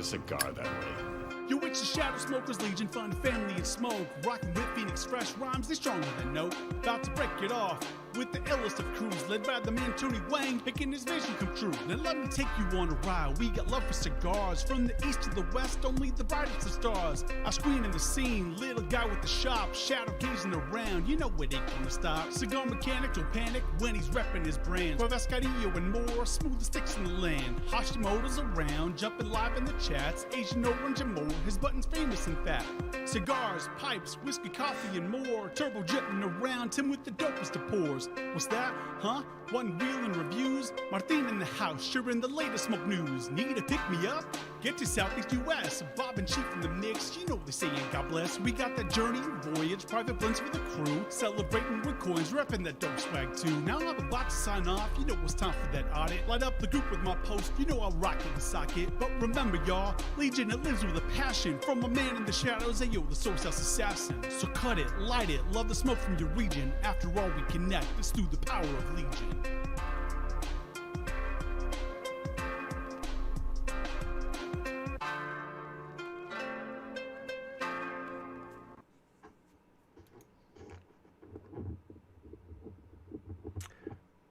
a cigar that way. Yo, it's the Shadow Smokers Legion, fun, family, and smoke. Rocking with Phoenix fresh rhymes, they stronger than no. About to break it off with the illest of crews, led by the man Tony Wang, making his vision come true. Now let me take you on a ride. We got love for cigars, from the east to the west, only the brightest of stars. I screen in the scene, little guy with the shop, shadow gazing around. You know it ain't gonna stop. Cigar mechanic don't panic when he's repping his brand. Escadillo and more, smooth as sticks in the land. Hashimoto's around, jumping live in the chats. Asian orange and more, his button's famous in fact. Cigars, pipes, whiskey, coffee, and more. Turbo jetting around, Tim with the dopest of pours. What's that? Huh? One wheel and reviews? Martin in the house, sharing the latest smoke news. Need to pick me up? Get to Southeast US. Bob and Chief in the mix, you know they saying God bless. We got that journey, voyage, private blends for the crew. Celebrating with coins, repping that dope swag too. Now I'm about to sign off, you know it's time for that audit. Light up the group with my post, you know I'll rock it and sock it. But remember y'all, Legion it lives with a passion. From a man in the shadows, ayo, the SoySauceAssassin. So cut it, light it, love the smoke from your region. After all we connect, it's through the power of Legion.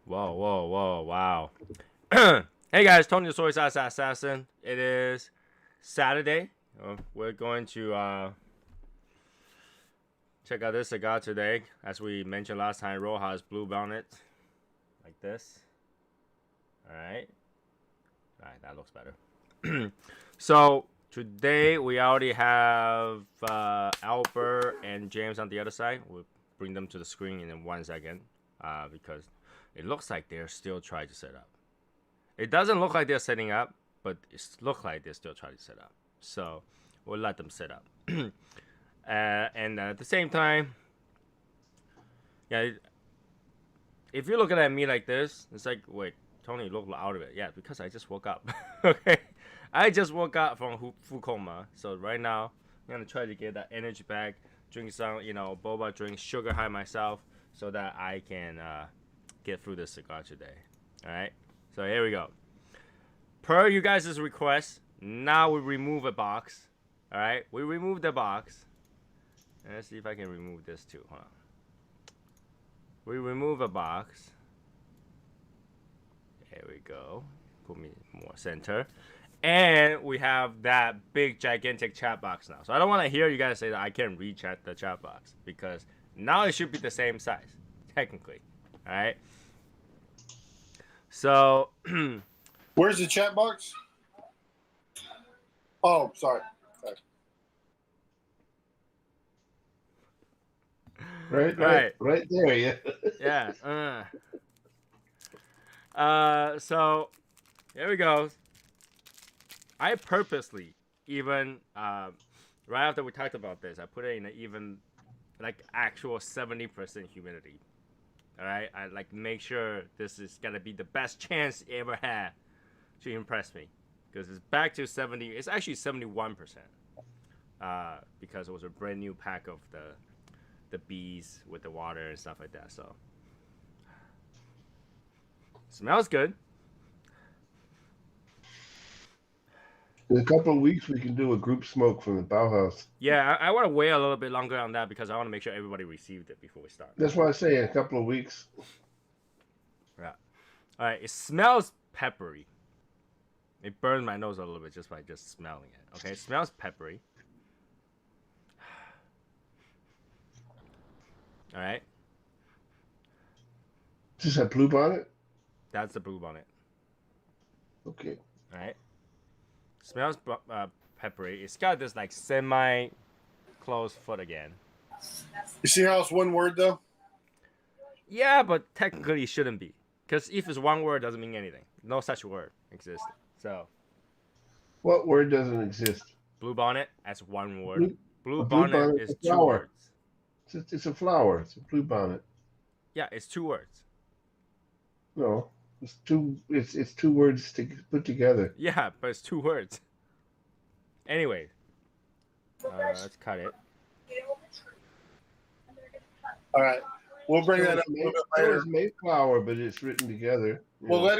Whoa, whoa, whoa, wow. Hey guys, Tony the SoySauceAssassin. It is Saturday. We're going to check out this cigar today. As we mentioned last time, Rojas BLUEBONNETS. Like this. Alright, that looks better. So, today we already have Albert and James on the other side. We'll bring them to the screen in 1 second. Because it looks like they're still trying to set up. It doesn't look like they're setting up, but it looks like they're still trying to set up. So we'll let them set up. And at the same time, yeah, if you're looking at me like this, it's like, wait, Tony, look out of it. Yeah, because I just woke up. Okay, I just woke up from full coma. So right now, I'm gonna try to get that energy back, drink some, boba drink, sugar high myself, so that I can get through this cigar today. All right, so here we go. Per you guys' request, now we remove a box. All right, we remove the box. And let's see if I can remove this too. Hold on. We remove a box. There we go. Put me more center. And we have that big, gigantic chat box now. So I don't want to hear you guys say that I can't reach at the chat box, because now it should be the same size, technically. All right. So, where's the chat box? Oh, sorry. Right there, yeah. Yeah. So here we go. I purposely, even right after we talked about this, I put it in an even, like, actual 70% humidity. All right, I make sure this is gonna be the best chance it ever had to impress me, because it's back to 70. It's actually 71%, because it was a brand new pack of the bees with the water and stuff like that. So smells good. In a couple of weeks, we can do a group smoke from the Bauhaus. Yeah, I want to wait a little bit longer on that, because I want to make sure everybody received it before we start. That's why I say in a couple of weeks. Yeah. All right. It smells peppery. It burned my nose a little bit just by just smelling it. Okay. It smells peppery. All right. Is this a BLUEBONNET? That's the BLUEBONNET. Okay. All right. Smells peppery. It's got this like semi-closed foot again. You see how it's one word though? Yeah, but technically it shouldn't be, because if it's one word, it doesn't mean anything. No such word exists. So, what word doesn't exist? BLUEBONNET as one word. BLUEBONNET is 2 words. It's a flower. It's a BLUEBONNET. Yeah, it's 2 words. No, it's two. It's 2 words to put together. Yeah, but it's 2 words. Anyway, let's cut it. All right, we'll bring that up a little bit later. It's Mayflower, but it's written together. Well, let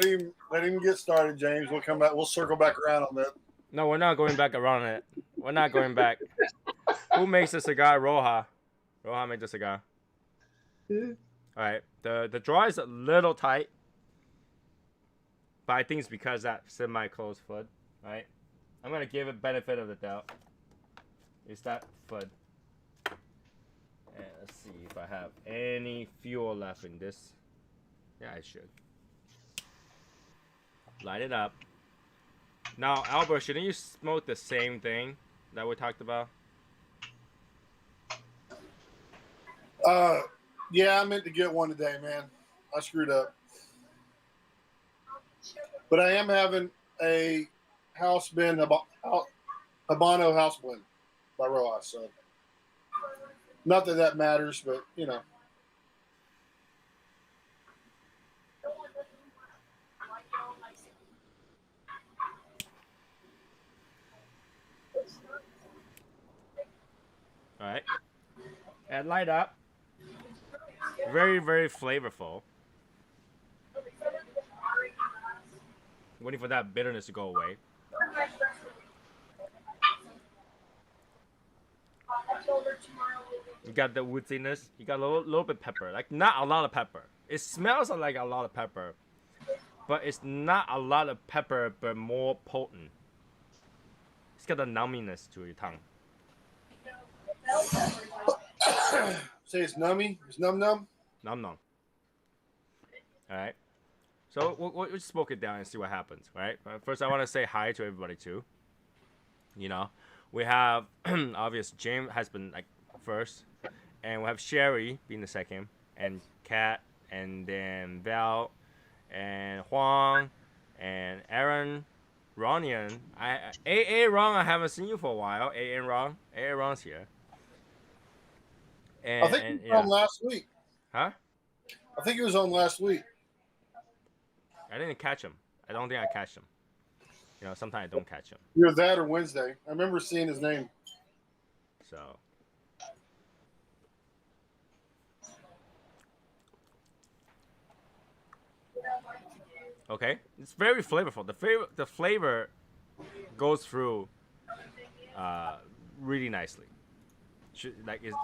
him get started, James. We'll come back. We'll circle back around on that. No, we're not going back around it. We're not going back. Who makes the cigar? Roja. Roja made the cigar. All right. The draw is a little tight, but I think it's because that semi-closed foot. Right. I'm gonna give it benefit of the doubt. It's that foot. And let's see if I have any fuel left in this. Yeah, I should. Light it up. Now, Albert, shouldn't you smoke the same thing that we talked about? Yeah, I meant to get one today, man. I screwed up. But I am having a house blend, Habano house blend by Rojas. So, not that that matters, but you know. All right. And light up. Very, very flavorful. Waiting for that bitterness to go away. You got the woodiness. You got a little bit pepper. Like, not a lot of pepper. It smells like a lot of pepper. But it's not a lot of pepper, but more potent. It's got a numminess to your tongue. Say it's nummy. It's num num. Nom nom. All right. So we'll smoke it down and see what happens. Right. First, I want to say hi to everybody too. You know, we have obvious James has been like first, and we have Sherry being the second, and Kat, and then Val, and Huang, and Aaron, Ronian. AA Ron, I haven't seen you for a while. AA Ron's here. And, I think he was on last week. Huh? I think he was on last week. I didn't catch him. I don't think I catch him. You know, sometimes I don't catch him. Either that or Wednesday. I remember seeing his name. So. Okay, it's very flavorful. The flavor goes through really nicely.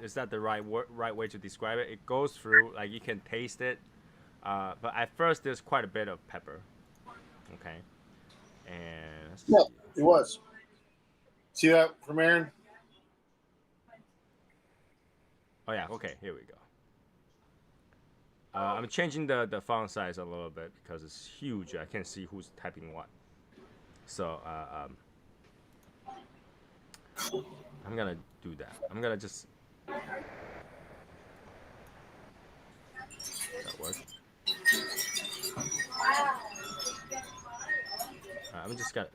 Is that the right way to describe it? It goes through, like you can taste it, but at first there's quite a bit of pepper. Okay, and Yeah, it was. See that from Aaron? Oh yeah, okay, here we go. I'm changing the font size a little bit because it's huge. I can't see who's typing what. So I'm gonna do that. I'm gonna just. That work? I'm just gonna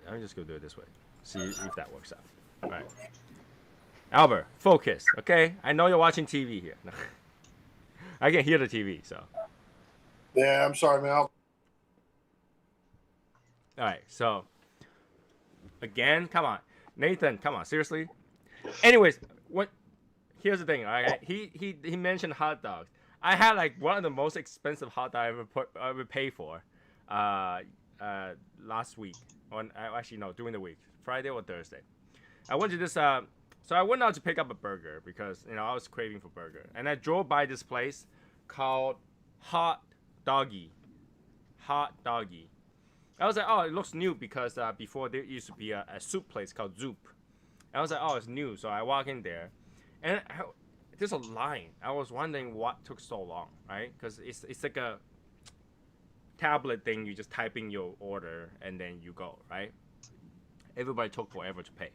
do it this way. See if that works out. All right. Albert, focus. Okay, I know you're watching TV here. I can hear the TV, so. Yeah, I'm sorry, man. All right, so. Again, come on, Nathan, come on, seriously. Anyways, here's the thing. All right, he mentioned hot dogs. I had like one of the most expensive hot dogs I ever paid for, last week. Actually no, during the week, Friday or Thursday. I went to this. So I went out to pick up a burger because I was craving for burger, and I drove by this place called Hot Doggy. Hot Doggy. I was like, oh, it looks new because before there used to be a soup place called Zoop. I was like, oh, it's new. So I walk in there, and there's a line. I was wondering what took so long, right? Because it's like a tablet thing. You just type in your order and then you go, right? Everybody took forever to pay.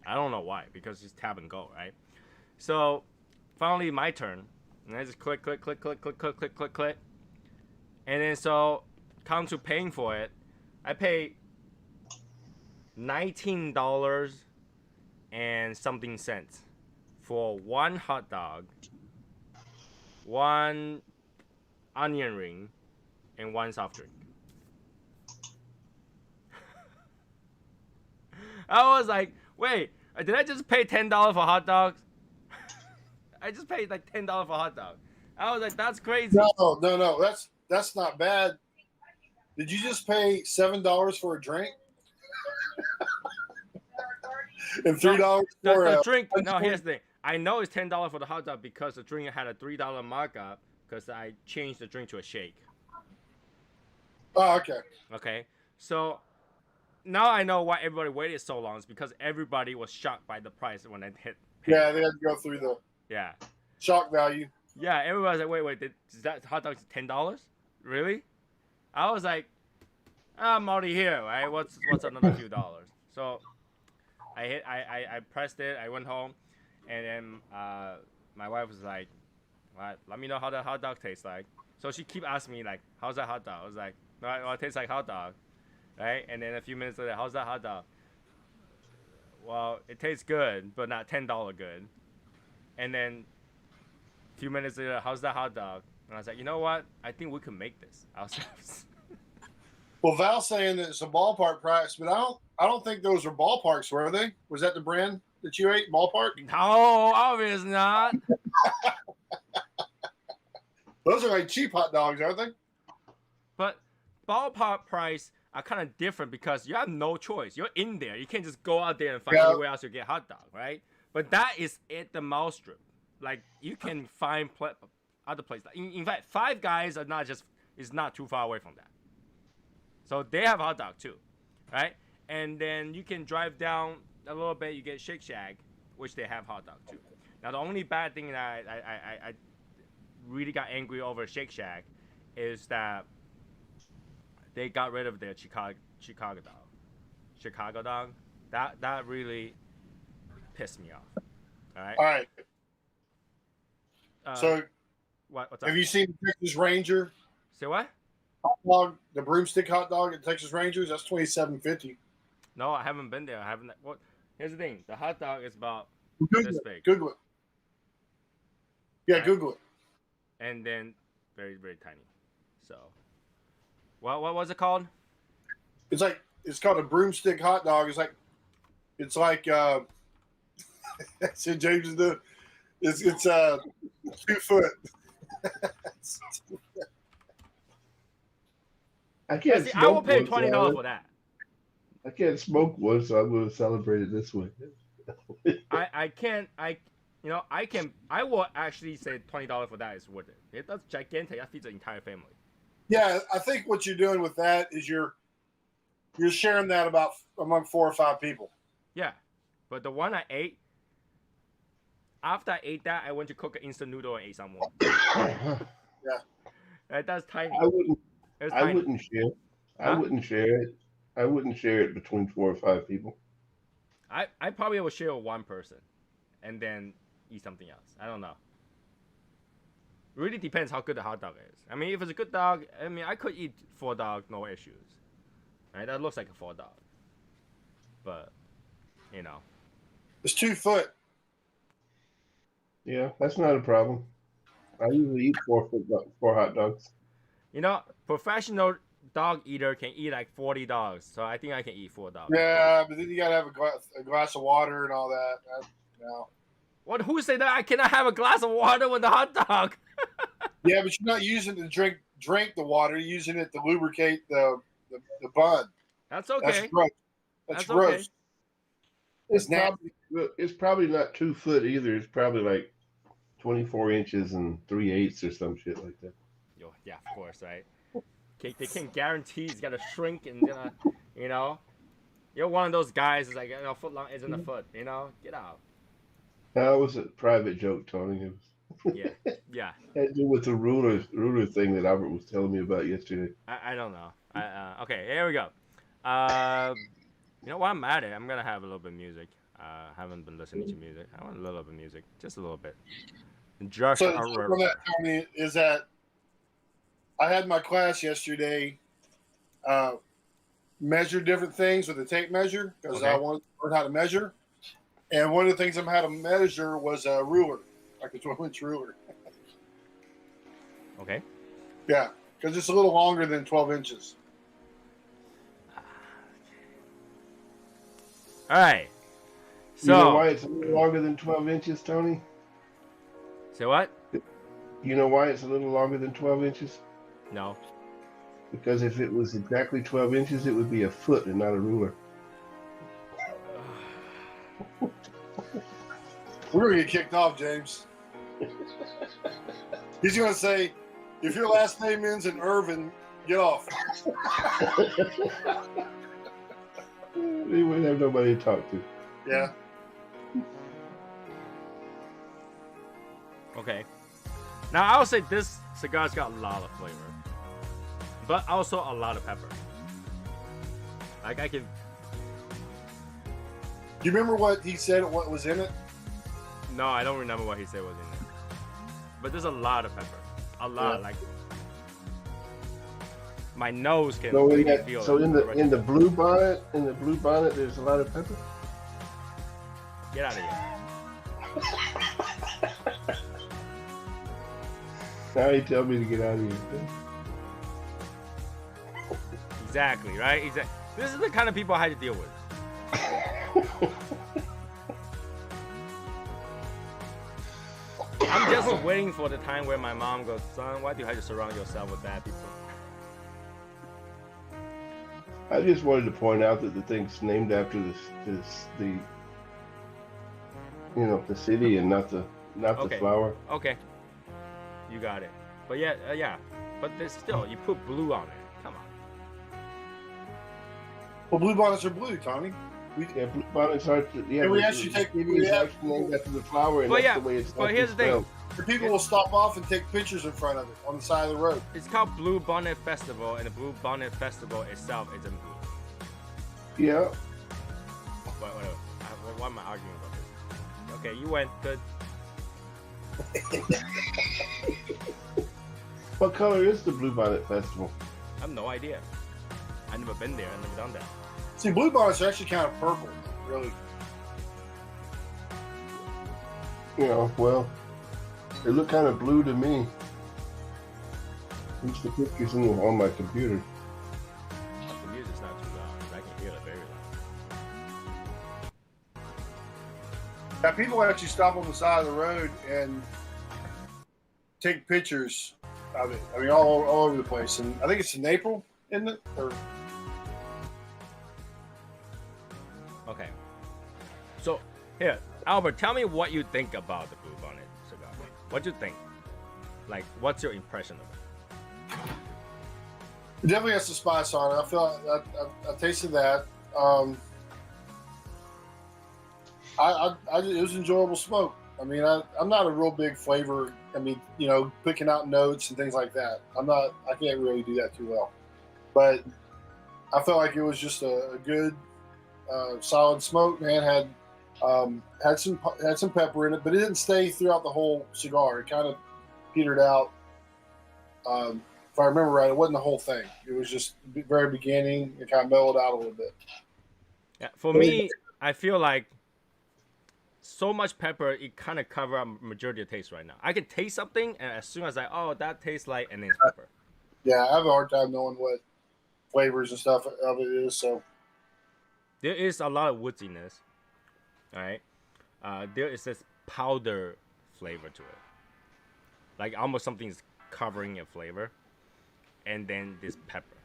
I don't know why, because it's tab and go, right? So finally my turn, and I just click. And then so come to paying for it, I pay $19 and something cents for one hot dog, one onion ring, and one soft drink. I was like, wait, did I just pay $10 for hot dogs? I just paid like $10 for hot dog. I was like, that's crazy. No, that's not bad. Did you just pay $7 for a drink? And $3 for The a drink. No, here's the thing. I know it's $10 for the hot dog because the drink had a $3 markup because I changed the drink to a shake. Oh, okay. Okay, so now I know why everybody waited so long. Is because everybody was shocked by the price when it hit. Yeah, they had to go through the Yeah. shock value. Yeah, everybody's like, wait, is that hot dog $10? Really? I was like, I'm already here, right? What's another few dollars? So I pressed it. I went home, and then my wife was like, "What? Let me know how the hot dog tastes like." So she keep asking me like, "How's that hot dog?" I was like, "No, well, it tastes like hot dog," right? And then a few minutes later, "How's that hot dog?" Well, it tastes good, but not $10 good. And then a few minutes later, "How's that hot dog?" And I was like, "You know what? I think we could make this ourselves." Well, Val's saying that it's a ballpark price, but I don't think those were ballparks, were they? Was that the brand that you ate, Ballpark? No, obviously not. Those are like cheap hot dogs, aren't they? But ballpark price are kind of different because you have no choice. You're in there. You can't just go out there and find anywhere else to get hot dog, right? But that is at the mall strip. Like you can find other places. In fact, Five Guys is not too far away from that. So they have hot dog too, right? And then you can drive down a little bit. You get Shake Shack, which they have hot dog too. Now the only bad thing that I really got angry over Shake Shack is that they got rid of their Chicago dog. That really pissed me off. All right. All right. So what's up? have you seen the Texas Ranger Say what? hot dog, the broomstick hot dog at Texas Rangers? That's $27.50. No, I haven't been there. I haven't. What? Here's the thing. The hot dog is about this big. Google it. Yeah, Right. Google it. And then very, very tiny. So, what was it called? It's called a broomstick hot dog. It's like so James is the it's 2 foot. I can't. See, I will smoke pay one, so $20 for that. I can't smoke one, so I'm going to celebrate it this way. I can't. I will actually say $20 for that is worth it. That's gigantic. That feeds the entire family. Yeah, I think what you're doing with that is you're sharing that about among 4 or 5 people. Yeah, but the one I ate. After I ate that, I went to cook an instant noodle and ate some more. Yeah, That's tiny. I wouldn't. It's I tiny. wouldn't share. I Huh? wouldn't share it. I wouldn't share it between 4 or 5 people. I probably will share with one person, and then eat something else. I don't know. Really depends how good the hot dog is. I mean, if it's a good dog, I could eat 4 dogs, no issues. Right? That looks like a 4 dog. But, it's 2 foot. Yeah, that's not a problem. I usually eat 4 hot dogs. Professional dog eater can eat like 40 dogs. So I think I can eat 4 dogs. Yeah, but then you gotta have a glass of water and all that. No. What? Who said that I cannot have a glass of water with the hot dog? Yeah, but you're not using it to drink the water. You're using it to lubricate the bun. That's okay. That's gross. That's okay. gross. It's probably not 2 foot either. It's probably like 24 inches and 3/8 or some shit like that. Yeah, of course, right? They can't guarantee it's gonna shrink and you're one of those guys that's like a foot long isn't a foot. Get out. That was a private joke, Tony. It was Yeah. had to do with the ruler thing that Albert was telling me about yesterday. I don't know. Okay, here we go. While I'm at it, I'm gonna have a little bit of music. I haven't been listening to music. I want a little bit of music, just a little bit. Just So from that, Tony, is that I had my class yesterday. Measure different things with a tape measure because I wanted to learn how to measure. And one of the things I'm how to measure was a ruler, like a 12-inch ruler. Okay. Yeah, because it's a little longer than 12 inches. All right. So, you know why it's a little longer than 12 inches, Tony? Say what? You know why it's a little longer than 12 inches? No. Because if it was exactly 12 inches, it would be a foot and not a ruler. We're gonna get kicked off, James. He's gonna say, if your last name ends in Irvin, get off. We wouldn't have nobody to talk to. Yeah. Okay. Now I'll say this cigar's got a lot of flavor, but also a lot of pepper. Like I can. Do you remember what he said? What was in it? No, I don't remember what he said was in it. But there's a lot of pepper. A lot. Yeah. Like my nose can So really feel it. in the blue bonnet, there's a lot of pepper. Get out of here. Now you tell me to get out of here. Exactly, right? Exactly. This is the kind of people I had to deal with. I'm just waiting for the time where my mom goes, son, why do you have to surround yourself with bad people? I just wanted to point out that the thing's named after the the city and not the Okay. flower. Okay. You got it. But yeah. But there's still, you put blue on it. Come on. Well, blue bonnets are blue, Tommy. Yeah, blue bonnets are. Yeah, And we but actually the take- city we is have- actually named after the flower, and But that's yeah, the way it's. but here's the thing. spelled. The people will stop off and take pictures in front of it on the side of the road. It's called Blue Bonnet Festival, and the Blue Bonnet Festival itself isn't blue. Yeah. Whatever. Why am I arguing about this? Okay, you went. Good. What color is the Blue Bonnet Festival? I have no idea. I've never been there. I've never done that. See, blue bonnets are actually kind of purple, really. Well, they look kind of blue to me. At least the pictures on my computer. The music's not too loud. I can hear it very loud. Now, people actually stop on the side of the road and take pictures of it. I mean, all over the place. And I think it's in April, isn't it? Or Okay. So, here, Albert, tell me what you think about the Blue Bonnet cigar. What do you think? Like, what's your impression of it? it definitely has some spice on it. I feel I tasted that. It was enjoyable smoke. I mean, I'm not a real big flavor. I mean, picking out notes and things like that. I can't really do that too well. But I felt like it was just a good, solid smoke. Man, had some pepper in it, but it didn't stay throughout the whole cigar. It kind of petered out. If I remember right, it wasn't the whole thing. It was just the very beginning. It kind of mellowed out a little bit. Yeah, for me, I feel like so much pepper, it kind of covers up majority of taste right now. I can taste something, and as soon as that tastes like, and then it's pepper. Yeah, I have a hard time knowing what flavors and stuff of it is. So There is a lot of woodiness, all right? There is this powder flavor to it. Like almost something's covering a flavor, and then this pepper.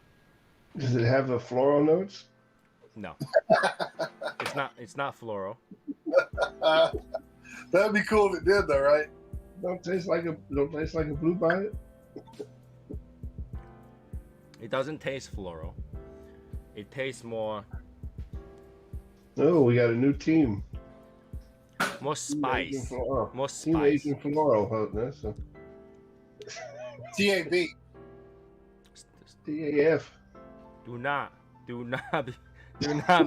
Does it have the floral notes? No, it's not floral. that'd be cool if it did, though, right? Don't taste like a blue bonnet. It doesn't taste floral. It tastes more Oh, we got a new team. spice. More Team spice. Asian Floral. Huh? That's a TAB. TAF. Do not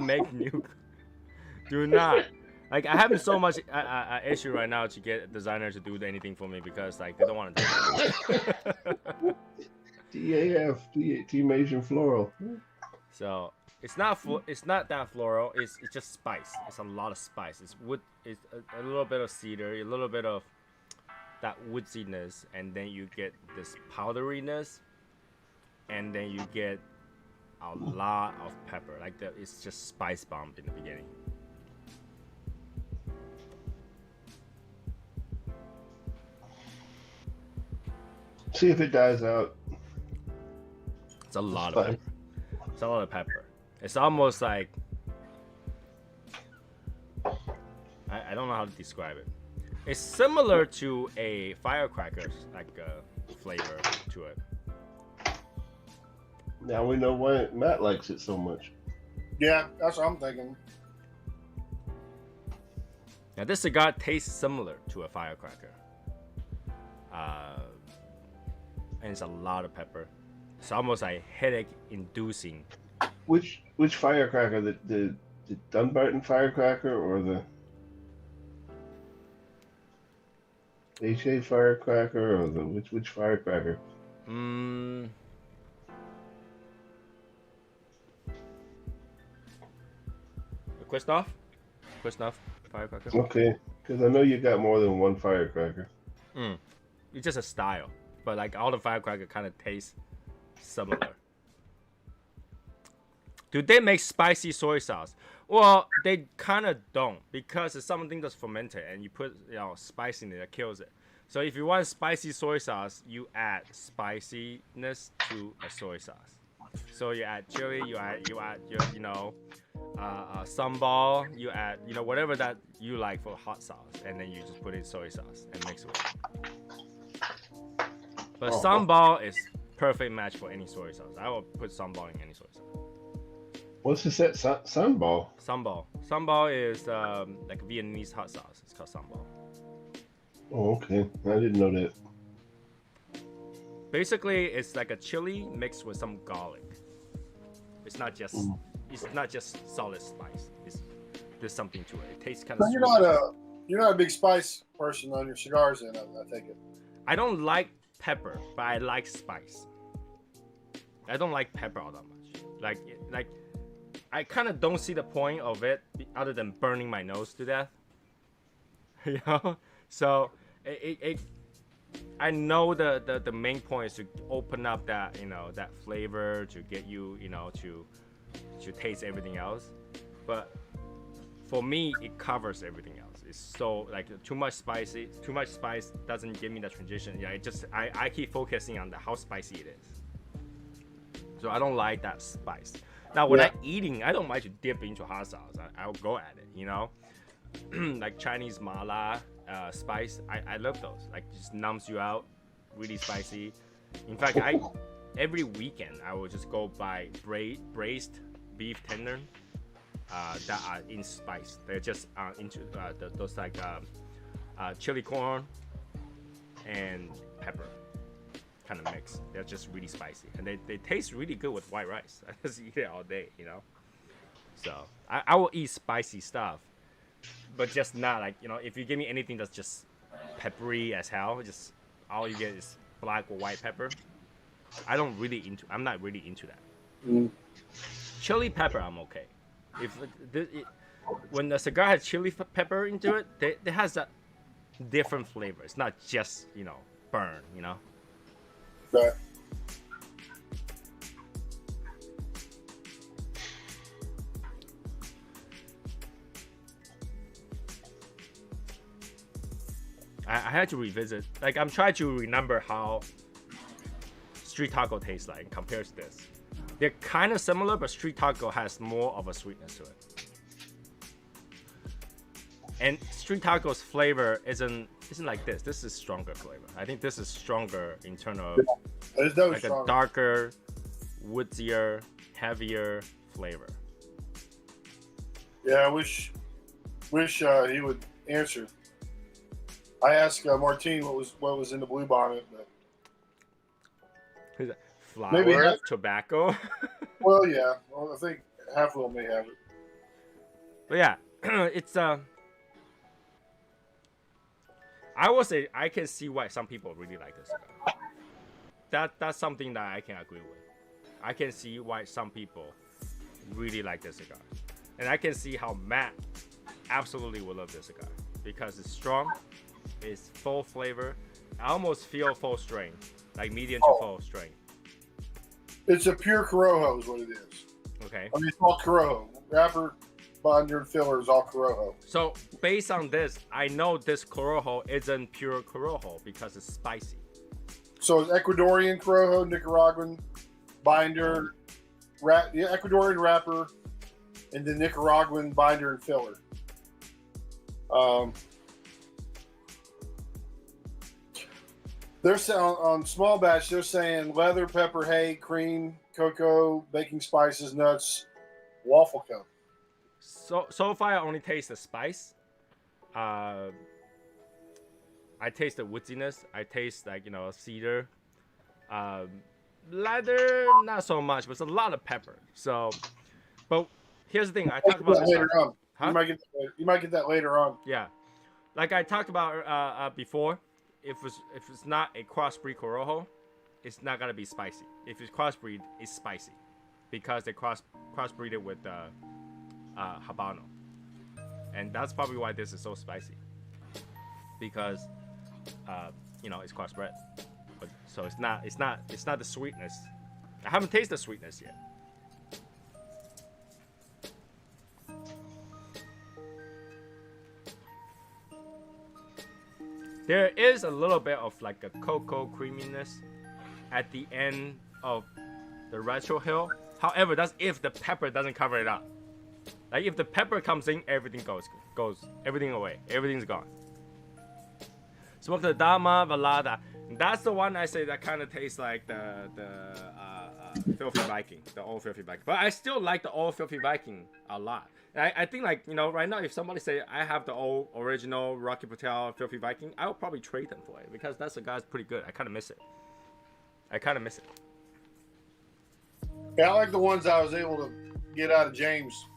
make new. Do not. Like I have so much issue right now to get a designer to do anything for me because like they don't want to do it. TAF. Team Asian Floral. So it's not that floral. It's just spice. It's a lot of spice. It's wood. It's a little bit of cedar, a little bit of that woodiness, and then you get this powderiness, and then you get a lot of pepper. Like it's just spice bombed in the beginning. See if it dies out. It's a lot of pepper. It's a lot of pepper. It's almost like know how to describe it. It's similar to a firecracker, like flavor to it. Now we know why Matt likes it so much. Yeah, that's what I'm thinking. Now this cigar tastes similar to a firecracker. And it's a lot of pepper. It's almost like headache-inducing. Which firecracker? The Dunbarton firecracker or the HA firecracker or the which firecracker? The Questoff firecracker. Okay, because I know you got more than one firecracker. It's just a style, but like all the firecracker kind of taste similar. Do they make spicy soy sauce? Well, they kind of don't, because it's something that's fermented and you put spice in it that kills it. So if you want spicy soy sauce, you add spiciness to a soy sauce. So you add chili, you add your sambal, you add whatever that you like for hot sauce, and then you just put in soy sauce and mix it with it. But sambal is perfect match for any soy sauce. I will put sambal in any soy sauce. What's this? Sambal? Sambal is like a Vietnamese hot sauce. It's called sambal. Oh, okay. I didn't know that. Basically, it's like a chili mixed with some garlic. It's not just solid spice. There's something to it. It tastes kind of sweet. You're not a big spice person on your cigars, then I take it. I don't like pepper, but I like spice. I don't like pepper all that much. Like I kind of don't see the point of it other than burning my nose to death. So I know the main point is to open up that that flavor to get you to taste everything else, but for me it covers everything else. It's so like too much spice doesn't give me that transition. I keep focusing on how spicy it is, so I don't like that spice. Now when I'm eating, I don't mind to dip into hot sauce. I'll go at it, like Chinese mala spice. I love those. Like it just numbs you out, really spicy. In fact, every weekend I will just go buy braised beef tender that are in spice. They're just into those like chili corn and pepper kind of mix. They're just really spicy, and they taste really good with white rice. I just eat it all day, So I will eat spicy stuff, but just not like if you give me anything that's just peppery as hell, just all you get is black or white pepper. I'm not really into that. Chili pepper, I'm okay. When the cigar has chili pepper into it, it has that different flavor. It's not just burn. Right. I had to revisit. Like I'm trying to remember how street taco tastes like compared to this. They're kind of similar, but street taco has more of a sweetness to it. And street taco's flavor isn't like this. This is stronger flavor. I think this is stronger in terms of like a darker, woodier, heavier flavor. Yeah, I wish he would answer. I asked Martine what was in the blue bonnet, but flour, maybe tobacco. Well, yeah. Well, I think half of them may have it. But yeah, it's I will say I can see why some people really like this cigar. That's something that I can agree with. I can see why some people really like this cigar, and I can see how Matt absolutely will love this cigar because it's strong, it's full flavor. I almost feel full strength, like medium to full strength. It's a pure Corojo is what it is. Okay. I mean, it's all Corojo. Wrapper, binder, and filler is all Corojo. So based on this, I know this Corojo isn't pure Corojo because it's spicy. So it's Ecuadorian Corojo, Nicaraguan binder, Ecuadorian wrapper, and the Nicaraguan binder and filler. They're saying on small batch, they're saying leather, pepper, hay, cream, cocoa, baking spices, nuts, waffle cone. So far I only taste the spice. I taste the woodiness. I taste like cedar. Leather not so much, but it's a lot of pepper. So, but here's the thing. I talked about this later on. Huh? You might get that later on. Yeah, like I talked about before. If it's not a crossbreed Corojo, it's not gonna be spicy. If it's crossbreed, it's spicy, because they crossbreed it with Habano, and that's probably why this is so spicy. Because it's crossbred, but so it's not the sweetness. I haven't tasted the sweetness yet. There is a little bit of like a cocoa creaminess at the end of the retro hill. However, that's if the pepper doesn't cover it up. Like if the pepper comes in, everything goes everything away. Everything's gone. Smoke the Dama Velada. That's the one I say that kind of tastes like the Filthy Viking, the old Filthy Viking. But I still like the old Filthy Viking a lot. I think like right now, if somebody say I have the old original Rocky Patel Filthy Viking, I would probably trade them for it, because that's a guy's pretty good. I kind of miss it. Yeah, I like the ones I was able to get out of James.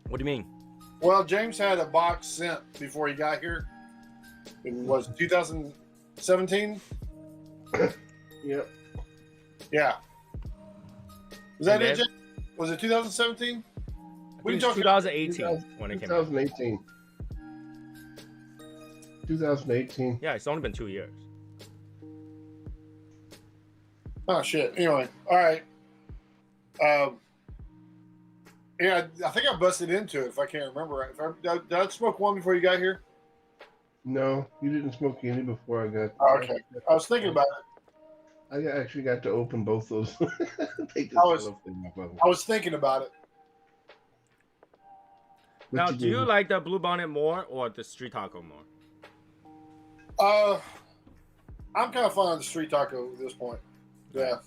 What do you mean? Well, James had a box sent before he got here. It was 2017. Yep. Yeah. Was that And it, then- James? Was it 2017? What are you It's talking about? 2018 when it came out. 2018. 2018. Yeah, it's only been 2 years. Oh, shit. Anyway, all right. Yeah, I think I busted into it, if I can't remember right. Did I smoke one before you got here? No, you didn't smoke any before I got. Oh, okay. I was thinking about it. I actually got to open both those. Take this I was- little thing off of them. I was thinking about it. What Now, do you did? like the Blue Bonnet more or the Street Taco more? I'm kind of fond of the street taco at this point. Yeah.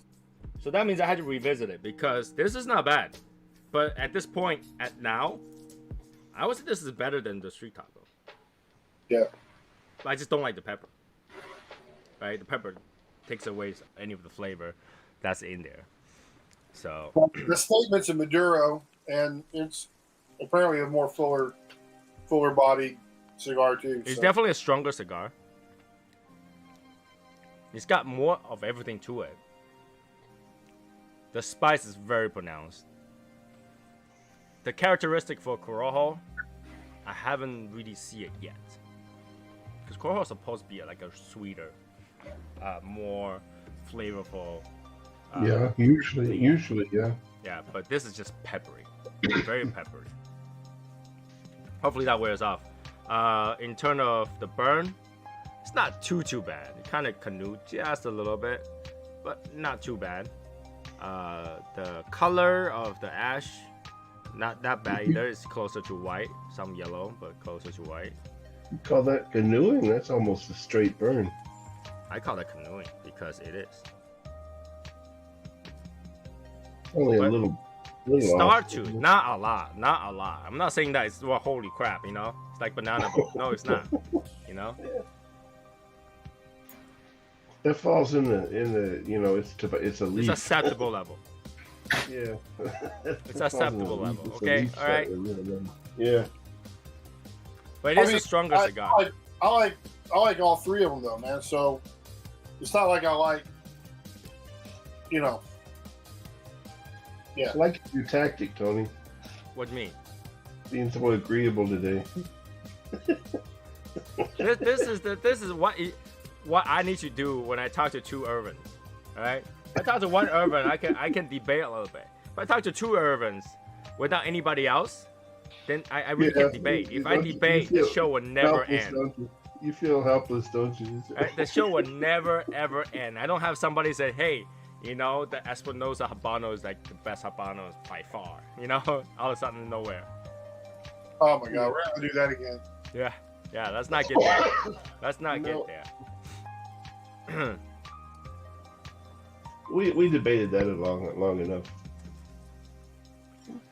So that means I had to revisit it, because this is not bad. But at this point, now, I would say this is better than the Street Taco. Yeah. But I just don't like the pepper. Right? The pepper takes away any of the flavor that's in there. So, The statement's a Maduro, and it's apparently a more fuller bodied cigar too. it's so. definitely a stronger cigar. It's got more of everything to it. The spice is very pronounced. The characteristic for Corojo, I haven't really seen it yet. Because Corojo is supposed to be like a sweeter, more flavorful. Yeah, usually, yeah. Yeah, but this is just peppery. Very peppery. Hopefully that wears off. In terms of the burn, it's not too bad. It kind of canoed just a little bit, but not too bad. The color of the ash, not that bad either. It's closer to white, some yellow, but closer to white. You call that canoeing? That's almost a straight burn. I call it canoeing because it is. Only But a little Start off. to, not a lot. I'm not saying that it's well, holy crap, it's like banana boat. No, it's not. That falls in the it's a leaf. It's acceptable level. Yeah. It's acceptable level. Okay, all right. Yeah. But it is a stronger cigar. I like all three of them though, man. So it's not like I like, Yeah. I like your tactic, Tony. What do you mean? Being so agreeable today. This is what I need to do when I talk to two Irvins. All right, if I talk to one Irvin, I can debate a little bit. If I talk to two Irvins without anybody else, then I really can't debate. If I debate, the show will never end. You feel helpless, don't you? Right? The show will never ever end. I don't have somebody say, hey, the Espinosa Habano is like the best Habanos by far. All of a sudden nowhere. Oh my God, we're gonna do that again. Yeah, yeah. Let's not get there. Let's not get there. We debated that long enough.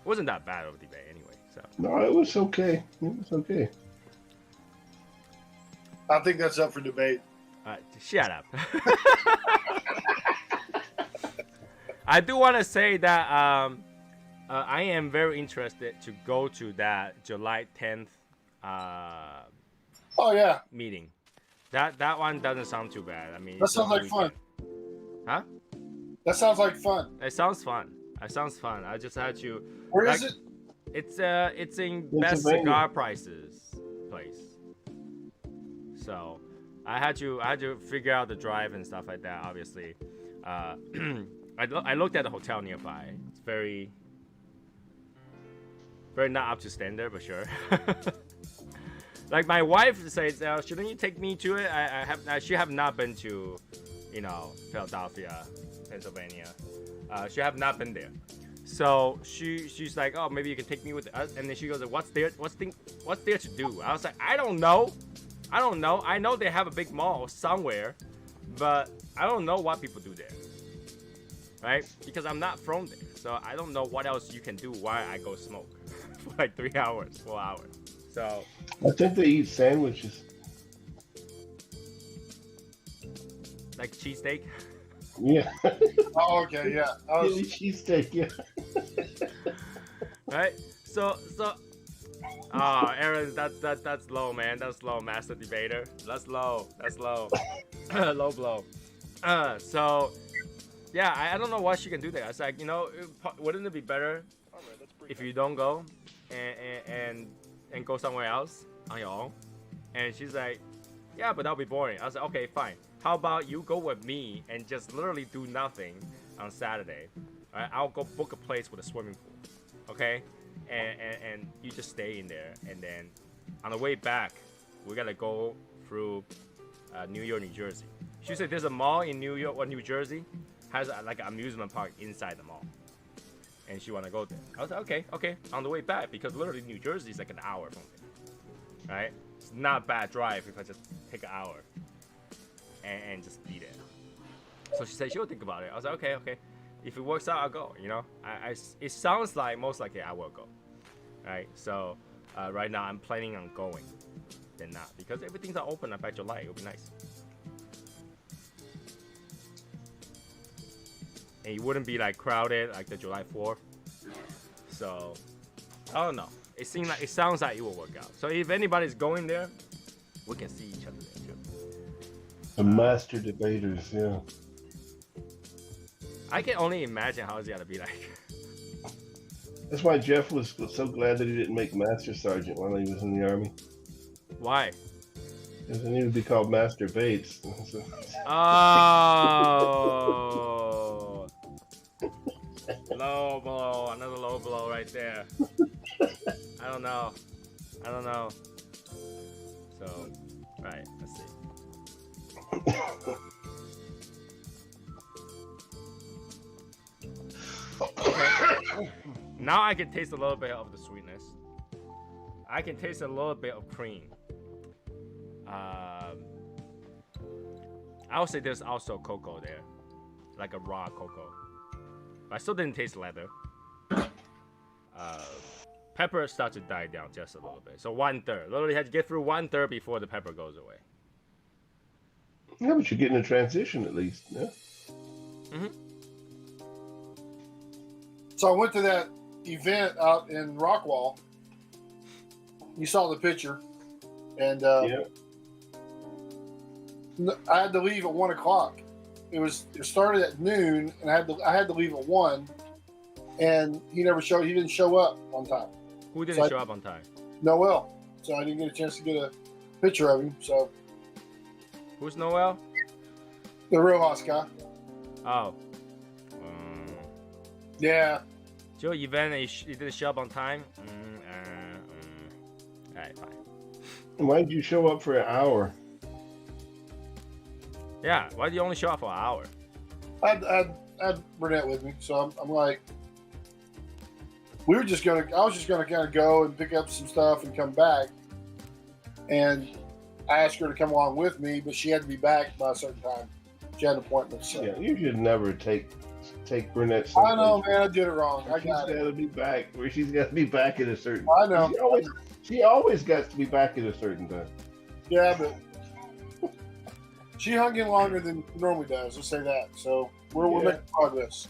Wasn't that bad of a debate anyway. So No, it was okay. It was okay. I think that's up for debate. shut up. I do want to say that I am very interested to go to that July 10th Oh yeah, meeting. That one doesn't sound too bad. I mean, that sounds like fun. Huh? That sounds like fun. It sounds fun. It sounds fun. I just had to. Where is it? It's in Best Cigar Prices place. So I had to figure out the drive and stuff like that. Obviously, I looked at the hotel nearby. It's very not up to standard, but sure. Like my wife says, shouldn't you take me to it? She have not been to, Philadelphia, Pennsylvania. She have not been there. So she's like, oh, maybe you can take me with us. And then she goes, what's there to do? I was like, I don't know. I know they have a big mall somewhere, but I don't know what people do there. Right? Because I'm not from there. So I don't know what else you can do while I go smoke for like 3 hours, 4 hours. So I think they eat sandwiches. like cheesesteak. Yeah. Oh, okay, yeah. Philly cheesesteak, yeah. Right? So oh, Aaron, that's low, man. That's low, master debater. That's low. Low blow. So yeah, I don't know what she can do there. I was like, wouldn't it be better if you don't go and go somewhere else on your own? And she's like, yeah, but that'll be boring. I was like, okay, fine. How about you go with me and just literally do nothing on Saturday? All right, I'll go book a place with a swimming pool, okay? And you just stay in there. And then on the way back, we gotta go through New York, New Jersey. She said there's a mall in New York or New Jersey has like an amusement park inside the mall, and she wanna go there. I was like, okay. On the way back, because literally New Jersey is like an hour from there, right? It's not a bad drive if I just take an hour and just be there. So she said she'll think about it. I was like, okay. If it works out, I'll go. It sounds like most likely I will go, right? So right now I'm planning on going, then not, because everything's not open by July. It'll be nice. And it wouldn't be like crowded like the July 4th. So I don't know. It sounds like it will work out. So if anybody's going there, we can see each other there too. The master debaters, yeah. I can only imagine how it's gonna be like. That's why Jeff was so glad that he didn't make Master Sergeant while he was in the Army. Why? Because then he would be called Master Bates. Oh. Low blow, another low blow right there. I don't know. So, right, let's see. Okay. Now I can taste a little bit of the sweetness. I can taste a little bit of cream. I would say there's also cocoa there, like a raw cocoa. But I still didn't taste leather. Pepper starts to die down just a little bit. So 1/3. Literally had to get through 1/3 before the pepper goes away. Yeah, but you're getting a transition at least, yeah? Mm-hmm. So I went to that event out in Rockwall. You saw the picture, and Yeah. I had to leave at 1 o'clock. It started at noon, and I had to leave at 1, and he didn't show up on time. Who didn't show up on time? Noel. So I didn't get a chance to get a picture of him. So Who's Noel? the Rojas guy. Oh. Yeah. Joe event, he didn't show up on time? Alright, fine. Why did you show up for an hour? Yeah, why did you only show up for an hour? I had Burnett with me, so I'm like, I was just gonna kind of go and pick up some stuff and come back. And I asked her to come along with me, but she had to be back by a certain time. She had an appointment. So. Yeah, you should never take Burnett. I know, man. I did it wrong. I got it. She's got to be back. Where she's got to be back at a certain. I know. She always got to be back at a certain time. Yeah, but she hung in longer than normally does. Let's say that. So we're making progress.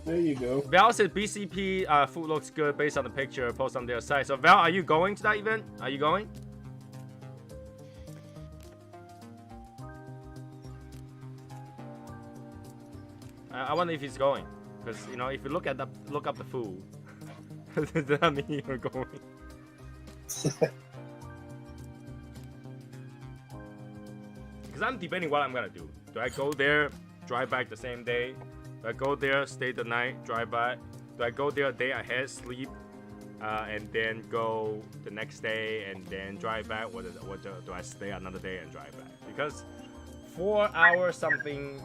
There you go. Val said BCP food looks good based on the picture posted on their site. So Val, are you going to that event? Are you going? I wonder if he's going, because you know, if you look up the food, does that mean you're going? Because I'm debating what I'm gonna do. Do I go there, drive back the same day? Do I go there, stay the night, drive back? Do I go there a day ahead, sleep, and then go the next day and then drive back? Or do I stay another day and drive back? Because 4 hours something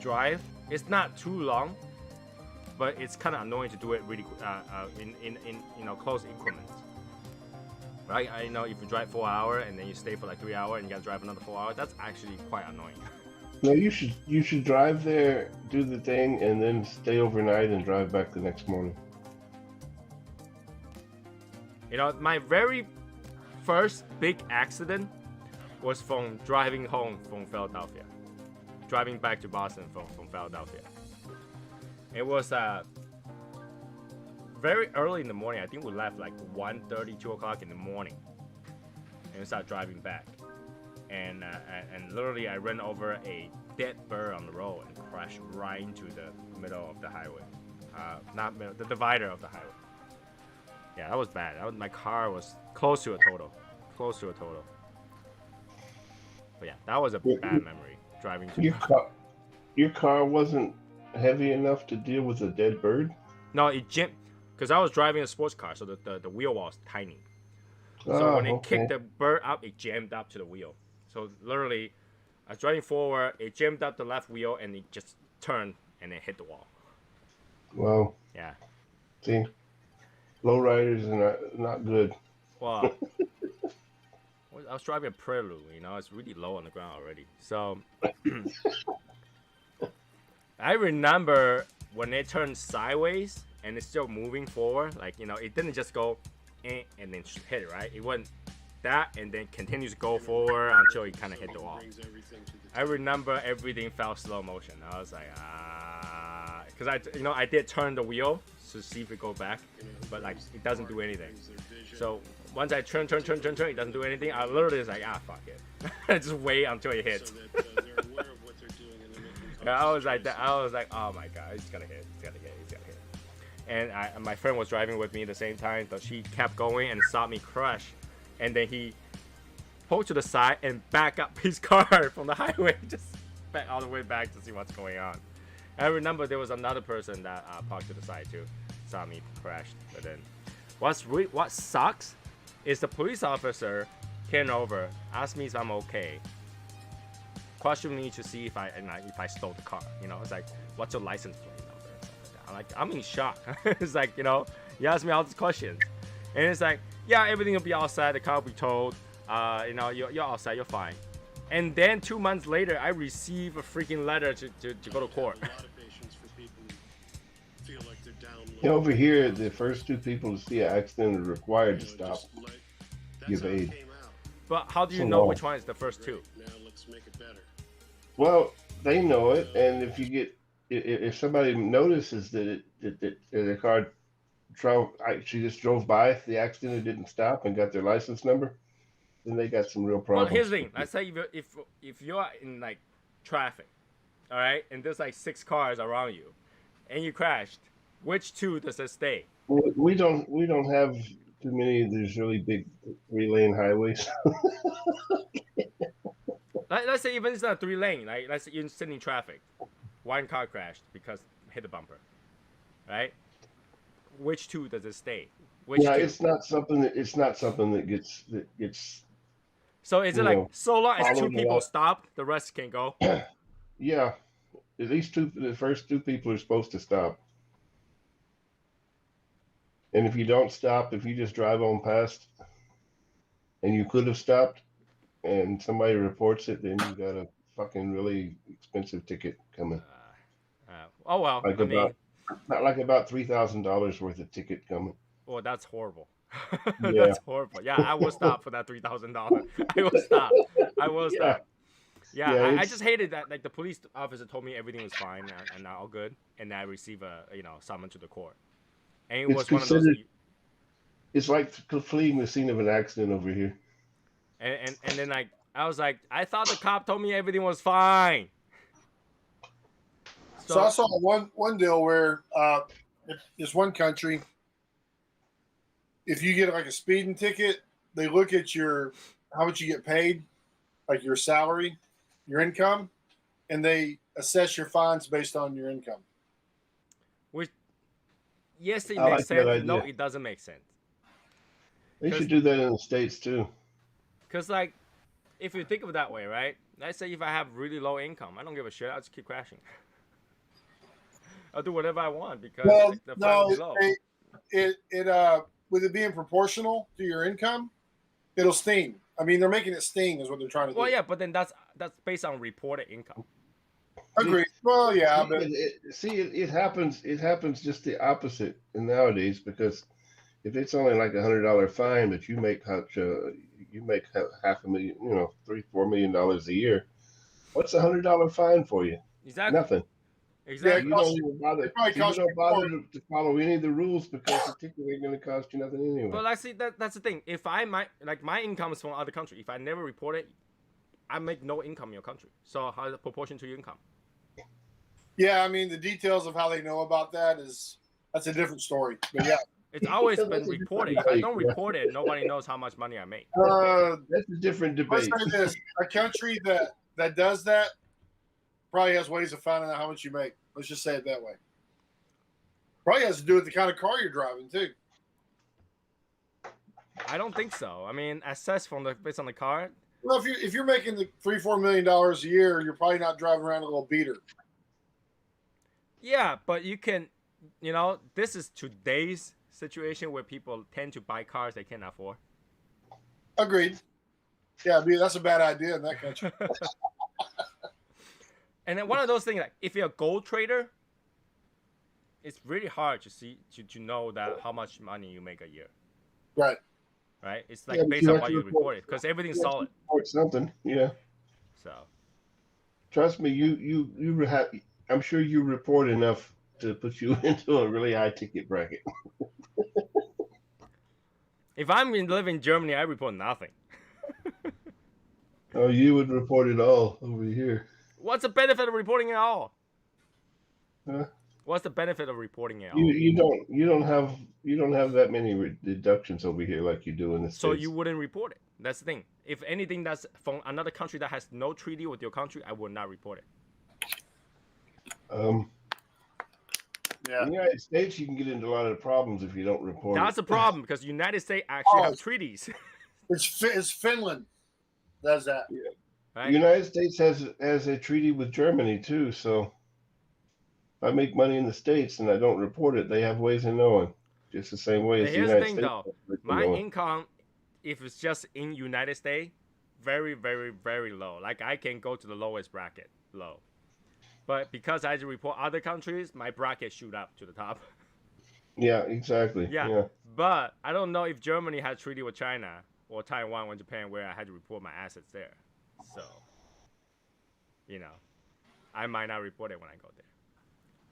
drive, it's not too long, but it's kind of annoying to do it really in close increments. Right? I know if you drive 4 hours and then you stay for like 3 hours and you gotta drive another 4 hours, that's actually quite annoying. No, you should drive there, do the thing, and then stay overnight and drive back the next morning. You know, my very first big accident was from driving home from Philadelphia, driving back to Boston from Philadelphia. It was very early in the morning. I think we left like 1:30, 2 o'clock in the morning, and we started driving back. And literally, I ran over a dead bird on the road and crashed right into the middle of the highway. Not middle, the divider of the highway. Yeah, that was bad. My car was close to a total. But yeah, that was a bad memory. Driving to your car wasn't heavy enough to deal with a dead bird? No, it jammed, because I was driving a sports car, so the wheel was tiny. So when it kicked the bird up, it jammed up to the wheel. So literally, I was driving forward, it jammed up the left wheel, and it just turned and it hit the wall. Wow. Yeah. See, lowriders are not good. Well, I was driving a Prelude, you know, it's really low on the ground already. So I remember when it turned sideways and it's still moving forward, like, you know, it didn't just go and then hit, right? It went that and then continues to go forward until it kind of hit the wall. I remember everything felt slow motion. I was like, because I did turn the wheel to see if it go back, but like it doesn't do anything. So once I turn, it doesn't do anything. I literally was like, fuck it. Just wait until it hits. I was like, oh my god, it's gonna hit. And my friend was driving with me at the same time, so she kept going and saw me crash. And then he pulled to the side and back up his car from the highway, just back all the way back to see what's going on. And I remember there was another person that parked to the side too, saw me crash. But then, what sucks is the police officer came over, asked me if I'm okay, questioned me to see if I stole the car. You know, it's like, what's your license plate number and stuff like that. I'm in shock. It's like, you know, he asked me all these questions, and it's like, yeah, everything will be outside, the car will be towed, you know, you're outside, you're fine. And then 2 months later, I receive a freaking letter to go to court. Over here, the first two people to see an accident are required to stop, give aid. But how do you know which one is the first two? Well, they know it, and if somebody notices that the car she just drove by the accident and didn't stop and got their license number, then they got some real problems. Well, here's the thing. Let's say if you're in like traffic, all right, and there's like 6 cars around you, and you crashed, which two does it stay? We don't have too many of these really big 3-lane highways. Let's say even it's not 3-lane, like let's say you're sitting in traffic, one car crashed because hit a bumper, right? Which two does it stay? It's not something that gets. So is it like, so long as 2 people stop, the rest can go? Yeah, at least the first 2 people are supposed to stop. And if you don't stop, if you just drive on past, and you could have stopped, and somebody reports it, then you got a fucking really expensive ticket coming. Oh well, Like I mean, about $3,000 worth of ticket coming. well, that's horrible. Yeah. That's horrible. Yeah, I will stop for that $3,000. I will stop. I will Yeah. stop. Yeah, Yeah, I just hated that. Like the police officer told me everything was fine and all good, and then I receive a summon to the court, and it It's was one of those. considered. It's like fleeing the scene of an accident over here. And then like I was like, I thought the cop told me everything was fine. So I saw one deal where there's one country. If you get like a speeding ticket, they look at how much you get paid, like your salary, your income, and they assess your fines based on your income. Which, yes, it I makes like that sense. No, idea. it doesn't make sense. They should do that in the States too. Because like, if you think of it that way, right? Let's say if I have really low income, I don't give a shit. I'll just keep crashing. I'll do whatever I want because the fine is low. With it being proportional to your income, it'll sting. I mean, they're making it sting, is what they're trying to do. Well, yeah, but then that's based on reported income. Agreed. Well, yeah, but it happens. It happens just the opposite nowadays because if it's only like $100 fine, but you make $500,000, $3-4 million a year, what's $100 fine for you? Exactly. Nothing. Exactly. You don't even bother. probably You cost don't you bother more. to follow any of the rules because the ticket ain't going to cost you nothing anyway. But I see that's the thing. If my income is from other country, if I never report it, I make no income in your country. So how's the proportion to your income? Yeah, I mean, the details of how they know about that's a different story. But yeah, It's always been reported. If I don't report it, nobody knows how much money I make. That's a different let's debate. say this: a country that does that probably has ways of finding out how much you make. Let's just say it that way. Probably has to do with the kind of car you're driving too. I don't think so. I mean, assessed based on the car. Well, if you're making the $3-4 million a year, you're probably not driving around a little beater. Yeah, but you can, this is today's situation where people tend to buy cars they can't afford. Agreed. Yeah, I mean, that's a bad idea in that country. And then one of those things, like if you're a gold trader, it's really hard to know that how much money you make a year. Right. Right? It's like based on what you report it, because everything's solid. Report something, yeah. So. Trust me, you have. I'm sure you report enough to put you into a really high ticket bracket. If I'm living in Germany, I report nothing. Oh, you would report it all over here. What's the benefit of reporting it all? Huh? What's the benefit of reporting it all? You don't have that many deductions over here like you do in the States. So you wouldn't report it. That's the thing. If anything that's from another country that has no treaty with your country, I would not report it. Yeah. In the United States, you can get into a lot of problems if you don't report. That's the problem because the United States actually have treaties. It's Finland does that. Yeah. Right? The United States has a treaty with Germany too. So if I make money in the States and I don't report it, they have ways of knowing. Just the same way as the Here's the United thing, States. though. My income, if it's just in United States, very, very, very low. Like I can go to the lowest bracket, low. But because I report other countries, my bracket shoot up to the top. Yeah, exactly. Yeah. But I don't know if Germany had a treaty with China or Taiwan or Japan where I had to report my assets there. So, I might not report it when I go there.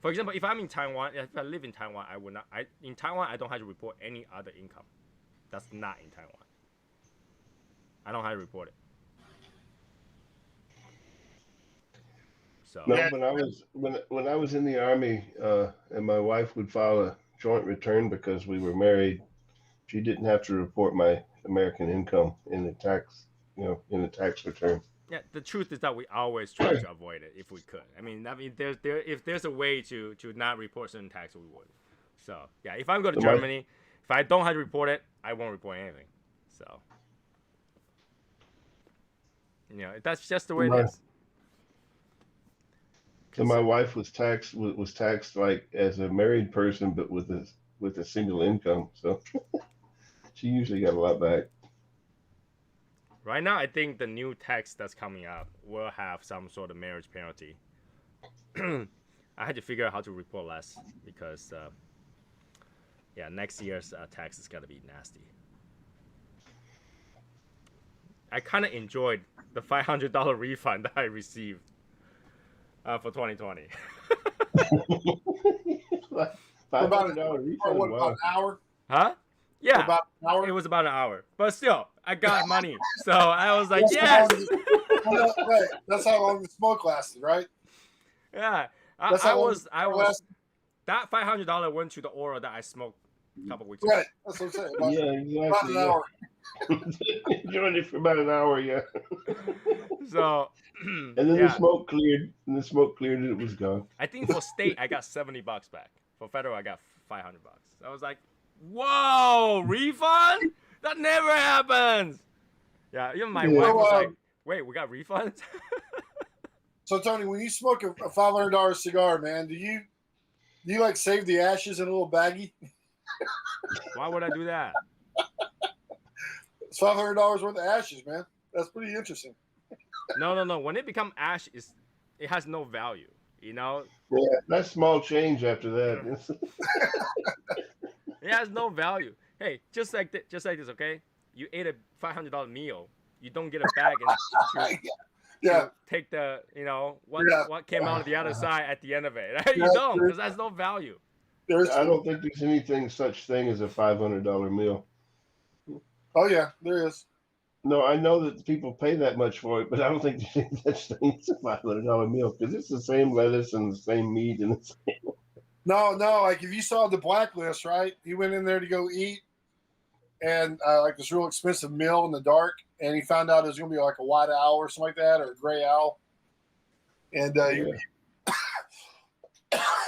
For example, if I'm in Taiwan, if I live in Taiwan, I would not. In Taiwan, I don't have to report any other income. That's not in Taiwan. I don't have to report it. So. No, when I was in the Army, and my wife would file a joint return because we were married, she didn't have to report my American income in the tax, in the tax return. Yeah, the truth is that we always try to avoid it if we could. If there's a way to not report certain tax, we would. So yeah, if I'm going to Germany, if I don't have to report it, I won't report anything. So that's just the way it is. So my wife was taxed like as a married person, but with with a single income, so she usually got a lot back. Right now, I think the new tax that's coming up will have some sort of marriage penalty. I had to figure out how to report less because, yeah, next year's tax is gonna be nasty. I kind of enjoyed the $500 refund that I received for 2020. $500 refund. What, Wow. about an hour? Huh? Yeah, About an hour? it was about an hour, but still, I got money, so I was like, That's yes. Right. That's how long the smoke lasted, right? Yeah, That's I how long was. the smoke lasted. That $500 went to the aura that I smoked a couple weeks Right. ago. That's what I'm saying. About, Yeah, about an exactly. hour. Enjoyed it for about an hour, yeah. So, And then yeah, the smoke cleared, and it was gone. I think for state I got $70 back. For federal I got $500. I was like, whoa, refund? That never happens. Yeah, even my wife was like, wait, we got refunds? So Tony, when you smoke a $500 cigar, man, do you like save the ashes in a little baggie? Why would I do that? It's $500 worth of ashes, man. That's pretty interesting. No. When it become ash, it has no value. You know, Yeah, that's small change after that. it has no value. Hey, just like this, okay? You ate a $500 meal. You don't get a bag and Yeah. take the, Yeah. what came out of the other side at the end of it. You don't, because that's no value. I don't think there's such thing as a $500 meal. Oh yeah, there is. No, I know that people pay that much for it, but I don't think there's any such thing as a $500 meal because it's the same lettuce and the same meat and the same. No. Like if you saw the blacklist, right? He went in there to go eat, and like this real expensive meal in the dark, and he found out it was going to be like a white owl or something like that, or a gray owl. And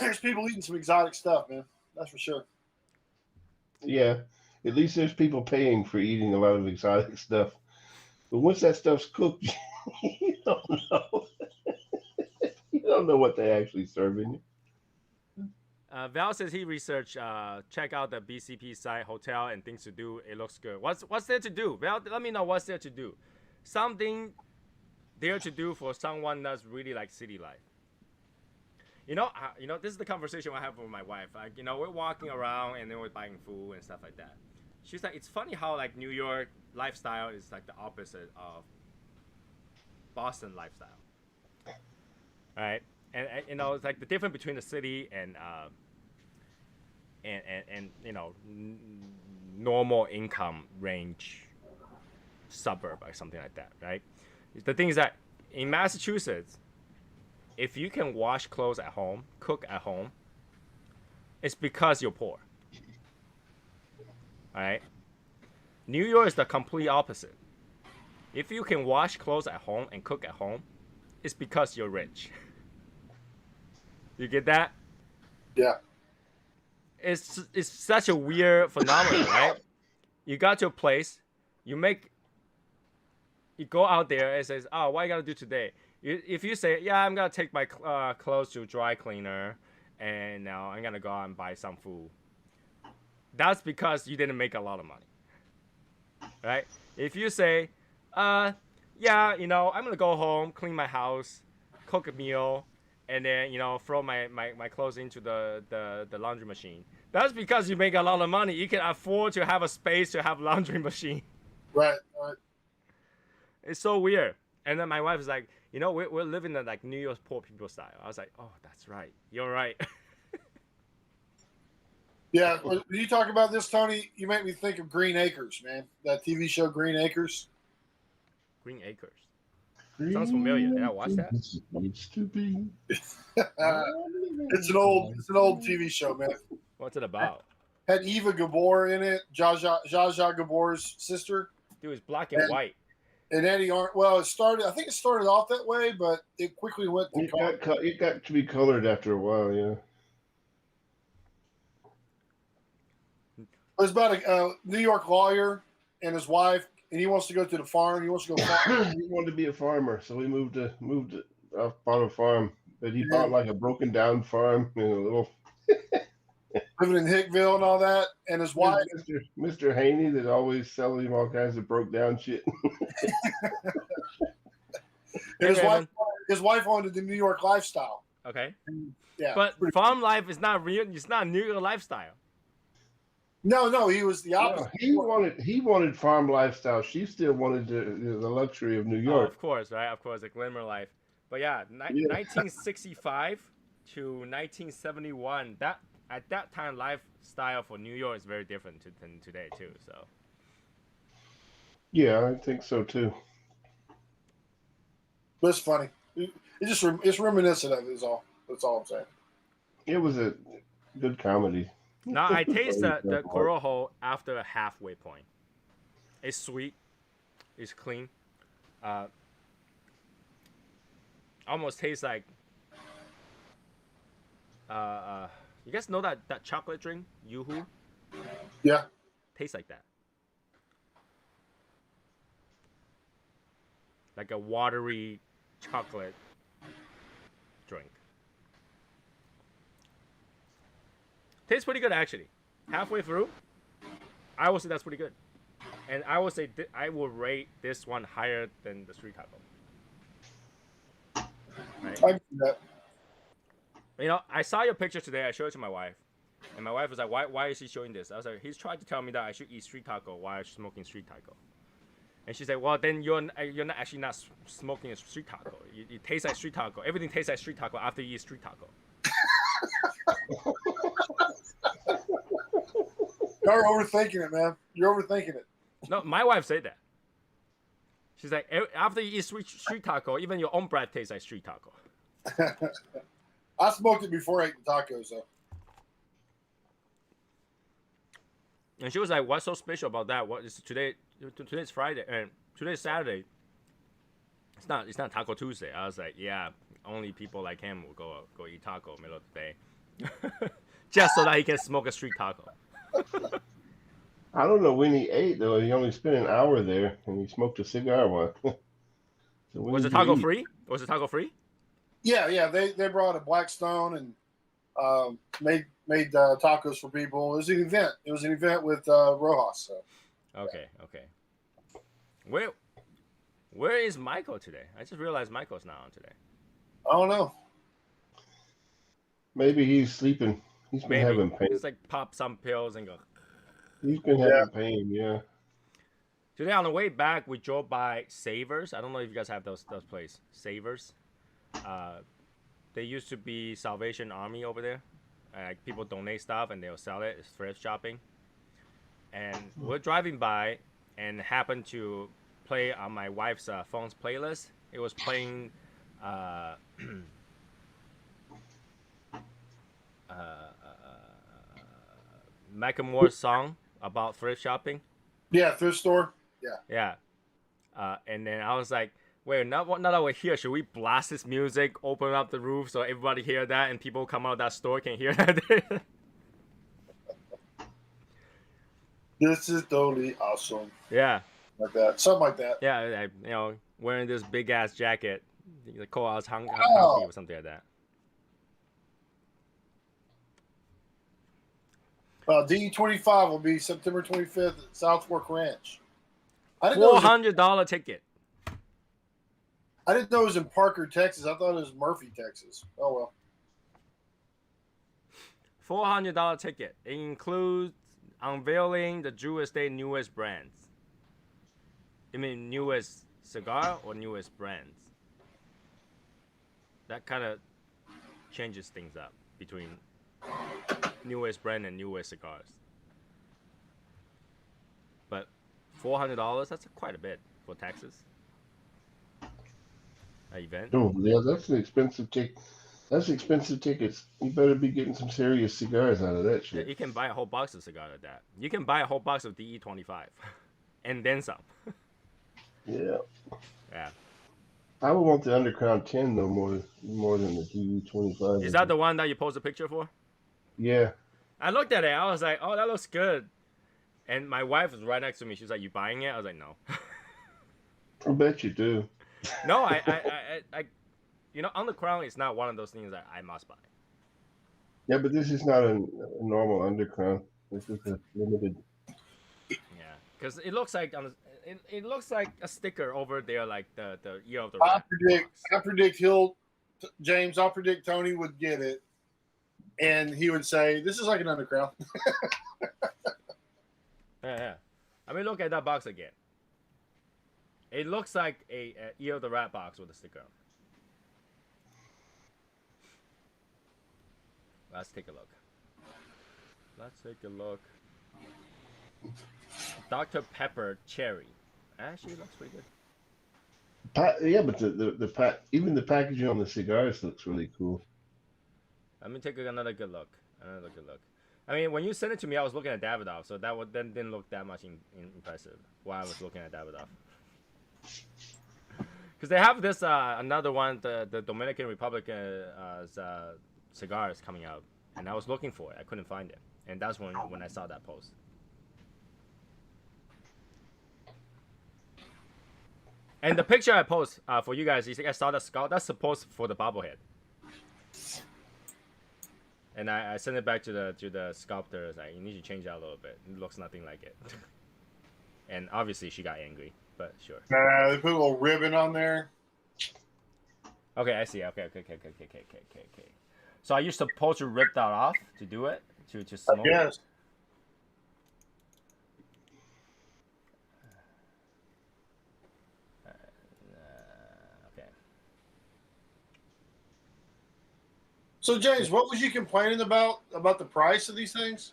there's people eating some exotic stuff, man. That's for sure. Yeah, at least there's people paying for eating a lot of exotic stuff. But once that stuff's cooked, you don't know. You don't know what they actually serving you. Val says he researched, check out the BCP site, hotel, and things to do. It looks good. What's there to do? Val, let me know what's there to do. Something there to do for someone that's really like city life. This is the conversation I have with my wife. Like, we're walking around and then we're buying food and stuff like that. She's like, it's funny how like New York lifestyle is like the opposite of Boston lifestyle. Right? And it's like the difference between the city and normal income range suburb or something like that, right? The thing is that in Massachusetts, if you can wash clothes at home, cook at home, it's because you're poor. All right? New York is the complete opposite. If you can wash clothes at home and cook at home, it's because you're rich. You get that? Yeah. It's such a weird phenomenon, right? You got to a place, you go out there and says, oh, what you got to do today? If you say, yeah, I'm going to take my clothes to a dry cleaner and now I'm going to go out and buy some food. That's because you didn't make a lot of money, right? If you say, yeah, I'm going to go home, clean my house, cook a meal, and then, throw my clothes into the laundry machine. That's because you make a lot of money. You can afford to have a space to have a laundry machine. Right. It's so weird. And then my wife is like, we're living in like New York poor people style. I was like, oh, that's right. You're right. Yeah. When you talk about this, Tony, you make me think of Green Acres, man. That TV show, Green Acres. Green Acres. Sounds familiar. Did I watch that? It's an old TV show, man. What's it about? Had Eva Gabor in it, Zsa Zsa Gabor's sister. Dude, it's black and white. And Eddie Arnold. Well, I think it started off that way, but it quickly went to color. It got to be colored after a while, yeah. It was about a New York lawyer and his wife, and he wants to go to the farm. He wants to go farm. He wanted to be a farmer, so he moved off on a farm. But he bought like a broken down farm, a little. living in Hickville and all that, and his wife. Mr. Haney that always selling him all kinds of broke down shit. And his wife wanted the New York lifestyle. Okay. Yeah. But farm life is not real. It's not New York lifestyle. No, he was the opposite. No, he wanted farm lifestyle. She still wanted the luxury of New York. Of course, right? Of course, the glamour life. But yeah, 1965 to 1971. That at that time, lifestyle for New York is very different than today too. So. Yeah, I think so too. But it's funny. It's reminiscent of it. That's all I'm saying. It was a good comedy. Now I taste the Corojo after a halfway point. It's sweet. It's clean. Almost tastes like. You guys know that chocolate drink, Yoo-hoo? Yeah. Tastes like that. Like a watery chocolate drink. Tastes pretty good actually. Halfway through, I would say that's pretty good. And I would say I will rate this one higher than the street taco. Right? I do that. You know, I saw your picture today. I showed it to my wife. And my wife was like, why is he showing this? I was like, he's trying to tell me that I should eat street taco while I'm smoking street taco. And she said, well, then you're not actually not smoking a street taco. You taste like street taco. Everything tastes like street taco after you eat street taco. You're overthinking it, man. You're overthinking it. No, my wife said that. She's like, after you eat street taco, even your own breath tastes like street taco. I smoked it before I ate the tacos, though. And she was like, what's so special about that? What is today? Today's Friday, and today's Saturday. It's not Taco Tuesday. I was like, yeah, only people like him will go eat taco middle of the day, just so that he can smoke a street taco. I don't know when he ate though. He only spent an hour there, and he smoked a cigar one. So was the taco free? Was the taco free? Yeah. They brought a Blackstone and made tacos for people. It was an event. It was an event with Rojas. So. Okay. Where is Michael today? I just realized Michael's not on today. I don't know. Maybe he's sleeping. He's been having pain. Just like pop some pills and go. He's been having pain, yeah. Today on the way back, we drove by Savers. I don't know if you guys have those places. Savers. They used to be Salvation Army over there. Like people donate stuff and they'll sell it. It's thrift shopping. And we're driving by and happened to play on my wife's phone's playlist. It was playing Macklemore's song about thrift shopping. Yeah, thrift store. Yeah. And then I was like, wait, now that we're here, should we blast this music, open up the roof so everybody hear that and people come out of that store can hear that? This is totally awesome. Yeah. Like that. Something like that. Yeah, wearing this big ass jacket. The call out hungry or something like that. DE25 will be September 25th at South Fork Ranch. $400 ticket. I didn't know it was in Parker, Texas. I thought it was Murphy, Texas. Oh, well. $400 ticket. It includes unveiling the Drew Estate newest brands. You mean newest cigar or newest brands? That kind of changes things up between newest brand and newest cigars. But $400, that's quite a bit for Texas. An event. Oh, yeah, that's an expensive ticket. That's expensive tickets. You better be getting some serious cigars out of that shit. You can buy a whole box of cigars at that. You can buy a whole box of DE25 and then some. Yeah. Yeah. I would want the Undercrown 10 though more than the DE25. Is that the one that you posted a picture for? Yeah. I looked at it. I was like, oh, that looks good. And my wife was right next to me. She was like, you buying it? I was like, no. I bet you do. No, I Undercrown is not one of those things that I must buy. Yeah, but this is not a normal undercrown. This is a limited. Yeah, because it looks like it looks like a sticker over there, like the year of the I rat predict. box. I predict James. I predict Tony would get it, and he would say, "This is like an undercrown." Yeah. I mean, look at that box again. It looks like a year of the rat box with a sticker on. Let's take a look. Dr. Pepper Cherry. Actually, looks pretty good. Yeah, but even the packaging on the cigars looks really cool. Let me take another good look. I mean, when you sent it to me, I was looking at Davidoff, so that then didn't look that much impressive while I was looking at Davidoff. Because they have this another one, the Dominican Republic cigars coming out, and I was looking for it. I couldn't find it, and that's when I saw that post. And the picture I post for you guys, I saw the skull. That's supposed for the bobblehead. And I sent it back to the sculptor. Like, you need to change that a little bit. It looks nothing like it. And obviously she got angry, but sure. They put a little ribbon on there. Okay, I see. Okay. So are you supposed to rip that off to do it? To smoke? Yes. Okay. So James, what was you complaining about the price of these things?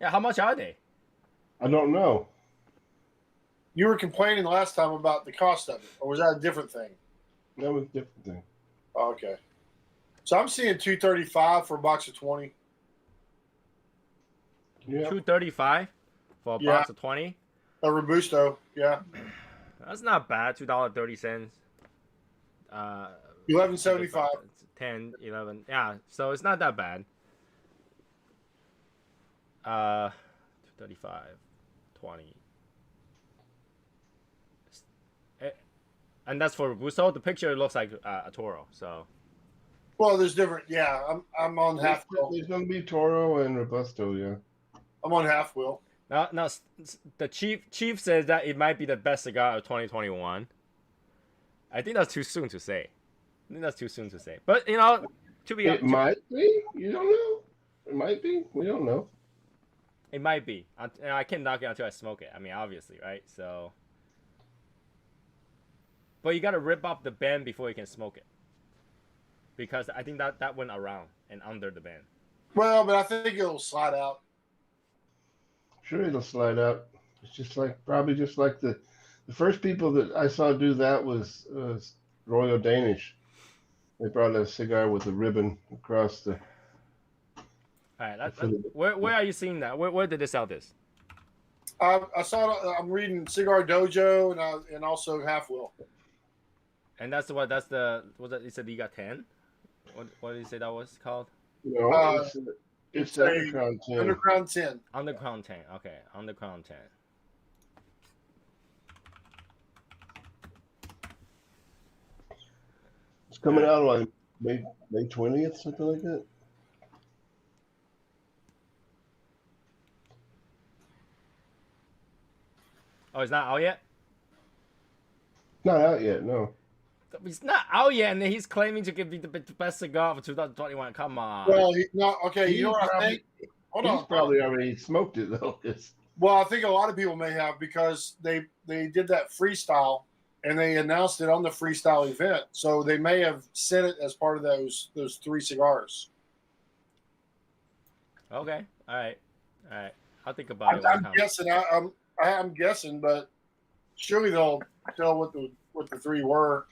Yeah, how much are they? I don't know. You were complaining last time about the cost of it, or was that a different thing? That was a different thing. Oh, okay. So I'm seeing $235 for a box of 20. Yeah. $2.35 for a box of 20. A Robusto, yeah. That's not bad. $2.30. $11.75. 10, 11. Yeah, so it's not that bad. 235, 20. And that's for Robusto. The picture looks like a Toro. So. Well, there's different. Yeah, I'm on half wheel. There's going to be Toro and Robusto, yeah. I'm on half wheel. Now, the chief says that it might be the best cigar of 2021. I think that's too soon to say. But to be it might be. You don't know. It might be. We don't know. It might be. I can't knock it until I smoke it. I mean, obviously, right? So. But you gotta rip off the band before you can smoke it. Because I think that went around and under the band. Well, but I think it'll slide out. Sure, it'll slide out. It's probably just like the first people that I saw do that was Royal Danish. They brought a cigar with a ribbon across the. All right, where are you seeing that? Where did they sell this? I saw it. I'm reading Cigar Dojo and also Half Wheel. And that's what you said you got 10? What did you say that was called? No, it's Undercrown 10. Undercrown 10. Undercrown 10. Okay, Undercrown 10. It's coming out on May 20th, something like that. Oh, it's not out yet? Not out yet, no. It's not out yet, and he's claiming to be the best cigar of 2021. Come on. Well, he's not. Okay, you know what I think? He's probably already smoked it, though. Well, I think a lot of people may have because they did that freestyle, and they announced it on the freestyle event. So they may have sent it as part of those 3 cigars. Okay. All right. I'll think about it. I'm guessing. I'm guessing, but surely they'll tell what the 3 were.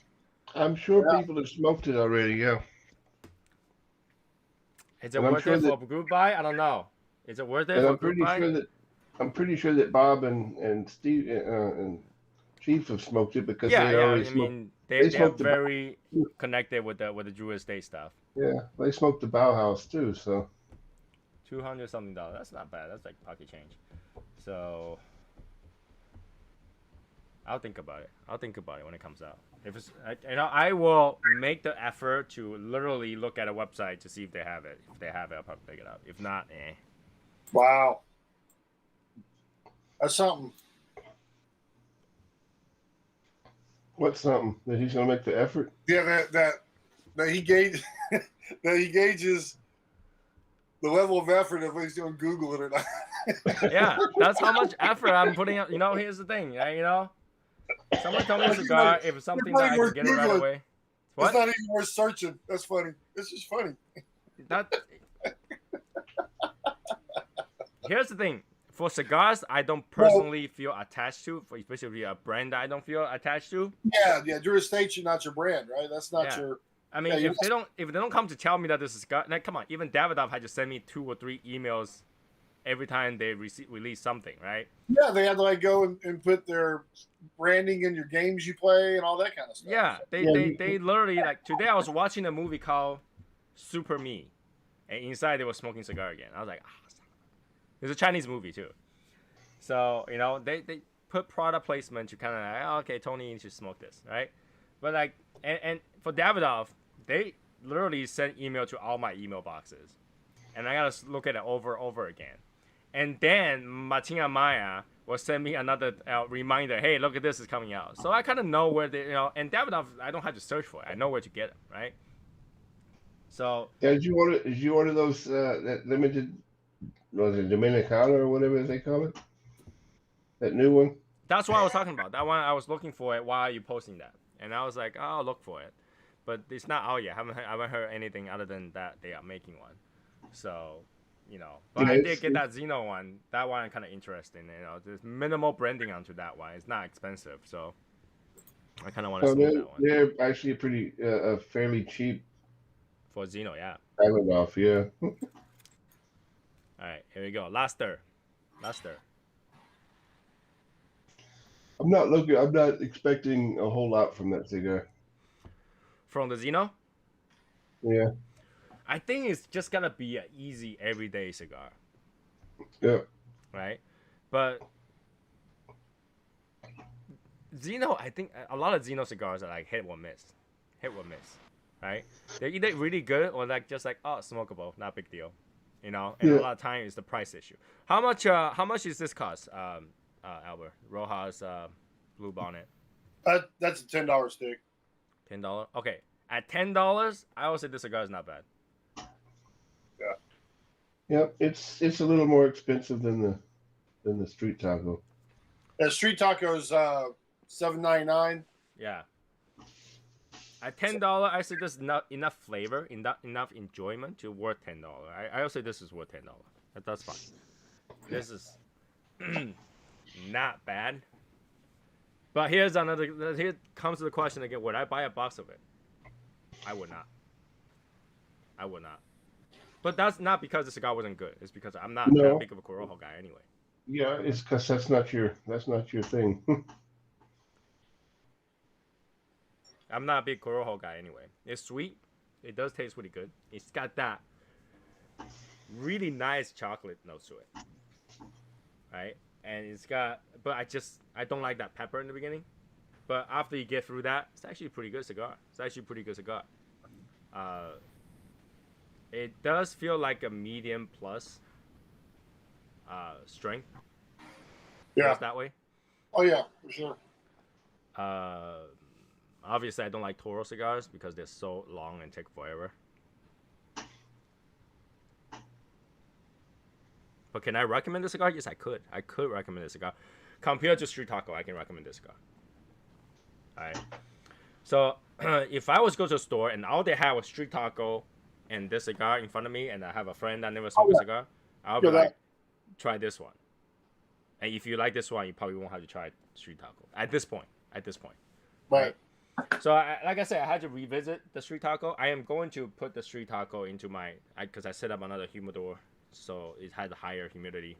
I'm sure people have smoked it already. Yeah. Is it worth it for a group buy? I don't know. Is it worth it for a group buy? I'm pretty sure that Bob and Steve and Chief have smoked it because they already smoked. I mean, they're very connected with the Drew Estate stuff. Yeah, they smoked the Bauhaus too. So $200 something. That's not bad. That's like pocket change. So I'll think about it. I'll think about it when it comes out. If it's, I will make the effort to literally look at a website to see if they have it. If they have it, I'll probably pick it up. If not, eh. Wow, that's something. What's something that he's gonna make the effort? Yeah, that he gauge that he gauges the level of effort if he's doing Google it or not. Yeah, that's how much effort I'm putting up. Here's the thing. Someone told me a cigar. If it's something that I can get it right away. What? It's not even worth searching. That's funny. It's just funny. Here's the thing. For cigars, I don't personally feel attached to. For especially a brand that I don't feel attached to. Yeah. Drew Estate's not your brand, right? That's not your. I mean, if they don't come to tell me that this is cigar, like, come on. Even Davidoff had to send me 2 or 3 emails every time they release something, right? Yeah, they had to go and put their branding in your games you play and all that kind of stuff. Yeah, they literally, like, today I was watching a movie called Super Me, and inside they were smoking cigar again. I was like, it's a Chinese movie too. So, they put product placement to kind of like, okay, Tony, you should smoke this, right? But like, and for Davidoff, they literally sent email to all my email boxes, and I gotta look at it over and over again. And then Martina Maya will send me another reminder. Hey, look at this is coming out. So I kind of know where they, and Davidoff, I don't have to search for it. I know where to get them, right? So yeah, did you order those that limited, was it Dominicana or whatever they call it? That new one. That's what I was talking about. That one I was looking for it while you posting that, and I was like, oh, I'll look for it, but it's not out yet. I haven't heard anything other than that they are making one. So. But I did get that Zeno one. That one I'm kind of interested in. There's minimal branding onto that one. It's not expensive, so I kind of want to smoke that one. They're actually pretty fairly cheap for Zeno, yeah. Davidoff, yeah. All right, here we go. Last stir. I'm not expecting a whole lot from that cigar. From the Zeno? Yeah. I think it's just gonna be an easy everyday cigar. Yeah. Right? But Zeno, I think a lot of Zeno cigars are like hit or miss. Right? They're either really good or just like, oh, smokable, not big deal. And a lot of time it's the price issue. How much is this cost, Albert? Rojas Blue Bonnet. That's a $10 stick. $10? Okay. At $10, I would say this cigar is not bad. Yeah, it's a little more expensive than the street taco. The street taco is $7.99. Yeah. At $10, I say there's not enough flavor, enough enjoyment to worth $10. I would say this is worth $10. That's fine. This is not bad. But here comes the question again: would I buy a box of it? I would not. But that's not because the cigar wasn't good. It's because I'm not that big of a Corojo guy anyway. Yeah, it's because that's not your thing. I'm not a big Corojo guy anyway. It's sweet. It does taste really good. It's got that really nice chocolate notes to it. Right? And it's got, but I don't like that pepper in the beginning. But after you get through that, it's actually a pretty good cigar. It does feel like a medium plus strength. Yeah. Feels that way. Oh yeah, for sure. Obviously, I don't like Toro cigars because they're so long and take forever. But can I recommend this cigar? Yes, I could. I could recommend this cigar. Compared to Street Taco, I can recommend this cigar. Alright. So, if I was to go to a store and all they have was Street Taco and this cigar in front of me, and I have a friend that never smoked a cigar, I'll be like, try this one. And if you like this one, you probably won't have to try Street Taco. At this point. Right. So, like I said, I had to revisit the Street Taco. I am going to put the Street Taco into my, because I set up another humidor, so it has a higher humidity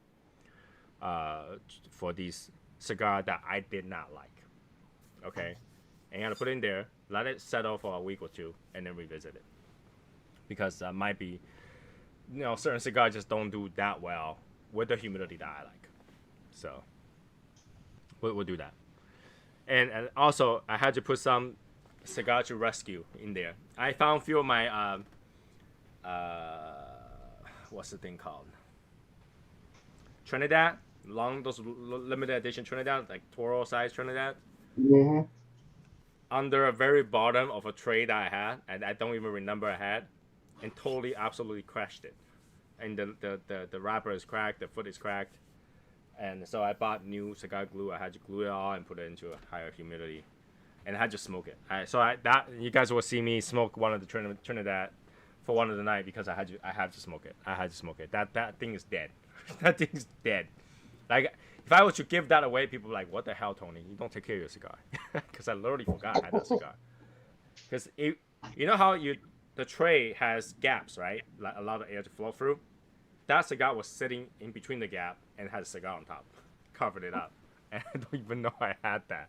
for these cigar that I did not like. Okay, and I'm gonna put it in there, let it settle for a week or two, and then revisit it. Because might be, certain cigars just don't do that well with the humidity that I like. So we'll do that. And also I had to put some cigar to rescue in there. I found a few of my what's the thing called? Trinidad, those limited edition Trinidad, like Toro size Trinidad, Mm-hmm. under a very bottom of a tray that I had, and I don't even remember I had, and totally, absolutely crashed it. And the wrapper is cracked, the foot is cracked, and so I bought new cigar glue. I had to glue it all and put it into a higher humidity, and I had to smoke it. That you guys will see me smoke one of the Trinidad for one of the night because I had to smoke it. I had to smoke it. That thing is dead. That thing's dead. Like, if I were to give that away, people would be like, what the hell, Tony? You don't take care of your cigar. Because I literally forgot I had that cigar. Because you know how the tray has gaps, right? Like, allow the air to flow through. That cigar was sitting in between the gap and had a cigar on top. Covered it up. And I don't even know I had that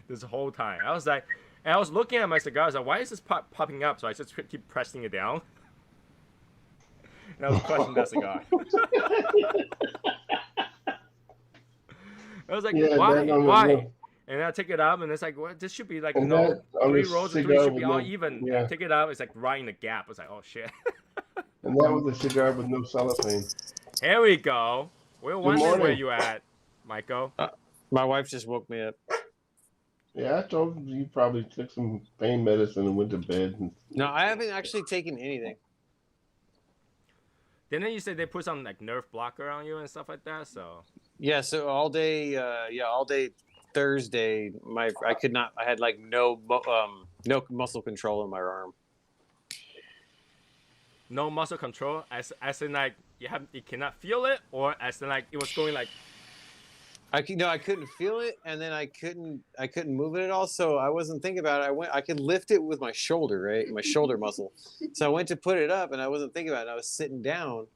this whole time. I was like, and I was looking at my cigar. I was like, why is this popping up? So I just keep pressing it down. And I was crushing that cigar. I was like, why? And I take it up, and it's like, well, this should be like, you know, 3 rows of 3 should be all even. Yeah. And I take it up, it's like right in the gap. It's like, oh shit. And that was a cigar with no cellophane. Here we go. We're wondering where you at, Michael. My wife just woke me up. Yeah, I told you probably took some pain medicine and went to bed. No, I haven't actually taken anything. Didn't you say they put some like nerve blocker on you and stuff like that? So Yeah, so all day Thursday, I could not. I had like no muscle control in my arm. no muscle control, as in like you cannot feel it, or as in like it was going like. I couldn't feel it, and then I couldn't move it at all. So I wasn't thinking about it. I could lift it with my shoulder, right, my shoulder muscle. So I went to put it up, and I wasn't thinking about it. I was sitting down,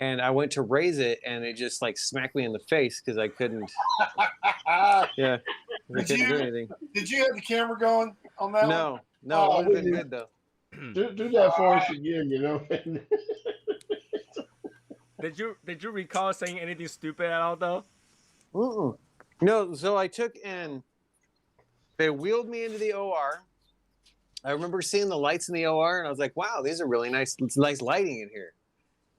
and I went to raise it, and it just like smacked me in the face because I couldn't. Yeah, I couldn't do anything. Did you have the camera going on that? No, it would have been good though. Do that for us again, you know. Did you recall saying anything stupid at all though? Mm-mm. No, so I took and they wheeled me into the OR. I remember seeing the lights in the OR, and I was like, "Wow, these are really nice lighting in here."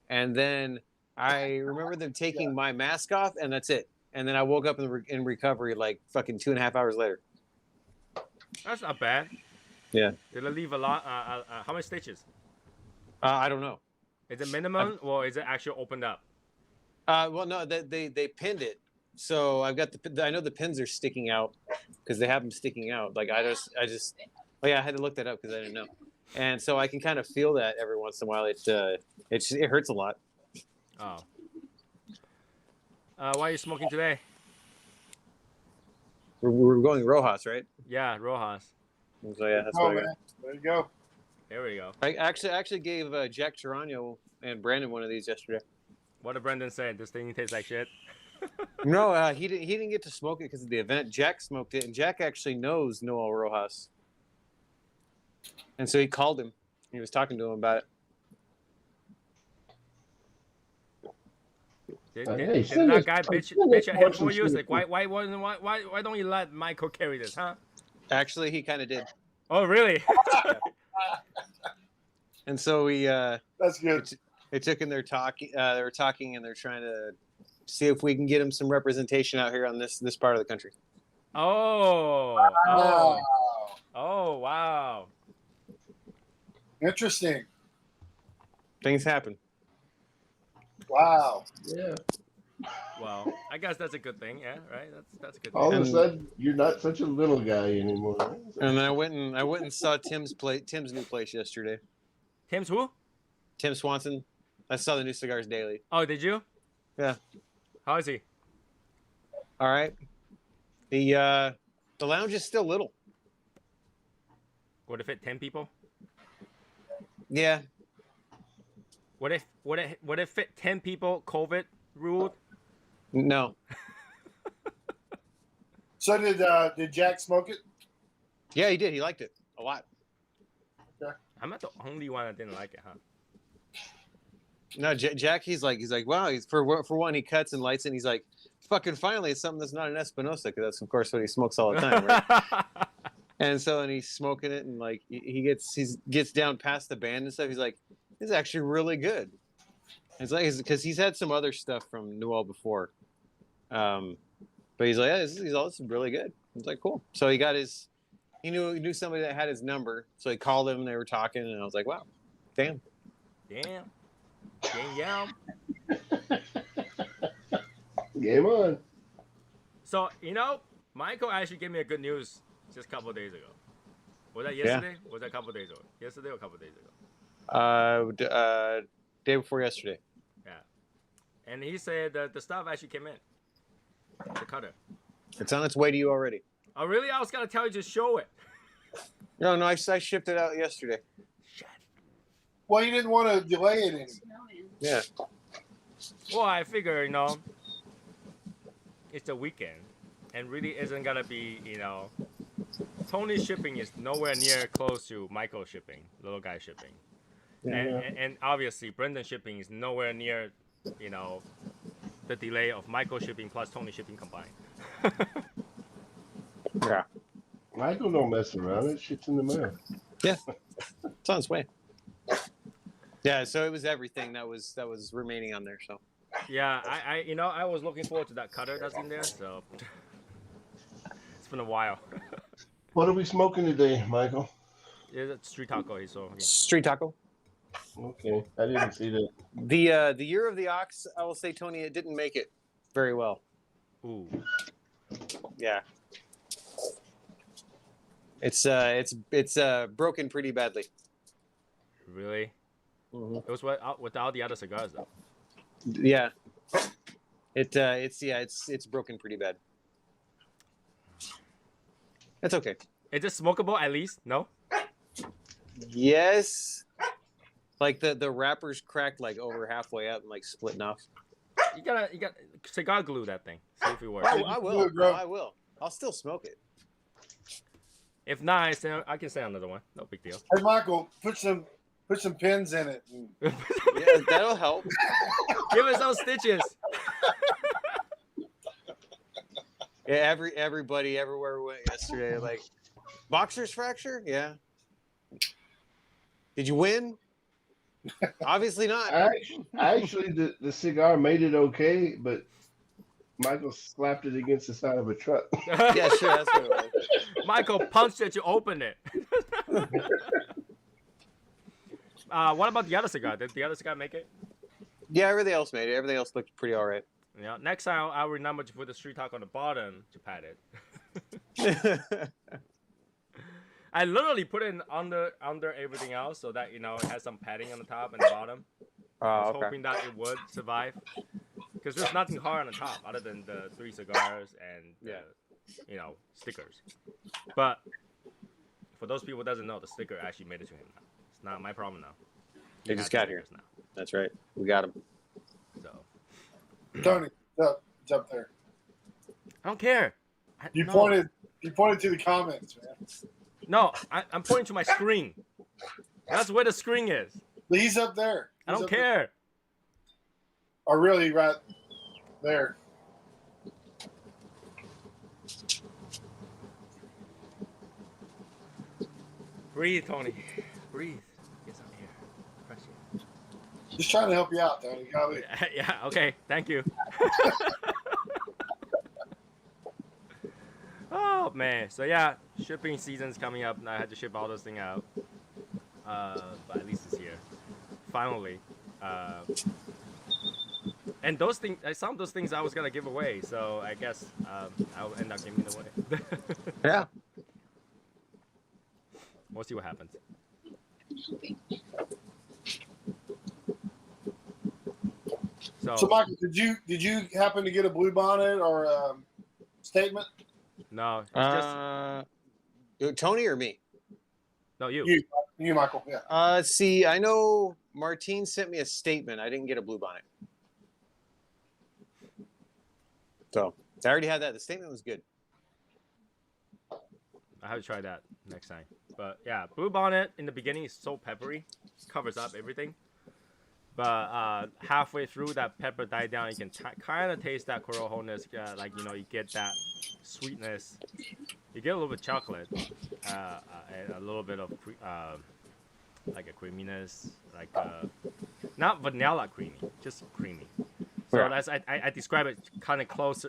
And then I remember them taking my mask off, and that's it. And then I woke up in recovery like fucking 2.5 hours later. That's not bad. Yeah. Did it leave a lot? How many stitches? I don't know. Is it minimum or is it actually opened up? Well, no, they pinned it. So I've got I know the pins are sticking out because they have them sticking out. Like I just, oh yeah, I had to look that up because I didn't know. And so I can kind of feel that every once in a while. It hurts a lot. Oh. Why are you smoking today? We're going Rojas, right? Yeah, Rojas. So yeah, that's what I got. Man. There you go. There we go. I actually gave Jack Tarano and Brandon one of these yesterday. What did Brendan say? This thing tastes like shit. No, he didn't get to smoke it because of the event. Jack smoked it, and Jack actually knows Noel Rojas, and so he called him. He was talking to him about it. Did that guy bitch at him for you? It's like why don't you let Michael carry this, huh? Actually, he kind of did. Oh really? And so we That's good. it took in their talking. They were talking, and they're trying to see if we can get him some representation out here on this part of the country. Oh Wow. Wow. Interesting. Things happen. Wow. Yeah. Well, I guess that's a good thing, yeah, right? That's a good thing. All of a sudden, you're not such a little guy anymore. Right? And then I went and saw Tim's new place yesterday. Tim's who? Tim Swanson. I saw the new Cigars Daily. Oh, did you? Yeah. How is he? All right. The lounge is still little. Would it fit 10 people? Yeah. Would it fit 10 people? COVID ruled. No. So did Jack smoke it? Yeah, he did. He liked it a lot. I'm not the only one that didn't like it, huh? No, Jack. He's like, wow. For one, he cuts and lights, and he's like, fucking finally it's something that's not an Espinosa, because that's of course what he smokes all the time, right? And he's smoking it, and like he gets down past the band and stuff. He's like, "This is actually really good." It's like because he's had some other stuff from Newell before, but he's like, "Yeah, this is really good." It's like, "Cool." So he knew somebody that had his number, so he called him and they were talking, and I was like, "Wow, damn." Yeah. Game on. So Michael actually gave me a good news just a couple of days ago. Was that yesterday? Was that a couple of days ago? Yesterday or a couple of days ago? Day before yesterday. Yeah. And he said that the stuff actually came in. The cutter. It's on its way to you already. Oh, really? I was going to tell you to show it. No, I shipped it out yesterday. Shit. Well, you didn't want to delay it any. Yeah. Well, I figure, it's a weekend. And really isn't going to be, Tony's shipping is nowhere near close to Michael's shipping, little guy shipping. Yeah. And obviously, Brendan's shipping is nowhere near, the delay of Michael's shipping plus Tony's shipping combined. Yeah. Michael don't mess around. That shit's in the mail. Yeah. It's on its way. Yeah, so it was everything that was remaining on there, so. Yeah, I was looking forward to that cutter that's in there, so it's been a while. What are we smoking today, Michael? It's street taco, so Street taco. Okay, I didn't see that. The year of the ox, I will say, Tony, it didn't make it very well. Ooh. Yeah. It's broken pretty badly. Really? Mm-hmm. It was without the other cigars though. Yeah. It's broken pretty bad. It's okay. Is it smokable at least? No? Yes. Like the wrapper's cracked like over halfway up and like splitting off. You got cigar glue that thing. See if it works. Oh, I will. No, I will. I'll still smoke it. If not, I can say another one. No big deal. Hey, Michael, put some pins in it. Yeah, that'll help. Give us those stitches. Yeah, everybody everywhere we went yesterday, like, boxer's fracture? Yeah. Did you win? Obviously not. Actually, the cigar made it okay, but Michael slapped it against the side of a truck. Yeah, sure, that's what it was. Michael punched it to open it. What about the other cigar? Did the other cigar make it? Yeah, everything else made it. Everything else looked pretty all right. Yeah. Next time I'll remember to put the street talk on the bottom to pat it. I literally put it under everything else so that it has some padding on the top and the bottom. I was hoping that it would survive because there's nothing hard on the top other than the 3 cigars and the, stickers. But for those people who doesn't know, the sticker actually made it to him now. It's not my problem now. They just got here. Now. That's right. We got him. So Tony, it's up there. I don't care. You pointed to the comments, man. No, I'm pointing to my screen. That's where the screen is. He's up there. I don't care. Oh, really? Right there. Breathe, Tony. Breathe. Get some air. Fresh air. Just trying to help you out, Tony. Yeah, okay. Thank you. Oh, man. So, yeah, shipping season's coming up. And I had to ship all those things out. But at least it's here. Finally. And those things, some of those things I was going to give away. So, I guess I'll end up giving it away. Yeah. We'll see what happens. So Michael, did you happen to get a blue bonnet or statement? No. Tony or me? No, you. You, Michael. Yeah. See, I know Martine sent me a statement. I didn't get a blue bonnet. So I already had that. The statement was good. I have to try that next time. But yeah, blue bonnet in the beginning is so peppery, covers up everything. But halfway through, that pepper died down. You can kind of taste that corojones. Like you get that sweetness. You get a little bit of chocolate, and a little bit of like a creaminess, like not vanilla creamy, just creamy. So Yeah. that's I describe it kind of close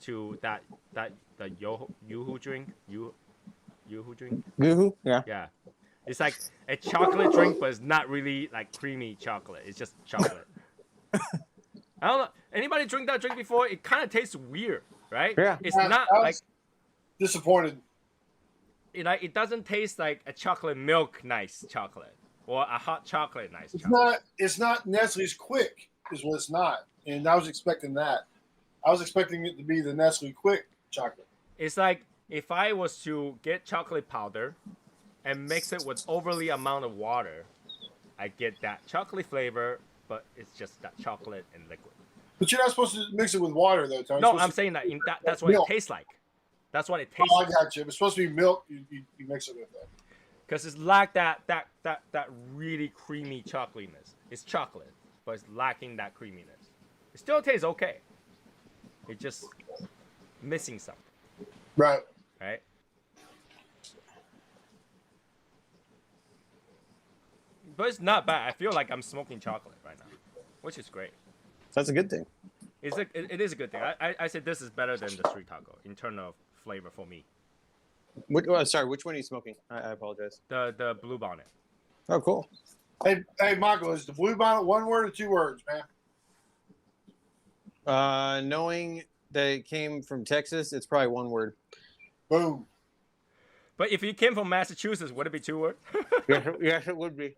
to that the yoo-hoo drink. Yoo-hoo drink. Yoo-hoo. Yeah. Yeah. It's like a chocolate drink, but it's not really like creamy chocolate. It's just chocolate. I don't know. Anybody drink that drink before? It kind of tastes weird, right? Yeah. It's not I was like disappointed. it doesn't taste like a chocolate milk nice chocolate or a hot chocolate nice It's chocolate. not. It's not Nestle's Quick, is what it's not. And I was expecting that. I was expecting it to be the Nestle Quick chocolate. It's like if I was to get chocolate powder and mix it with overly amount of water, I get that chocolate flavor, but it's just that chocolate and liquid. But you're not supposed to mix it with water, though, Tony. No, I'm saying that that's what milk. it tastes like. That's what it tastes Oh, I like. got you. It's supposed to be milk. You mix it with that. Because it's like that really creamy chocolateness. It's chocolate, but it's lacking that creaminess. It still tastes okay. It's just missing something, Right. right? But it's not bad. I feel like I'm smoking chocolate right now, which is great. That's a good thing. It is a good thing. I said this is better than the street taco in terms of flavor for me. Sorry, which one are you smoking? I apologize. The blue bonnet. Oh, cool. Hey, Michael, is the blue bonnet one word or two words, man? Knowing that it came from Texas, it's probably one word. Boom. But if you came from Massachusetts, would it be two words? Yes, it would be.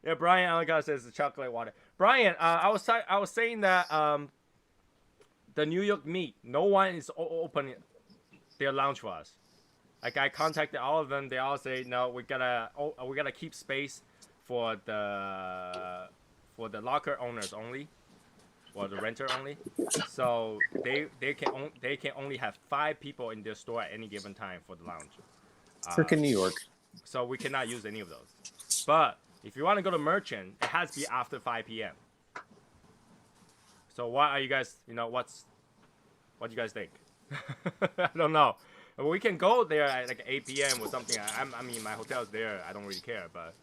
Yeah, Brian Alaka says the chocolate water. Brian, I was saying that the New York meet, no one is opening their lounge for us. Like I contacted all of them, they all say no. We gotta keep space for the locker owners only, or the renter only. So they can only have 5 people in their store at any given time for the lounge. Freaking New York. So we cannot use any of those. But if you want to go to merchant, it has to be after 5 p.m. So what are you guys? What do you guys think? I don't know. We can go there at like 8 p.m. or something. I mean, my hotel's there. I don't really care. But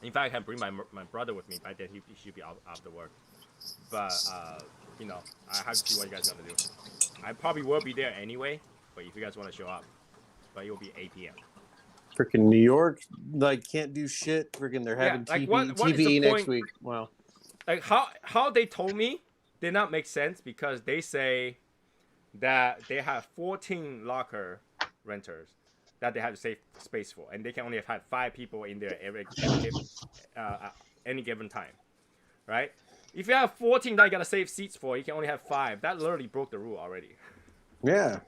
in fact, I can bring my brother with me. By then, he should be out after work. But I have to see what you guys are gonna do. I probably will be there anyway. But if you guys want to show up, but it will be 8 p.m. Freaking New York, like can't do shit. Freaking they're having like, TPE what is the next point? week. Wow. Like how they told me did not make sense because they say that they have 14 locker renters that they have to save space for, and they can only have 5 people in there any given time, right? If you have 14 that you gotta save seats for, you can only have 5. That literally broke the rule already. Yeah.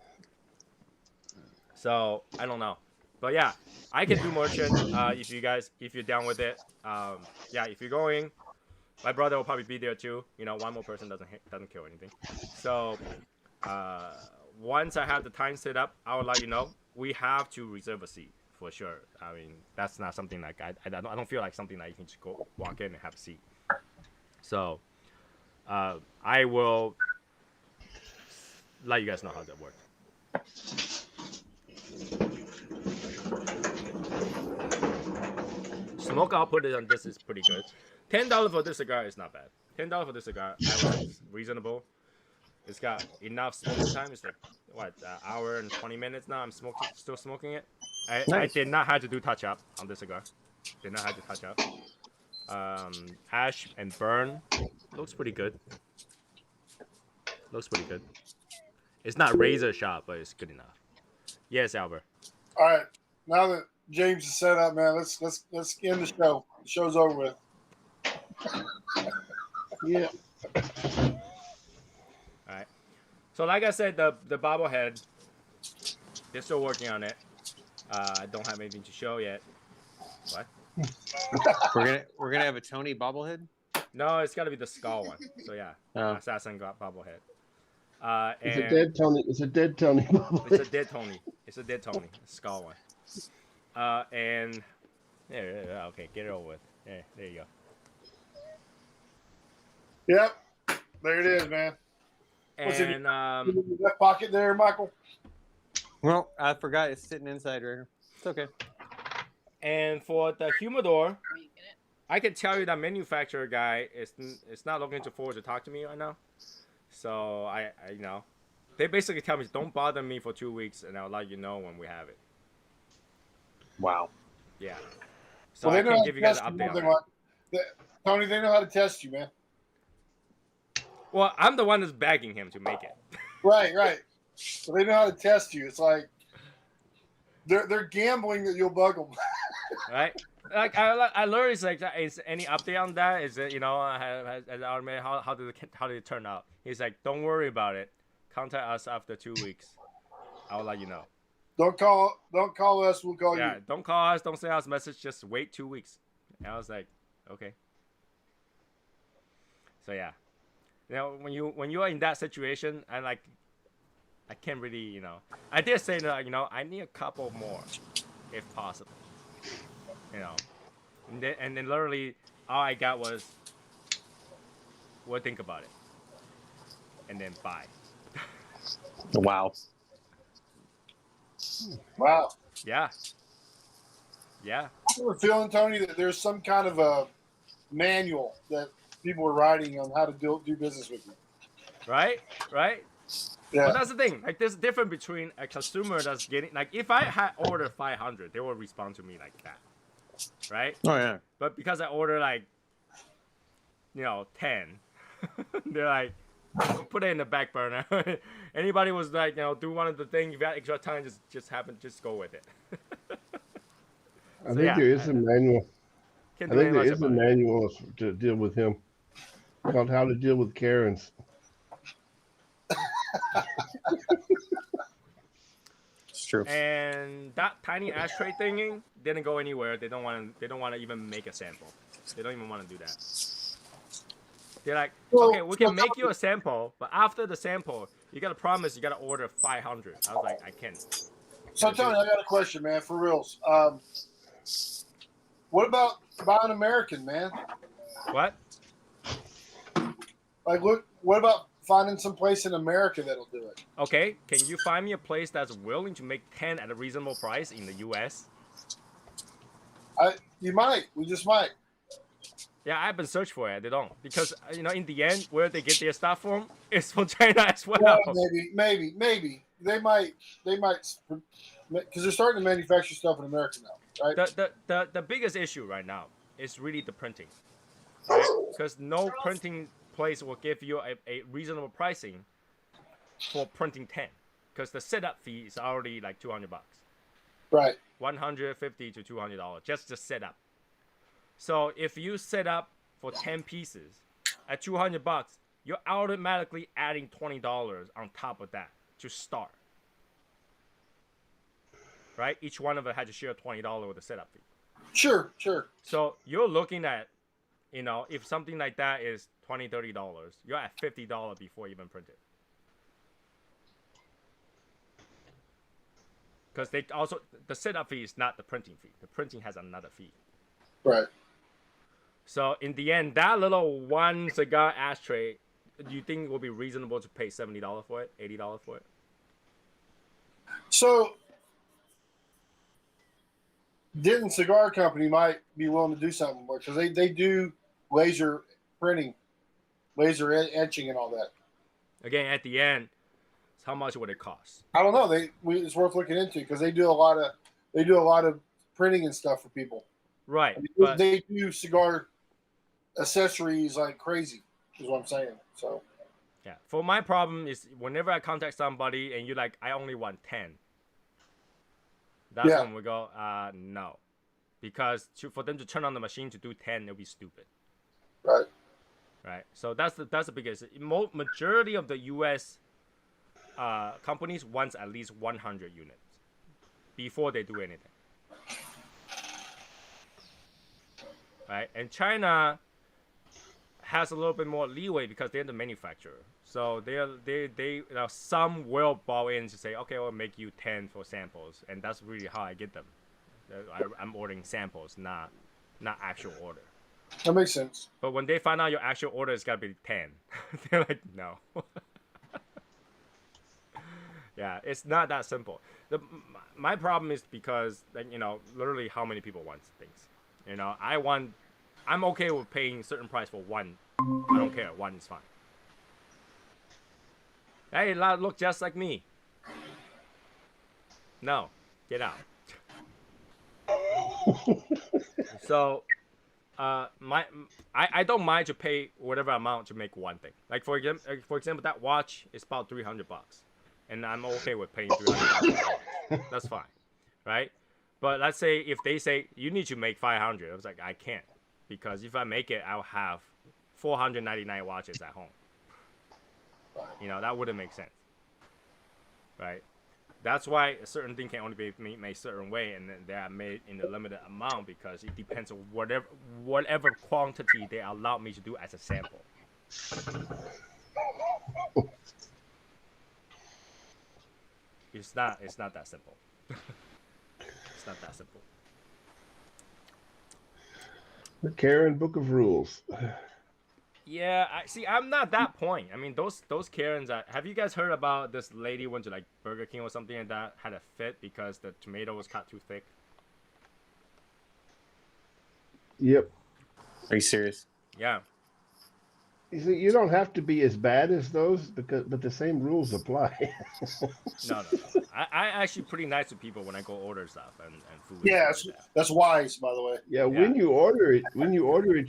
So I don't know, but yeah, I can do merchant if you're down with it. Yeah, if you're going, my brother will probably be there too. One more person doesn't kill anything. So once I have the time set up, I will let you know. We have to reserve a seat for sure. I mean, that's not something like I don't feel like something that you can just go walk in and have a seat. So I will let you guys know how that works. Smoke output on this is pretty good. $10 for this cigar is not bad. $10 for this cigar is reasonable. It's got enough smoking time. It's like an hour and 20 minutes now. I'm still smoking it. I did not have to do touch up on this cigar. Did not have to touch up. Ash and burn looks pretty good. Looks pretty good. It's not razor sharp, but it's good enough. Yes, Albert. All right. Now that James is set up, man, let's end the show. The show's over with. Yeah. All right. So like I said, the bobblehead, they're still working on it. I don't have anything to show yet. What? We're gonna have a Tony bobblehead. No, it's got to be the skull one. So yeah, Oh. Assassin got bobblehead. It's a And dead Tony. It's a dead Tony. it's a dead Tony. It's a dead Tony. Skull one. And Yeah, okay, get it over with. Yeah, there you go. Yep. There it is, man. What's in And your left pocket there, Michael? Well, I forgot it's sitting inside right here. It's okay. and for the humidor, I can tell you that manufacturer guy is not looking forward to talk to me right now. So I they basically tell me don't bother me for 2 weeks, and I'll let you know when we have it. Wow. Yeah. So I can give you guys an update on that. Tony, they know how to test you, man. Well, I'm the one that's begging him to make it. Right. So they know how to test you. It's like they're gambling that you'll bug them. Right? Like I learned, it's like, is any update on that? Is it, how did it turn out? He's like, don't worry about it. Contact us after 2 weeks. I'll let you know. Don't call us. We'll call you. Yeah, don't call us. Don't send us a message. Just wait 2 weeks. And I was like, okay. So yeah, when you are in that situation, I can't really, I did say that, I need a couple more, if possible. And then literally all I got was, we'll think about it, and then bye. Wow. Wow. Yeah. I have a feeling, Tony, that there's some kind of a manual that people are writing on how to do business with you. Right. Yeah. But that's the thing. Like, there's a difference between a consumer that's getting, like, if I had ordered 500, they will respond to me like that. Right? Oh yeah. But because I order 10, they're like, put it in the back burner. Anybody was like, do one of the things, if you have extra time, just go with it. I think there is a manual. I Can't think do there much is a about it. manual to deal with him, called How to Deal with Karens. It's true. And that tiny ashtray thingy didn't go anywhere. They don't want to even make a sample. They don't even want to do that. They're like, okay, we can make you a sample, but after the sample, you gotta promise you gotta order 500. I was like, I can't. So Tony, I got a question, man, for reals. What about buying American, man? What? Like, what about finding some place in America that'll do it? Okay, can you find me a place that's willing to make 10 at a reasonable price in the U.S.? You might. We just might. Yeah, I've been searching for it. They don't, because in the end, where they get their stuff from is from China as well. Well, maybe they might because they're starting to manufacture stuff in America now, right? The biggest issue right now is really the printing, right? Because no printing place will give you a reasonable pricing for printing 10, because the setup fee is already like $200, Right. $150 to $200 just to set up. So if you set up for 10 pieces at $200, you're automatically adding $20 on top of that to start. Right? Each one of them had to share $20 with the setup fee. Sure. So you're looking at, if something like that is $20, $30, you're at $50 before even printed. Because the setup fee is not the printing fee. The printing has another fee. Right. So in the end, that little one cigar ashtray, do you think it will be reasonable to pay $70 for it, $80 for it? So, Denton Cigar Company might be willing to do something more, because they do laser printing, laser etching, and all that. Again, at the end, how much would it cost? I don't know. It's worth looking into, because they do a lot of printing and stuff for people. Right. I mean, but they do cigar accessories like crazy, is what I'm saying. So yeah, for my problem is whenever I contact somebody and you're like, I only want 10. That's when we go, no, because for them to turn on the machine to do 10, it'll be stupid. Right. So that's the biggest. Majority of the U.S. Companies wants at least 100 units before they do anything. Right, and China has a little bit more leeway because they're the manufacturer. So they some will bow in to say, okay, we'll make you 10 for samples, and that's really how I get them. I'm ordering samples, not actual order. That makes sense. But when they find out your actual order is gotta be 10, they're like, no. Yeah, it's not that simple. My problem is because, like, you know, literally how many people want things. You know, I'm okay with paying a certain price for one. I don't care. One is fine. Hey, look just like me. No, get out. So, I don't mind to pay whatever amount to make one thing. Like for example, that watch is about $300, and I'm okay with paying $300 for a watch. That's fine, right? But let's say if they say you need to make 500, I was like, I can't, because if I make it, I'll have 499 watches at home. You know, that wouldn't make sense, right? That's why a certain thing can only be made a certain way, and then they are made in a limited amount because it depends on whatever quantity they allow me to do as a sample. It's not that simple. It's not that simple. The Karen Book of Rules. Yeah, I'm not that point. I mean, those Karens. Have you guys heard about this lady went to like Burger King or something and that had a fit because the tomato was cut too thick? Yep. Are you serious? Yeah. You see, you don't have to be as bad as those, but the same rules apply. No. I actually pretty nice to people when I go order stuff and food. Yeah, like that's wise, by the way. Yeah, when you order it,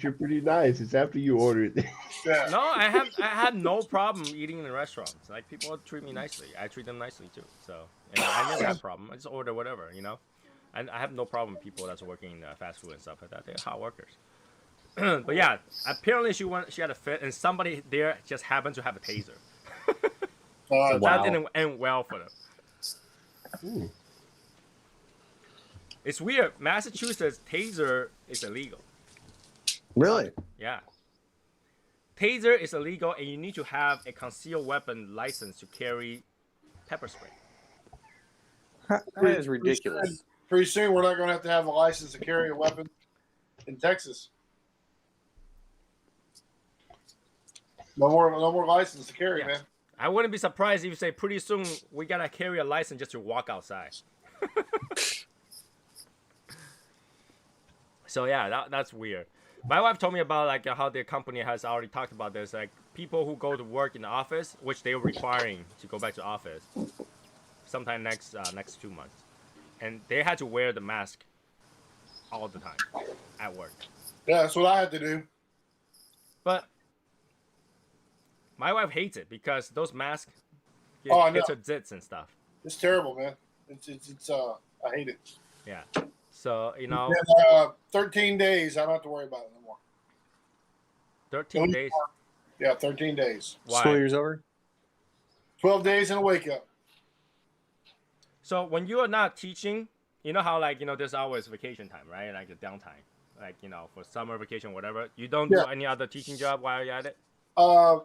you're pretty nice. It's after you order it. Yeah. No, I have no problem eating in the restaurants. Like, people treat me nicely. I treat them nicely too. So, and I never have a problem. I just order whatever, you know. And I have no problem with people that's working in fast food and stuff like that. They're hard workers. But yeah, apparently she had a fit, and somebody there just happened to have a taser. So that didn't end well for them. Ooh. It's weird. Massachusetts, taser is illegal. Really? Yeah. Taser is illegal, and you need to have a concealed weapon license to carry pepper spray. That is ridiculous. Pretty soon, we're not going to have a license to carry a weapon in Texas. No more license to carry, man. I wouldn't be surprised if you say pretty soon we gotta carry a license just to walk outside. So yeah, that's weird. My wife told me about like how their company has already talked about this. Like, people who go to work in the office, which they're requiring to go back to office sometime next 2 months, and they had to wear the mask all the time at work. Yeah, that's what I had to do. But my wife hates it because those masks get her zits and stuff. It's terrible, man. It's I hate it. Yeah. So, you know, 13 days, I don't have to worry about it no more. 13 days. Yeah, 13 days. Why? School year's over? 12 days and a wake up. So when you are not teaching, you know how, like, you know, there's always vacation time, right? Like the downtime, like, you know, for summer vacation, whatever. You don't do any other teaching job while you're at it? I've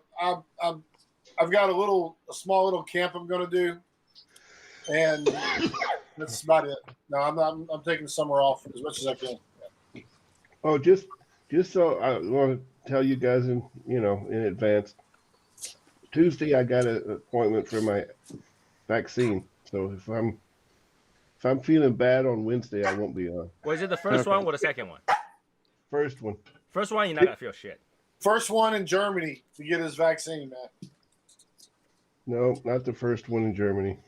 got a small little camp I'm going to do, and that's about it. No, I'm taking summer off as much as I can. Oh, just so I want to tell you guys in advance. Tuesday I got an appointment for my vaccine, so if I'm feeling bad on Wednesday, I won't be on. Was it the first one or the second one? First one. First one, you're not gonna feel shit. First one in Germany to get his vaccine, man. No, not the first one in Germany.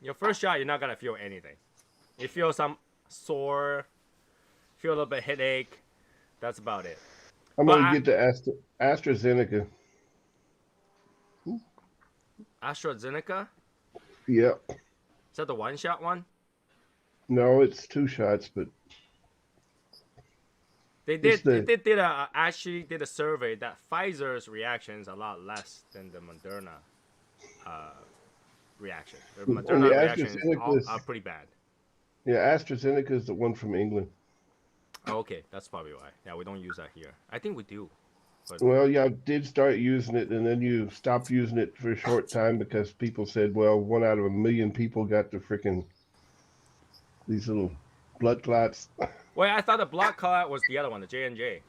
Your first shot, you're not gonna feel anything. You feel some sore, feel a little bit headache. That's about it. I'm gonna get the AstraZeneca. AstraZeneca? Yep. Is that the one-shot one? No, it's 2 shots, but they actually did a survey that Pfizer's reaction is a lot less than the Moderna reaction. The Moderna reactions are pretty bad. Yeah, AstraZeneca is the one from England. Oh, okay, that's probably why. Yeah, we don't use that here. I think we do. But... Well, yeah, I did start using it, and then you stopped using it for a short time because people said, well, 1 out of 1 million people got the frickin' these little blood clots. Wait, I thought the blood clot was the other one, the J&J.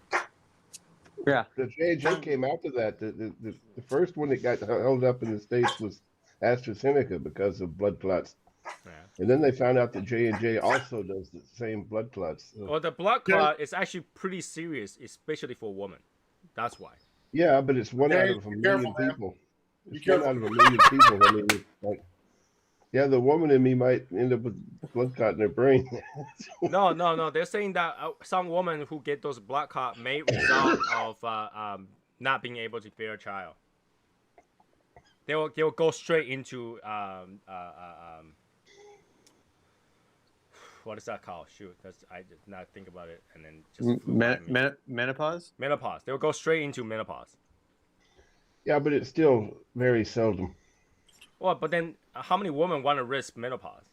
Yeah. The J&J came after that. The first one that got held up in the States was AstraZeneca because of blood clots. Yeah. And then they found out that J&J also does the same blood clots. So. Well, the blood clot is actually pretty serious, especially for women. That's why. Yeah, but it's one out of a million people. It's one out of a million people. I mean, like, yeah, the woman in me might end up with blood clot in her brain. No. They're saying that some women who get those blood clot may result of not being able to bear a child. They'll go straight into what is that called? Shoot, I did not think about it, and then just menopause. Menopause. They'll go straight into menopause. Yeah, but it's still very seldom. Well, but then how many women want to risk menopause?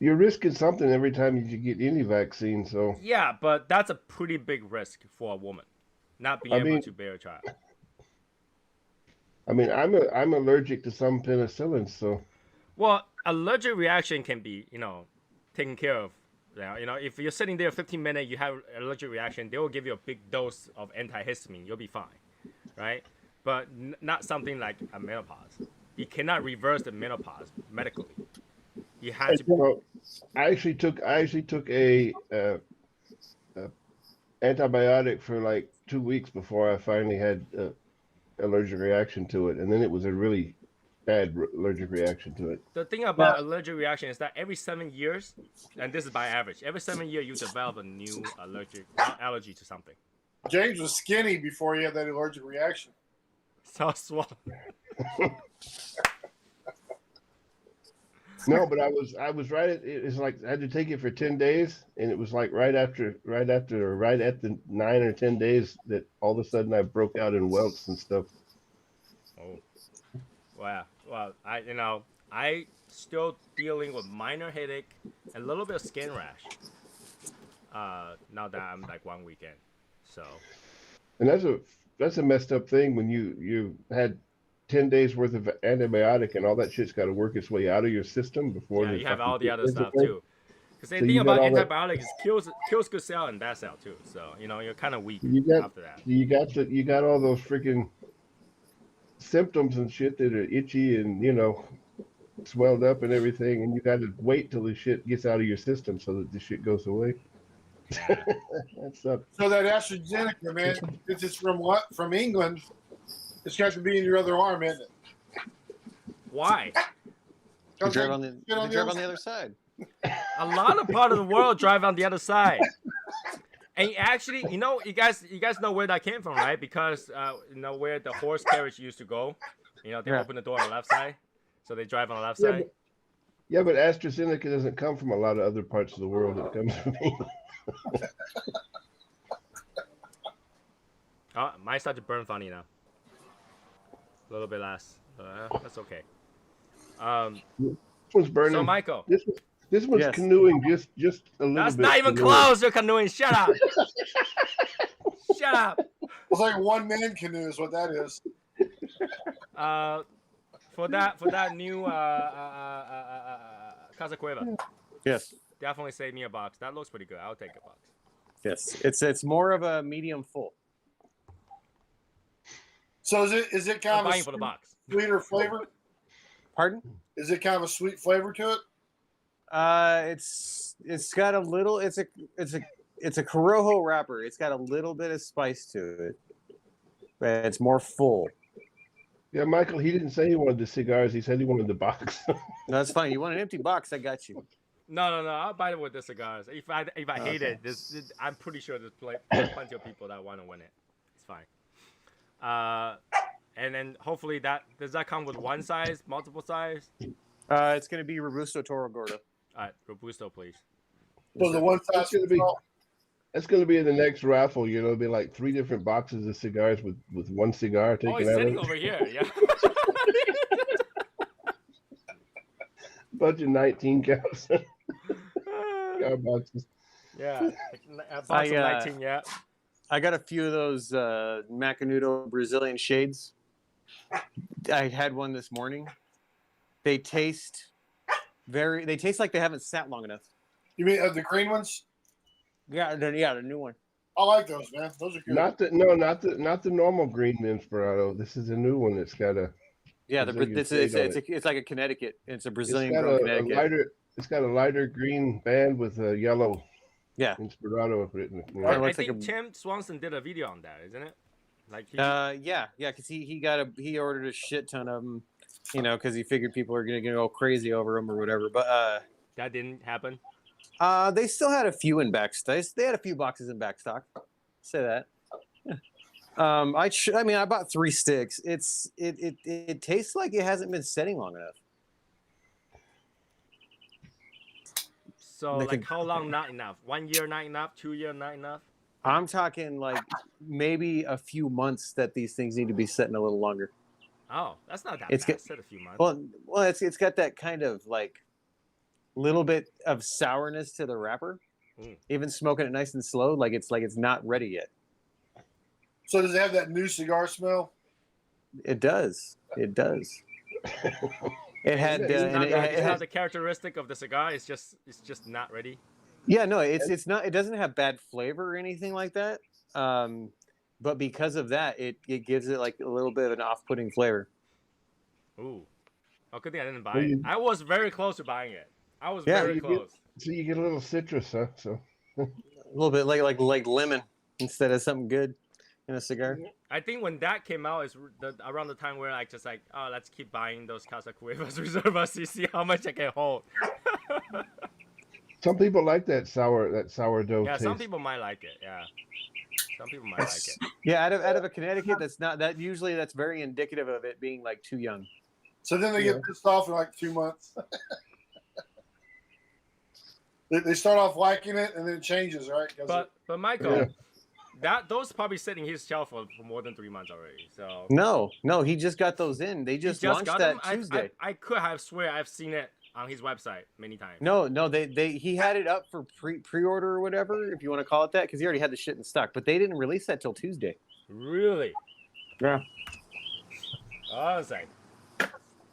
You're risking something every time you get any vaccine, so. Yeah, but that's a pretty big risk for a woman, not being able to bear a child. I mean, I'm allergic to some penicillin, so. Well, allergic reaction can be, taken care of. If you're sitting there 15 minutes, you have allergic reaction, they will give you a big dose of antihistamine. You'll be fine, right? But not something like a menopause. You cannot reverse the menopause medically. You have to. I actually took a antibiotic for like 2 weeks before I finally had allergic reaction to it, and then it was a really bad allergic reaction to it. The thing about allergic reaction is that every 7 years, and this is by average, every 7 years you develop a new allergy to something. James was skinny before he had that allergic reaction. So swole. No, but I was right. It's like I had to take it for 10 days, and it was like right at the 9 or 10 days that all of a sudden I broke out in welts and stuff. Oh, wow. Well, I still dealing with minor headache and a little bit of skin rash. Now that I'm like 1 weekend, so. And that's a messed up thing when you had 10 days worth of antibiotic and all that shit's got to work its way out of your system before. Yeah, you have all the other stuff too. Because the So thing about antibiotics is kills good cell and bad cell too. So you're kind of weak after that. You got all those freaking symptoms and shit that are itchy and swelled up and everything, and you got to wait till the shit gets out of your system so that the shit goes away. That sucks. So that AstraZeneca, man, since it's from England, it's got to be in your other arm, isn't it? Why? You drive on the other side. A lot of part of the world drive on the other side. And actually, you guys know where that came from, right? Because where the horse carriage used to go, they open the door on the left side, so they drive on the left side. Yeah, but AstraZeneca doesn't come from a lot of other parts of the world. It comes from England. Oh, mine started to burn funny now. A little bit less. That's okay. This one's burning. So Michael, this one's canoeing just a little bit. That's not even close. You're canoeing. Shut up. Shut up. It's like one man canoe is what that is. For that new Casa Cueva. Yes. Definitely save me a box. That looks pretty good. I'll take a box. Yes. It's more of a medium full. So is it kind of for the box. Sweeter flavor? Pardon? Is it kind of a sweet flavor to it? It's got a little. It's a Corojo wrapper. It's got a little bit of spice to it, but it's more full. Yeah, Michael, he didn't say he wanted the cigars. He said he wanted the box. No, that's fine. You want an empty box? I got you. No. I'll buy it with the cigars. If I hate it, I'm pretty sure there's plenty of people that want to win it. It's fine. And then hopefully does that come with one size, multiple size? It's gonna be Robusto Toro Gordo. All right, Robusto, please. So the one size That's going to be in the next raffle. It'll be like 3 different boxes of cigars with one cigar taken out. Oh, he's sitting over here. Yeah. Bunch of 19 counts. Cigar boxes. Yeah. A box of 19. Yeah. I got a few of those Macanudo Brazilian shades. I had one this morning. They taste They taste like they haven't sat long enough. You mean the green ones? Yeah, the new one. I like those, man. Those are good. Not the normal green Inspirato. This is a new one that's got a Yeah, Brazilian shade on it. it's like a Connecticut. It's a It's Brazilian got grown a Connecticut. lighter. It's got a lighter green band with a yellow Yeah. Inspirato written. I think Tim Swanson did a video on that, isn't it? Like because he ordered a shit ton of them, because he figured people are gonna go crazy over them or whatever. But that didn't happen. they still had a few in backstock. They had a few boxes in backstock. Say that. I bought 3 sticks. It tastes like it hasn't been setting long enough. So how long not enough? 1 year not enough? 2 year not enough? I'm talking like maybe a few months that these things need to be setting a little longer. Oh, that's not that bad. Set a few months. Well, it's got that kind of like little bit of sourness to the wrapper. Even smoking it nice and slow, like it's not ready yet. So does it have that new cigar smell? It does. It does. It had. It's not the characteristic of the cigar. It's just not ready. Yeah, no, it's not. It doesn't have bad flavor or anything like that. But because of that, it gives it like a little bit of an off-putting flavor. Ooh, good thing I didn't buy it. I was very close to buying it. I was very close. So you get a little citrus, huh? So a little bit like lemon instead of something good in a cigar. I think when that came out is around the time where let's keep buying those Casa Cuevas Reservas to see how much I can hold. Some people like that sourdough. Yeah, taste. some people might like it. Yeah, some people might like it. Yeah, out of a Connecticut, that's very indicative of it being like too young. So then they get pissed off in like 2 months. They start off liking it and then it changes, right? But Michael, those probably sitting his shelf for more than 3 months already. So no, he just got those in. They just launched that Tuesday. I could have swear I've seen it on his website many times. No, he had it up for pre-order or whatever, if you want to call it that, because he already had the shit in stock. But they didn't release that till Tuesday. Really? Yeah.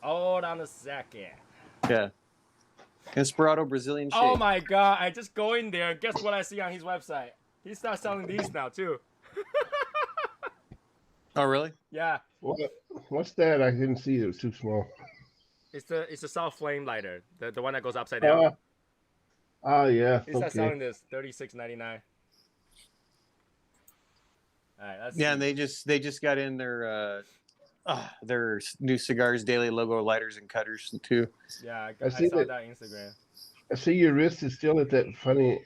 Hold on a second. Yeah. Inspirato Brazilian shade. Oh my god! I just go in there. Guess what I see on his website? He starts selling these now too. Oh really? Yeah. What's that? I didn't see it. It was too small. It's a soft flame lighter, the one that goes upside down. Oh yeah. He starts selling this $36.99. All right, let's see. And they just got in their new cigars daily logo lighters and cutters too. Yeah, I saw that on Instagram. I see your wrist is still at that funny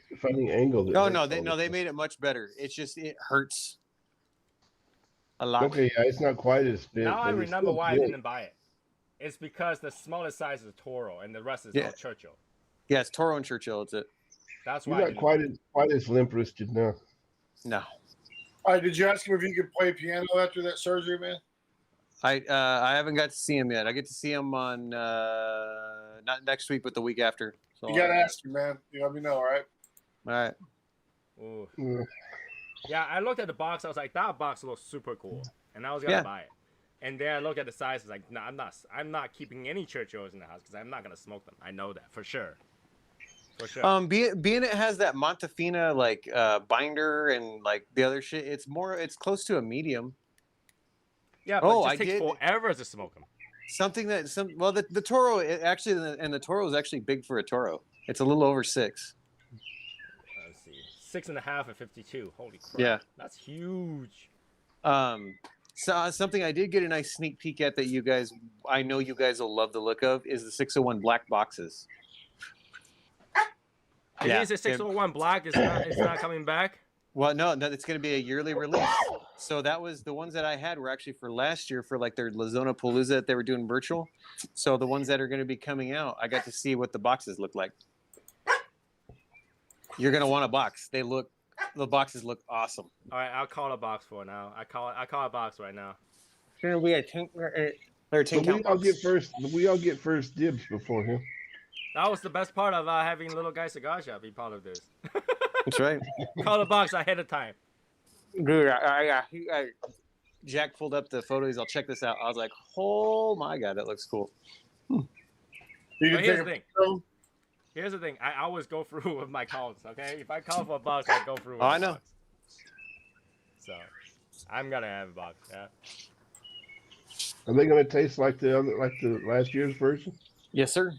angle. They made it much better. It's just it hurts a lot. Okay, yeah, it's not quite as big. Now I remember why I didn't buy it. It's because the smallest size is Toro and the rest is all Churchill. Yeah, it's Toro and Churchill. It's it. That's why. You're not quite as limp wristed now. No. All right, did you ask him if he could play piano after that surgery, man? I haven't got to see him yet. I get to see him on not next week, but the week after. So You gotta ask him, man. You let me know, all right? All right. Ooh. Yeah, I looked at the box. I was like, that box looks super cool, and I was gonna buy it. And then I looked at the size. I was like, no, I'm not keeping any Churchills in the house because I'm not gonna smoke them. I know that for sure. For sure. Being it has that Montefina like binder and like the other shit, it's close to a medium. Yeah, but it just takes forever to smoke them. The Toro the Toro is actually big for a Toro. It's a little over 6. Let's see, 6.5 at 52. Holy crap! Yeah, that's huge. So something I did get a nice sneak peek at that I know you guys will love the look of is the 601 black boxes. Is it 601 black? It's not coming back. Well, no, it's going to be a yearly release. So that was the ones that I had were actually for last year for like their Lazona Palooza that they were doing virtual. So the ones that are going to be coming out, I got to see what the boxes look like. You're going to want a box. The boxes look awesome. All right, I'll call a box for now. I call a box right now. It's going to be a 10 count box. We all get first dibs before him. That was the best part of having Little Guy Cigar Shop be part of this. That's right. Call the box ahead of time. Dude, Jack pulled up the photos. I'll check this out. I was like, oh my God, that looks cool. You But can here's take the a thing. picture of 'em. Here's the thing. I always go through with my calls. Okay, if I call for a box, I go through with Oh, a I know. box. So I'm gonna have a box. Yeah. Are they going to taste like the last year's version? Yes, sir.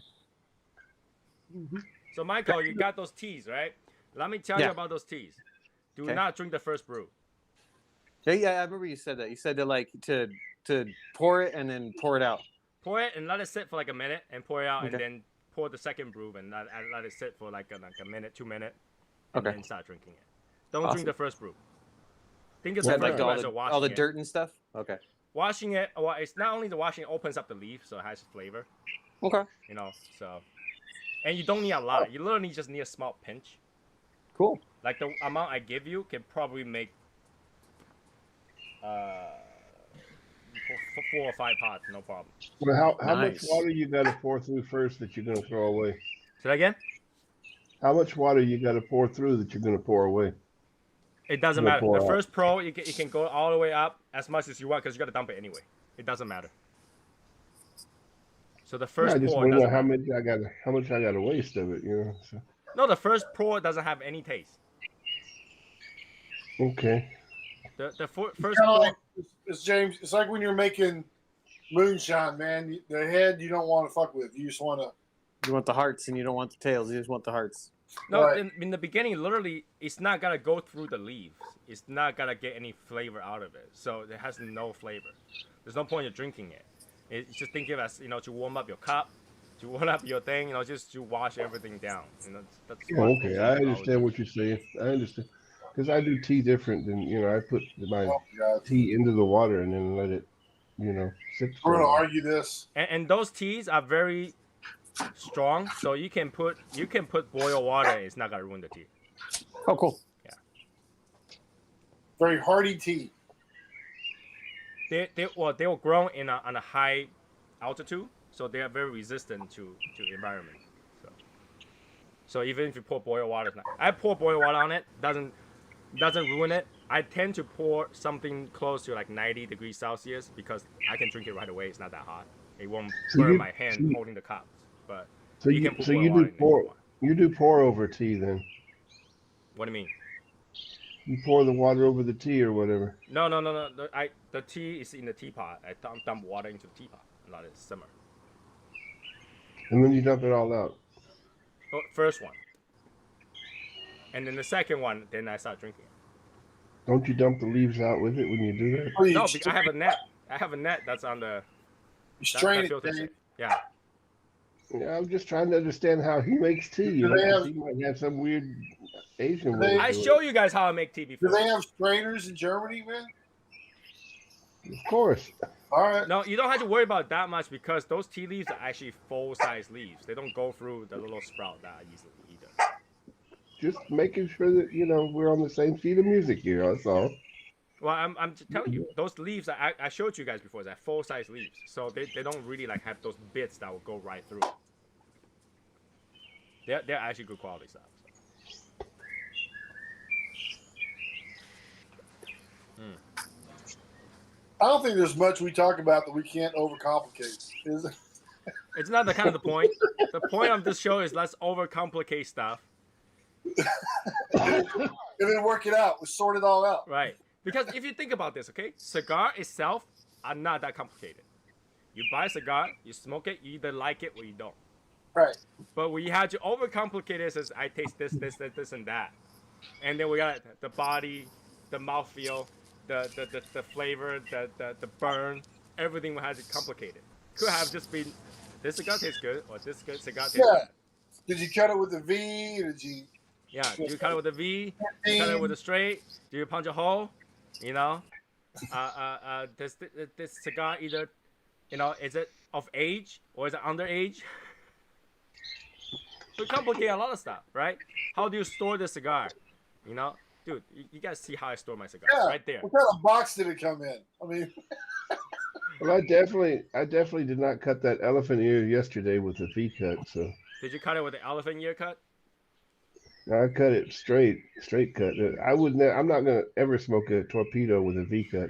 So Michael, you got those teas, right? Let me tell you Yeah. about those teas. Do Okay. not drink the first brew. Yeah, I remember you said that. You said to pour it and then pour it out. Pour it and let it sit for like a minute, and pour it out, and Okay. then pour the second brew and let it sit for like a minute, 2 minutes, and Okay. then start drinking it. Don't Awesome. drink the first brew. Think of Why the not? first brew all as the a washing all the it. dirt and stuff. Okay. Washing it, well, it's not only the washing, it opens up the leaf, so it has flavor. Okay. You know, so. And you don't need a lot. You literally just need a small pinch. Cool. Like the amount I give you can probably make 4 or 5 pots, no problem. Well, how much Nice. water you got to pour through first that you're going to throw away? Say that again? How much water you got to pour through that you're going to pour away? It doesn't You'll matter. pour The out. first pro, you can go all the way up as much as you want because you got to dump it anyway. It doesn't matter. So the Yeah, first I just pour want to know doesn't matter. how much I got to waste of it. You know. So, No, the first pour doesn't have any taste. okay. The first Kinda pour. like, it's James. It's like when you're making moonshine, man. The head you don't want to fuck with. You just want to. You want the hearts and you don't want the tails. You just want the hearts. No, Right. in the beginning, literally, it's not gonna go through the leaves. It's not gonna get any flavor out of it. So it has no flavor. There's no point in drinking it. It's just think of it as, you know, to warm up your cup, to warm up your thing, you know, just to wash everything down. You know, that's Oh, what okay, I understand what you're saying. I understand because I do tea different than I put my Oh God. tea into the water and then let it sit for We're a gonna while. argue this. And those teas are very strong, so you can put boiled water. It's not gonna ruin the tea. Oh, cool. Very hearty tea. They were grown on a high altitude, so they are very resistant to environment. So even if you pour boiled water, I pour boiled water on it, doesn't ruin it. I tend to pour something close to like 90 degrees Celsius because I can drink it right away. It's not that hot. It won't burn my hand holding the cup. But So you you can put so boiled you water do in there if you want. you do pour over tea then. What do you mean? You pour the water over the tea or whatever. No. The tea is in the teapot. I dump water into the teapot and let it simmer. And then you dump it all out. Oh, first one. And then the second one, then I start drinking it. Don't you dump the leaves out with it when you do that? Oh, you No, strain- because I have a net. I have a net that's on the you strain it, filters Dave. it. Yeah. Yeah, I'm just trying to understand how he makes tea. You Do they know, have- 'cause he might have some weird Asian Do way. they- to I do show you guys how I make tea Do before. they have strainers in Germany, man? it. Of course. All right. No, you don't have to worry about that much because those tea leaves are actually full-size leaves. They don't go through the little sprout that I usually either. Just making sure that we're on the same sheet of music here. That's all. Well, I'm just telling you, those leaves I showed you guys before. They're full-size leaves, so they don't really like have those bits that will go right through. They're actually good quality stuff. I don't think there's much we talk about that we can't overcomplicate. Is it? It's not the kind of the point. The point of this show is let's overcomplicate stuff, And then work it out. We sort it all out. right? Because if you think about this, okay, cigar itself are not that complicated. You buy a cigar, you smoke it, you either like it or you don't. Right. But we had to overcomplicate it as I taste this, and that. And then we got the body, the mouthfeel, the flavor, the burn, everything we had to complicate it. Could have just been, this cigar tastes good, or this cigar tastes Yeah. bad. Did you cut it with a V? Did you? Yeah, do you cut it with a V? Do you cut it with a straight? Do you punch a hole? You know? This cigar either, is it of age or is it underage? We complicate a lot of stuff, right? How do you store the cigar? Dude, you guys see how I store my cigar Yeah. right there. What kind of box did it come in? I mean, Well, I definitely did not cut that elephant ear yesterday with a V cut. So Did you cut it with the elephant ear cut? I cut it straight cut. I would. I'm not gonna ever smoke a torpedo with a V cut.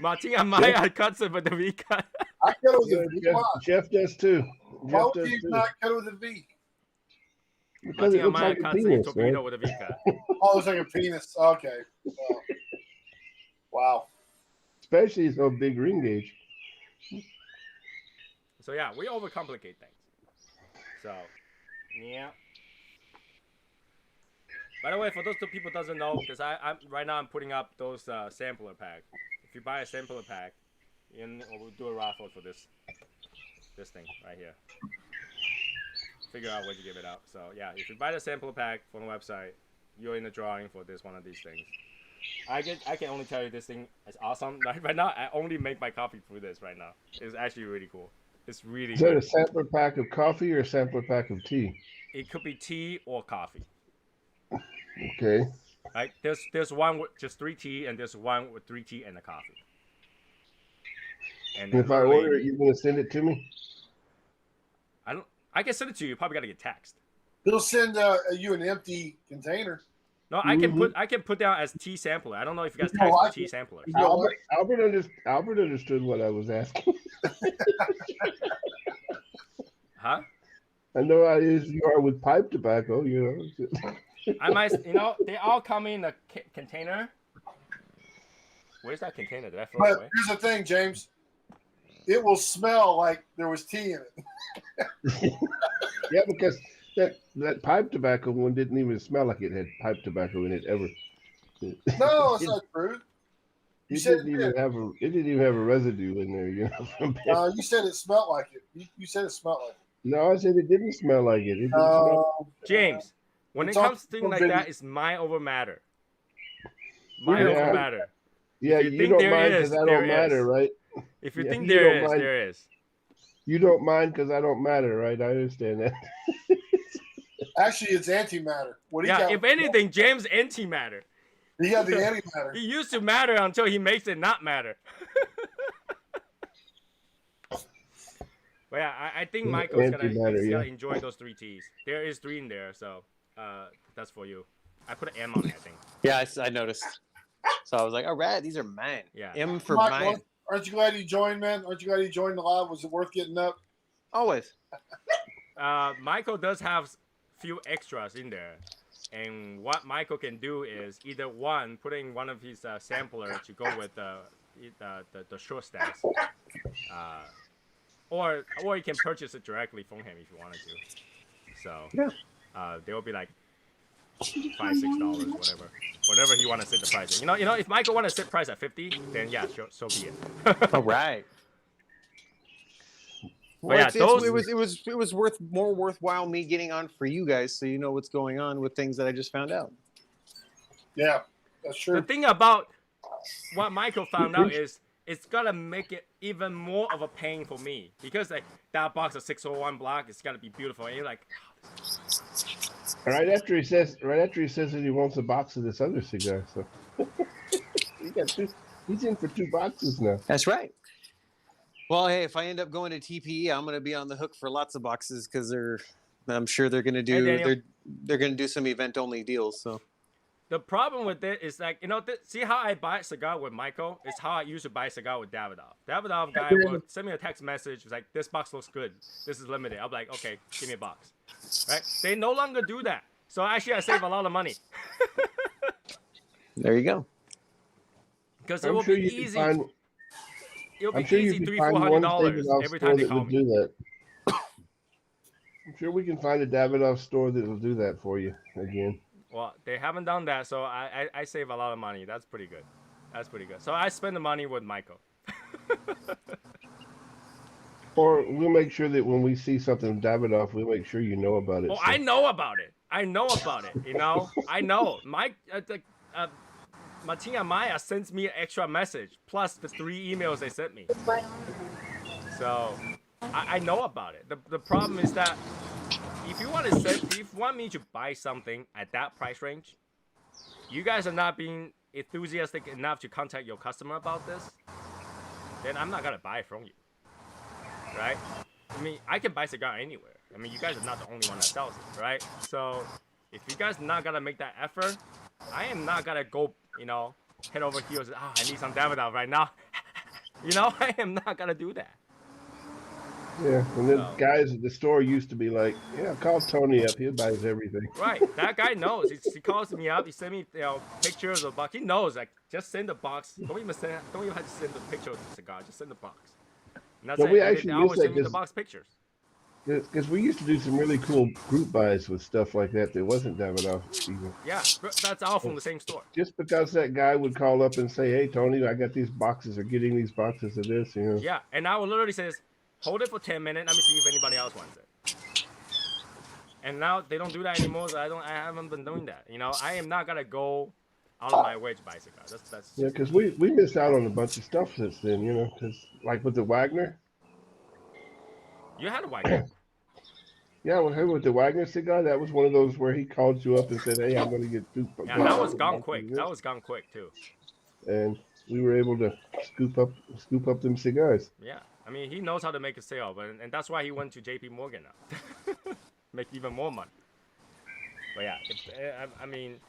Martina Maya cuts it with the V cut. I cut it with Yeah, a V. Why? Jeff does too. Why Jeff would does you too. not cut it with a V? Because it Martina looks Maya like a cuts a penis, torpedo right? with a V cut. Oh, it's like a penis. Okay. Wow. Especially so big ring gauge. So yeah, we overcomplicate things. So yeah. By the way, for those two people doesn't know, because I'm right now I'm putting up those sampler pack. If you buy a sampler pack, we'll do a raffle for this thing right here. Figure out where to give it out. So yeah, if you buy the sampler pack from the website, you're in the drawing for one of these things. I can only tell you this thing is awesome. Right now, I only make my coffee through this right now. It's actually really cool. It's really Is that good. a sampler pack of coffee or a sampler pack of tea? It could be tea or coffee. Okay. Right? There's one with just 3 tea, and there's one with 3 tea and a coffee. And If I order it, you're gonna send it to me? I can send it to you. You probably gotta get text. He'll send you an empty container. No, I can put down as tea sampler. I don't know if you guys You text like tea it? samplers. Albert understood what I was asking. Huh? I know how you are with pipe tobacco, you know. I might, they all come in a container. Where's that container? Did I throw it But away? here's the thing, James. It will smell like there was tea in it. Yeah, because that pipe tobacco one didn't even smell like it had pipe tobacco in it ever. No, it's not true. You said It didn't even have a residue in there, you know. From you said it smelled like it. You said it smelled like it. No, I said it didn't smell like it. It didn't smell. James, when It's it comes to things all like that, it's mind over matter. Mind Yeah. over matter. Yeah, If you you think don't there mind is, because I there don't matter, is. right? If you Yeah, think you there don't is, mind. there is. You don't mind because I don't matter, right? I understand that. Actually, it's antimatter. What do you Yeah, got? if anything, James antimatter. You got the antimatter. He used to matter until he makes it not matter. But yeah, I think Michael's Antimatter, he's yeah. gonna enjoy those 3 T's. There is 3 in there, so that's for you. I put an M on it, I think. Yeah, I noticed. So I was like, all right, these are mine. Yeah. M for Michael, mine. aren't you glad you joined, man? Aren't you glad you joined the live? Was it worth getting up? Always. Michael does have few extras in there, and what Michael can do is either putting one of his samplers to go with the short stance, or you can purchase it directly from him if you wanted to. So yeah, they will be like $5-6, whatever he want to set the price. You know, if Michael want to set price at 50, then yeah, sure, so be it. all right. Well, Well, yeah, it was more worthwhile me getting on for you guys, so you know what's going on with things that I just found out. Yeah, that's true. The thing about what Michael found out is it's gonna make it even more of a pain for me, because like that box of 601 block, it's gotta be beautiful, and you're like, Right after he says that he wants a box of this other cigar, so he got 2. He's in for 2 boxes now. That's right. Well, hey, if I end up going to TPE, I'm going to be on the hook for lots of boxes because I'm sure they're going to do they're going to do some event only deals. So the problem with it is like, see how I buy a cigar with Michael? It's how I used to buy a cigar with Davidoff. Davidoff guy will send me a text message. It's like, this box looks good. This is limited. I'm like, okay, give me a box. Right? They no longer do that. So actually, I save a lot of money. there you go. Because it will be easy. It'll be I'm sure easy you can $300-400 every time they call me. Do that. I'm sure we can find a Davidoff store that will do that for you again. Well, they haven't done that, so I save a lot of money. That's pretty good. That's pretty good. So I spend the money with Michael. Or we'll make sure that when we see something Davidoff, we'll make sure you know about it. Oh, so. I know about it. I know about it. You know, I know. Martina Maya sends me an extra message plus the 3 emails they sent me. So I know about it. The problem is that if you want me to buy something at that price range, you guys are not being enthusiastic enough to contact your customer about this, then I'm not gonna buy it from you. Right? I mean, I can buy cigar anywhere. I mean, you guys are not the only one that sells it, right? So if you guys not gonna make that effort, I am not gonna go, head over heels. Oh, I need some Davidoff right now. You know, I am not gonna do that. Yeah, and then No. guys at the store used to be like, "Yeah, call Tony up. He buys everything." Right, that guy knows. He calls me up. He send me pictures of the box. He knows, like, just send the box. Don't even have to send the picture of the cigar. Just send the box. And that's But it. we And actually they use always that send me the box pictures. because we used to do some really cool group buys with stuff like that. That wasn't Davidoff even. Yeah, that's all from the same store. Just because that guy would call up and say, "Hey, Tony, I got these boxes, or getting these boxes of this," you know. Yeah, and I will literally says, hold it for 10 minutes. Let me see if anybody else wants it. And now they don't do that anymore. So I haven't been doing that. You know, I am not gonna go out of my way to buy cigars. That's Yeah, because we missed out on a bunch of stuff since then, you know. Because like with the Wagner, You had a Wagner. yeah, with the Wagner cigar, that was one of those where he called you up and said, "Hey, I'm going to get two." Yeah, that was gone quick. That was gone quick too. And we were able to scoop up them cigars. Yeah, I mean he knows how to make a sale, and that's why he went to J.P. Morgan now, make even more money. But yeah, I mean,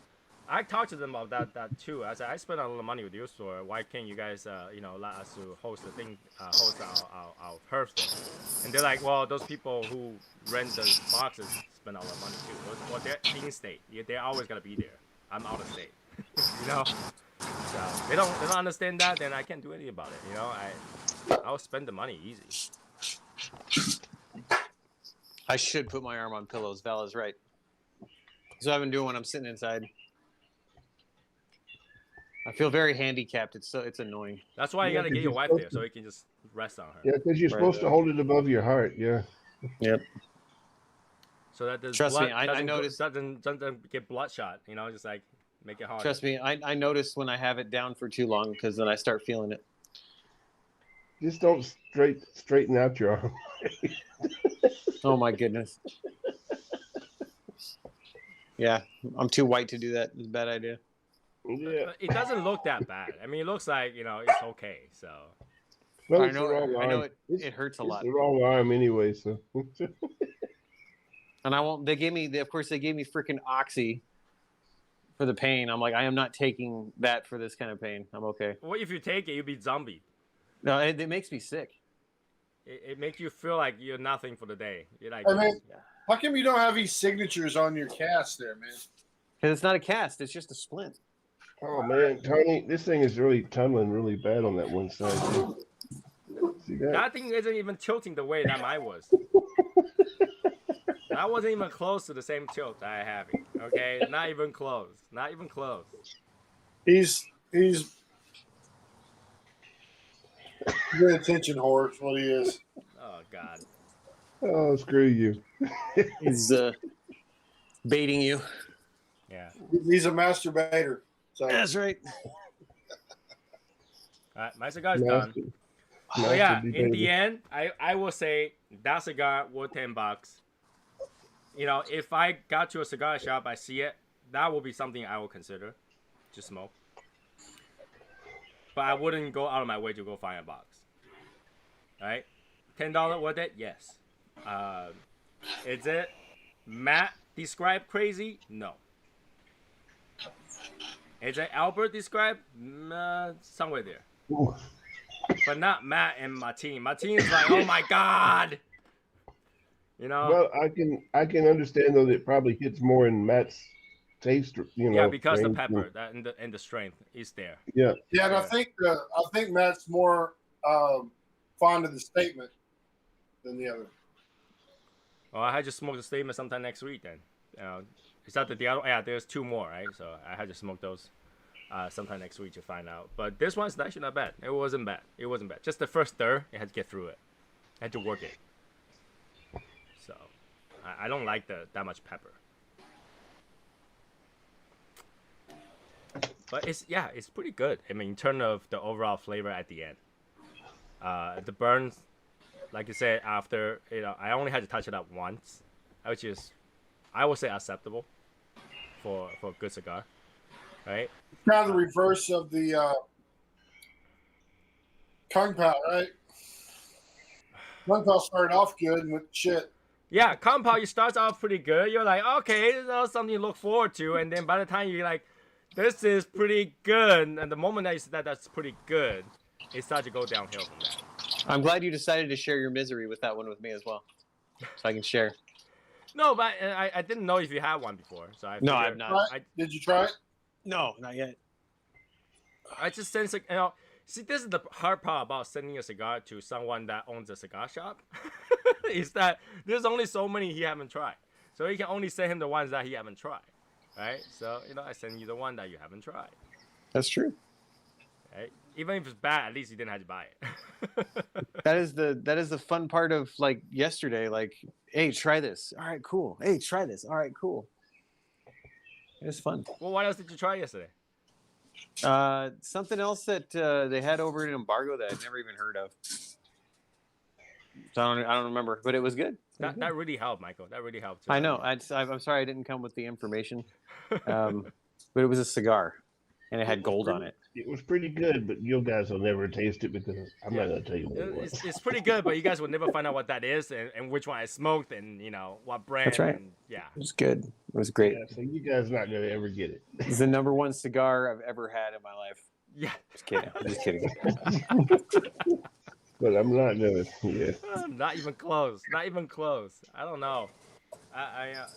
I talked to them about that too. I said I spent a lot of money with your store. Why can't you guys let us to host the thing, host our herb store? And they're like, well, those people who rent the boxes spend a lot of money too. Well, they're in state. They're always gonna be there. I'm out of state. You know. So they don't understand that, then I can't do anything about it. You know, I'll spend the money easy. I should put my arm on pillows. Val is right. So I've been doing when I'm sitting inside. I feel very handicapped. It's annoying. That's why you Yeah, gotta 'cause get your you're wife supposed there so you can just rest on her. Yeah, because you're Right supposed to there. hold it above your heart. Yeah. Yep. So that the Trust blood me, I noticed- doesn't get bloodshot. You know, just like make it hard. Trust me, I notice when I have it down for too long because then I start feeling it. Just don't straighten out your arm. Oh my goodness. Yeah, I'm too white to do that. It's a bad idea. Yeah. It doesn't look that bad. I mean, it looks like it's okay. So Well, I it's the know. wrong I know arm. it hurts a It's lot. the wrong arm anyway. So. And I won't. They gave me freaking Oxy for the pain. I'm like, I am not taking that for this kind of pain. I'm okay. what if you take it? You'll be zombie. No, it makes me sick. It makes you feel like you're nothing for the day. You're like, Hey, man, how come you don't have these signatures on your cast there, man? Because it's not a cast. It's just a splint. Oh man, Tony, this thing is really tumbling really bad on that one side. See that? that thing isn't even tilting the way that mine was. That wasn't even close to the same tilt that I have. Okay, not even close. Not even close. He's good attention whore. Is what he is. Oh God. Oh, screw you. He's baiting you. Yeah. He's a masturbator. So That's right. All right, my cigar's done. So yeah, in the end, I will say that cigar worth $10. You know, if I got to a cigar shop, I see it, that will be something I will consider to smoke. But I wouldn't go out of my way to go find a box. Right? $10 worth it? Yes. Is it Matt described crazy? No. Is it Albert described? Somewhere there. Ooh. But not Matt and Martin. Martin's like, oh my God. You know? Well, I can understand though that it probably hits more in Matt's taste. You know. Yeah, because the range. pepper and the strength is there. Yeah. yeah, and I think Matt's more fond of the statement than the other. Well, I had to smoke the statement sometime next week then. Is that the other? Yeah, there's two more, right? So I had to smoke those sometime next week to find out. But this one's actually not bad. It wasn't bad. Just the first stir, I had to get through it. I had to work it. So I don't like that much pepper. But it's pretty good. I mean, in terms of the overall flavor at the end. The burns, like you said, after I only had to touch it up once, which is, I would say, acceptable for a good cigar, right? Kind of the reverse of the Kung Pao, right? Kung Pao started off good and went shit. Yeah, compound, you start off pretty good. You're like, okay, this is something you look forward to, and then by the time you're like, this is pretty good, and the moment that you said that's pretty good, it started to go downhill from that. I'm glad you decided to share your misery with that one with me as well, so I can share. No, but I didn't know if you had one before, so I No, figured, I've not. Did you try it? No, not yet. I just sense like, you know. See, this is the hard part about sending a cigar to someone that owns a cigar shop, is that there's only so many he haven't tried, so you can only send him the ones that he haven't tried, right? So I send you the one that you haven't tried. That's true. Right? Even if it's bad, at least you didn't have to buy it. That is the fun part of like yesterday. Like, hey, try this. All right, cool. Hey, try this. All right, cool. It was fun. Well, what else did you try yesterday? Something else that they had over in Embargo that I'd never even heard of. So I don't remember, but it was good. That really helped, Michael. That really helped. I know. I'm sorry I didn't come with the information, but it was a cigar, and it had gold on it. It was pretty good, but you guys will never taste it because I'm not going to tell you what it was. It's pretty good, but you guys will never find out what that is and which one I smoked and what brand. That's right. And, yeah. It was good. It was great. Yeah, so you guys not going to ever get it. It's the #1 cigar I've ever had in my life. Yeah. Just kidding. I'm just kidding. But I'm not going to. Yeah. Not even close. Not even close. I don't know. But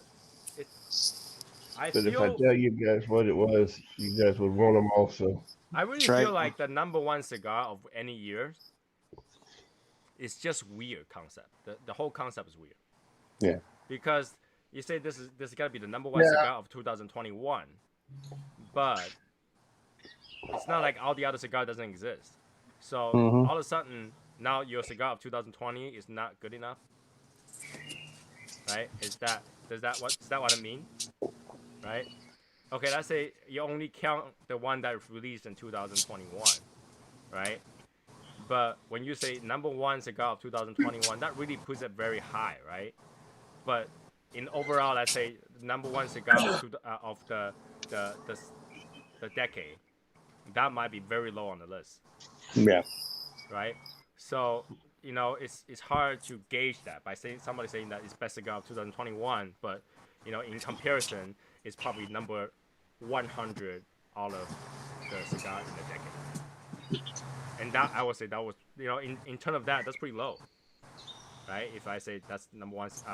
if I tell you guys what it was, you guys would want them also. I really feel like the #1 cigar of any year is just weird concept. The whole concept is weird. Yeah. Because you say this is gotta be the #1 cigar of 2021, but it's not like all the other cigar doesn't exist. So all of a sudden now your cigar of 2020 is not good enough, right? Is that what I mean? Right? Okay, let's say you only count the one that was released in 2021, right? But when you say #1 cigar of 2021, that really puts it very high, right? But in overall, let's say #1 cigar of the decade, that might be very low on the list. Yeah. Right? So it's hard to gauge that by somebody saying that it's best cigar of 2021, but in comparison, it's probably number 100 all of the cigar in the decade. And that I would say that was in terms of that's pretty low, right? If I say that's #1, it's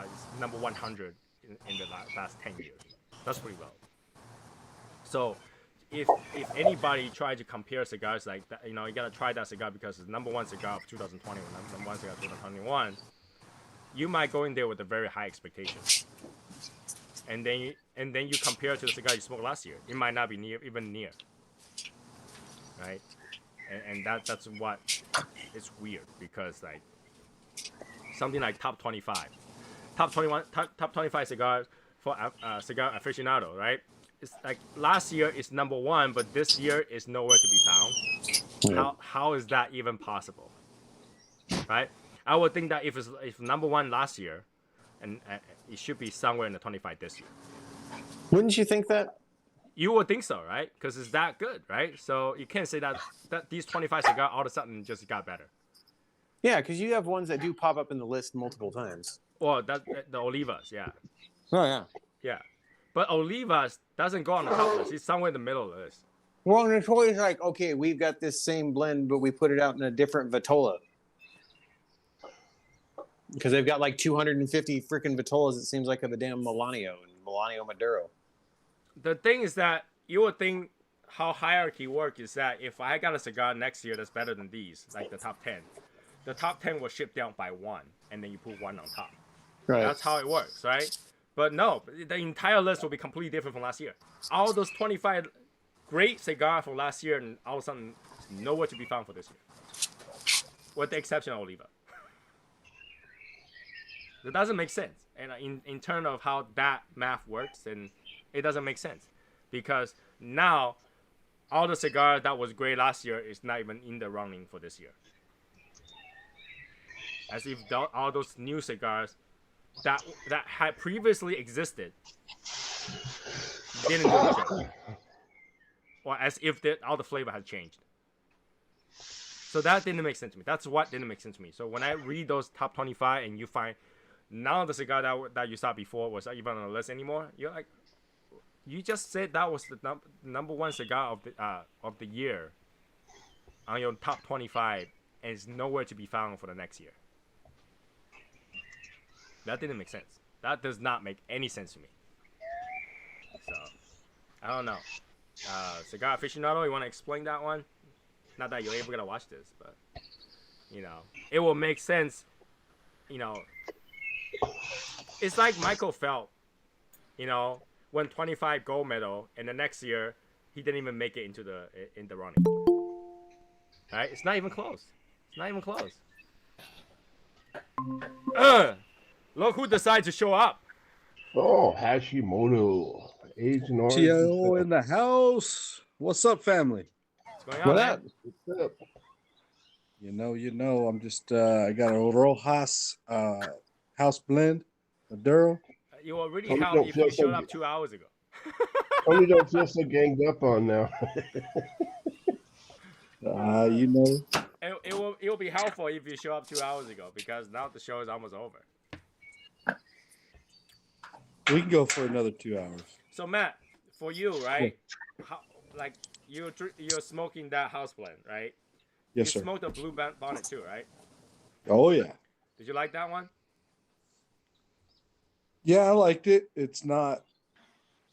number 100 in the last 10 years, that's pretty low. So if anybody tried to compare cigars like that, you gotta try that cigar because it's #1 cigar of 2020 or #1 cigar of 2021, you might go in there with a very high expectation. And then you compare to the cigar you smoked last year, it might not be even near, right? And that's what it's weird because like something like top 25 cigars for cigar aficionado, right? It's like last year is #1, but this year is nowhere to be found. Yeah. How is that even possible, right? I would think that if #1 last year, and it should be somewhere in the 25 this year. Wouldn't you think that? You would think so, right? Because it's that good, right? So you can't say that these 25 cigars all of a sudden just got better. Yeah, because you have ones that do pop up in the list multiple times. Well, the Olivas, yeah. Oh, yeah. Yeah. But Olivas doesn't go on the top list. It's somewhere in the middle of the list. Well, and it's always like, okay, we've got this same blend, but we put it out in a different Vitola. Because they've got like 250 freaking Vitolas, it seems like, of the damn Melanio and Melanio Maduro. The thing is that you would think how hierarchy works is that if I got a cigar next year that's better than these, like the top 10, the top 10 will ship down by 1, and then you put 1 on top. Right. That's how it works, right? But no, the entire list will be completely different from last year. All those 25 great cigars from last year, and all of a sudden, nowhere to be found for this year. With the exception of Oliva. That doesn't make sense. And in terms of how that math works, and it doesn't make sense. Because now, all the cigars that was great last year is not even in the running for this year. As if all those new cigars that had previously existed didn't do the job. Or as if all the flavor had changed. So that didn't make sense to me. That's what didn't make sense to me. So when I read those top 25 and you find none of the cigar that you saw before was even on the list anymore, you're like, you just said that was the #1 cigar of the year. on your top 25 and it's nowhere to be found for the next year. That didn't make sense. That does not make any sense to me. So, I don't know. Cigar aficionado, you want to explain that one? Not that you're ever going to watch this, but, you know, it will make sense. You know, it's like Michael Phelps, you know, won 25 gold medal, and the next year, he didn't even make it into the running. Right? It's not even close. It's not even close. Look who decided to show up. Oh, Hashimoto, Asian origin. TIO in the house. What's up, family? What's going on, What man? up? What's up? You know. I'm just I got a Rojas house blend, Maduro. You will really Tony help don't if feel you so showed good. up 2 hours ago. Tony don't feel so ganged up on now. You know. It will be helpful if you show up 2 hours ago because now the show is almost over. We can go for another 2 hours. So Matt, for you, right? How, like you're smoking that house blend, right? Yes, You sir. smoked a blue bonnet too, right? Oh yeah. Did you like that one? Yeah, I liked it. It's not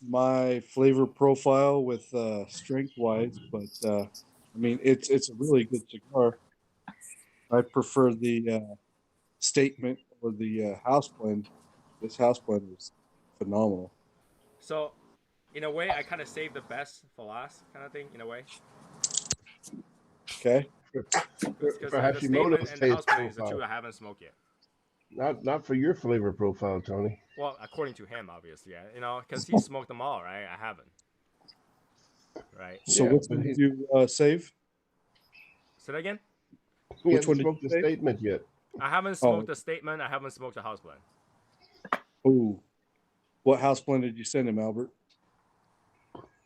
my flavor profile with strength wise, but I mean it's a really good cigar. I prefer the statement or the house blend. This house blend was phenomenal. So, in a way, I kind of saved the best for last, kind of thing. In a way, Okay. because For the Hashimoto's statement and the house taste blend is the two profile. I haven't smoked yet. Not for your flavor profile, Tony. Well, according to him, obviously, yeah. You know, because he smoked them all, right? I haven't. Right. So Yeah, which but one did you save? Say that again. He Which hasn't one did smoked you the say? statement yet. I haven't smoked the statement. I haven't smoked the house blend. Ooh. What house blend did you send him, Albert?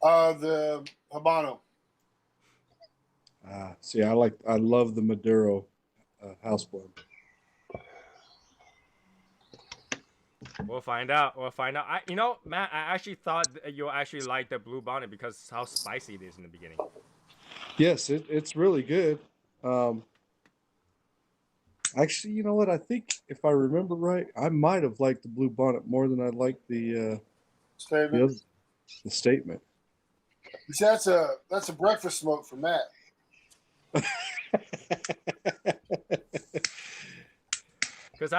The Habano. See, I love the Maduro house blend. We'll find out. We'll find out. You know, Matt, I actually thought you actually liked the blue bonnet because how spicy it is in the beginning. Yes, it's really good. Actually, you know what? I think if I remember right, I might have liked the blue bonnet more than I liked the Statement. the statement. See, that's a breakfast smoke for Matt. Because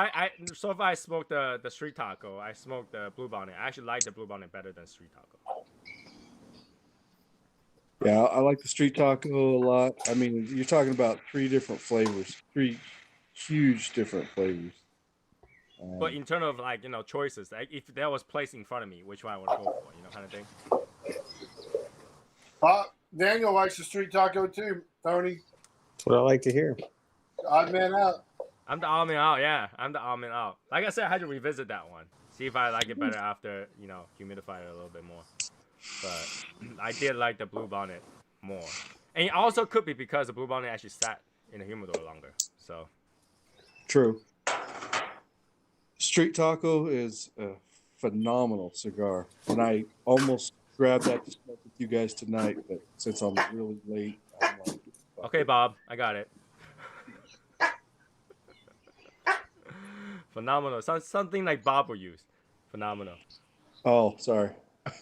so far I smoked the street taco. I smoked the blue bonnet. I actually like the blue bonnet better than street taco. Yeah, I like the street taco a lot. I mean, you're talking about 3 different flavors, 3 huge different flavors. But in terms of like choices, like if that was placed in front of me, which one I would go for, kind of thing. Daniel likes the street taco too, Tony. That's what I like to hear. Odd man out. I'm the almond out, yeah. I'm the almond out. Like I said, I had to revisit that one. See if I like it better after, humidify it a little bit more. But I did like the blue bonnet more. And it also could be because the blue bonnet actually sat in the humidor longer. So True. Street taco is a phenomenal cigar. And I almost grabbed that to smoke with you guys tonight, but since I'm really late, I'm like, okay, Bob, I got it. Phenomenal. Something like Bob will use. Phenomenal. oh, sorry.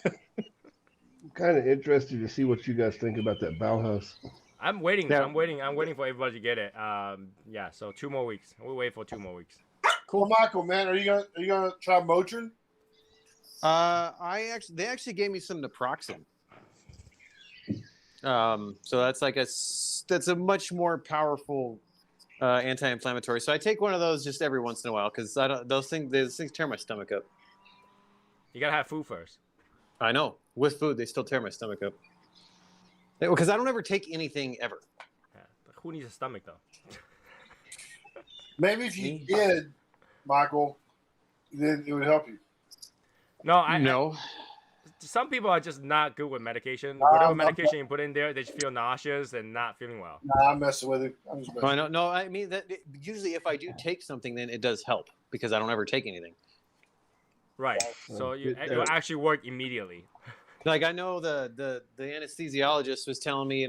I'm kind of interested to see what you guys think about that Bauhaus. I'm waiting. Yeah. I'm waiting for everybody to get it. Yeah. So 2 more weeks. We'll wait for 2 more weeks. Cool, Michael, man. Are you gonna try Motrin? They actually gave me some naproxen. So that's that's a much more powerful anti-inflammatory. So I take one of those just every once in a while because those things tear my stomach up. You gotta have food first. I know. With food, they still tear my stomach up. Because I don't ever take anything ever. Yeah. But who needs a stomach though? Maybe if you did, Michael, then it would help you. No, No. Some people are just not good with medication. Whatever medication you put in there, they just feel nauseous and not feeling well. Nah, I'm messing with it. I'm just messing. I know. No, I mean that usually if I do take something, then it does help because I don't ever take anything. Right. So you actually work immediately. Like I know the anesthesiologist was telling me,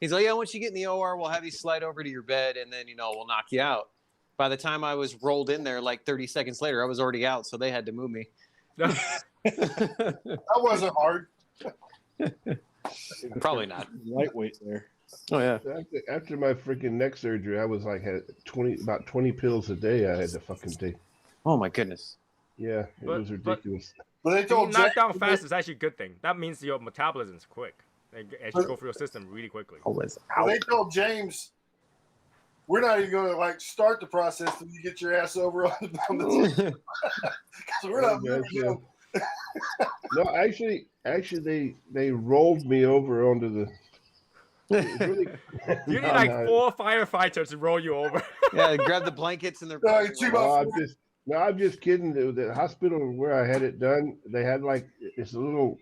he's like, yeah, once you get in the OR, we'll have you slide over to your bed, and then we'll knock you out. By the time I was rolled in there, like 30 seconds later, I was already out, so they had to move me. That wasn't hard. Probably not. Lightweight there. Oh yeah. After my freaking neck surgery, I was like had about 20 pills a day. I had to fucking take. Oh my goodness. Yeah, it was ridiculous. But they Being told knocked down James, fast is actually a good thing. That means your metabolism is quick. It actually go through your system really quickly. Always they told James, we're not even going to like start the process until you get your ass over on the so we're not moving you. No, actually, they rolled me over onto the. Really, You need like 4 firefighters to roll you over. Yeah, grab the blankets and they're. I'm just kidding. The hospital where I had it done, they had like it's a little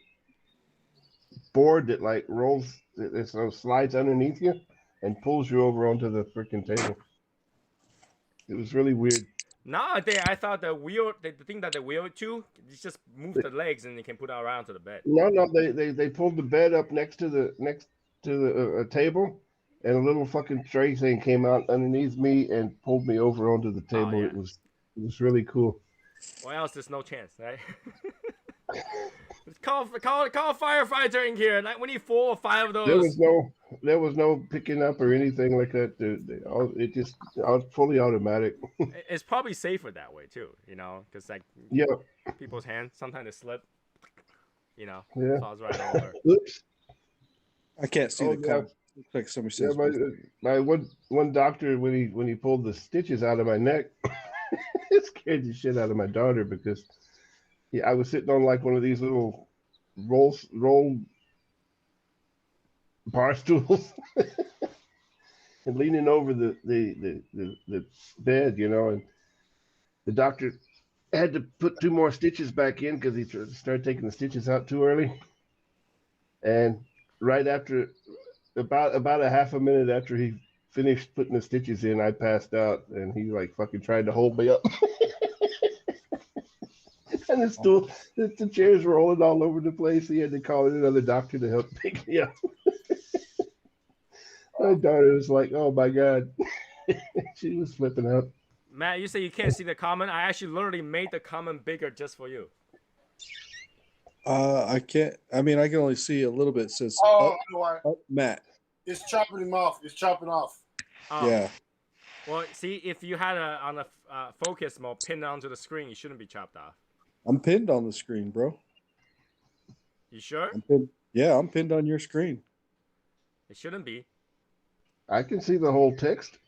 board that like rolls, it slides underneath you and pulls you over onto the freaking table. It was really weird. Nowadays, I thought the thing that they wheel to, you just move the legs and you can put it around to the bed. No, they pulled the bed up next to the table, and a little fucking tray thing came out underneath me and pulled me over onto the table. Oh, yeah. It was really cool. Or else there's no chance, right? call a firefighter in here. Like we need 4 or 5 of those. There was no picking up or anything like that. It just fully automatic. It's probably safer that way too, because like people's hands sometimes they slip, falls right over. Oops. I can't see the comment. Looks like somebody says. My one doctor when he pulled the stitches out of my neck, it scared the shit out of my daughter because I was sitting on like one of these little roll bar stools and leaning over the bed, and the doctor had to put 2 more stitches back in because he started taking the stitches out too early. And right after, about a half a minute after he finished putting the stitches in, I passed out, and he like fucking tried to hold me up. And the chair's rolling all over the place. He had to call in another doctor to help pick me up. My daughter was like, "Oh my god," she was flipping out. Matt, you say you can't see the comment. I actually literally made the comment bigger just for you. I can't. I mean, I can only see a little bit. It says, Matt. It's chopping him off. It's chopping off. Oh. Yeah. Well, see, if you had on a focus mode pinned onto the screen, you shouldn't be chopped off. I'm pinned on the screen, bro. You sure? I'm pinned on your screen. It shouldn't be. I can see the whole text.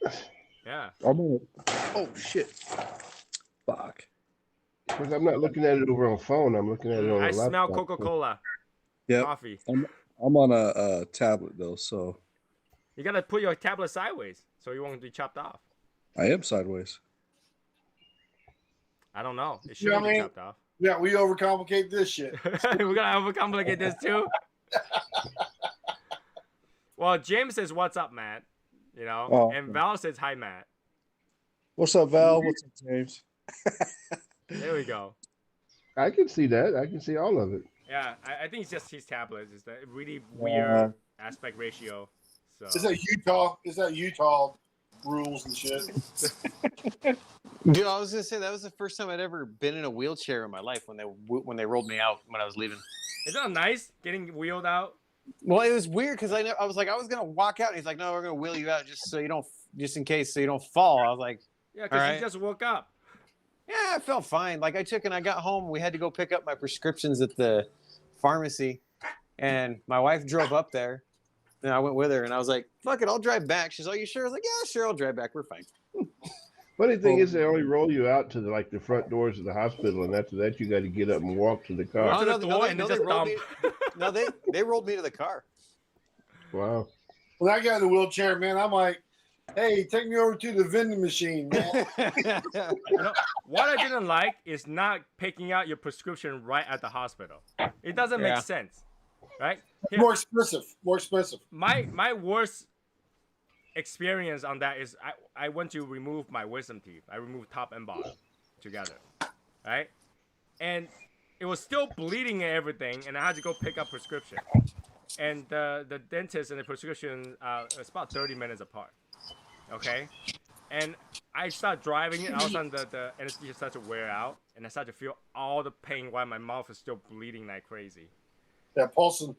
Yeah. Oh shit! Fuck. Because I'm not looking at it over on a phone. I'm looking at it on a laptop. I smell Coca-Cola. Yeah. Coffee. I'm on a tablet though, so you gotta put your tablet sideways so you won't be chopped off. I am sideways. I don't know. It shouldn't be chopped off. Yeah, we overcomplicate this shit. We're gonna overcomplicate this too. Well, James says, "What's up, Matt?" And Val says, "Hi, Matt." What's up, Val? What's up, James? There we go. I can see that. I can see all of it. Yeah, I think it's just his tablet. It's the really weird aspect ratio. So. Is that Utah rules and shit? Dude, I was gonna say that was the first time I'd ever been in a wheelchair in my life when they rolled me out when I was leaving. Isn't that nice getting wheeled out? Well, it was weird because I was like I was gonna walk out and he's like, no, we're gonna wheel you out just in case so you don't fall. I was like, yeah, because he just woke up. Yeah, I felt fine. Like I got home. We had to go pick up my prescriptions at the pharmacy, and my wife drove up there, and I went with her. And I was like, "Fuck it, I'll drive back." She's like, "You sure?" I was like, "Yeah, sure, I'll drive back. We're fine." Funny thing is, they only roll you out to the front doors of the hospital, and after that, you got to get up and walk to the car. Oh, no, they rolled me to the car. Wow. When I got in the wheelchair, man, I'm like, "Hey, take me over to the vending machine, man." What I didn't like is not picking out your prescription right at the hospital. It doesn't make sense, right? Here, more expensive. My worst experience on that is I went to remove my wisdom teeth. I removed top and bottom together, right? And it was still bleeding and everything, and I had to go pick up prescription. And the dentist and the prescription it's about 30 minutes apart. Okay, and I start driving it. All of a sudden, the anesthesia starts to wear out, and I start to feel all the pain while my mouth is still bleeding like crazy. Yeah, pulsing.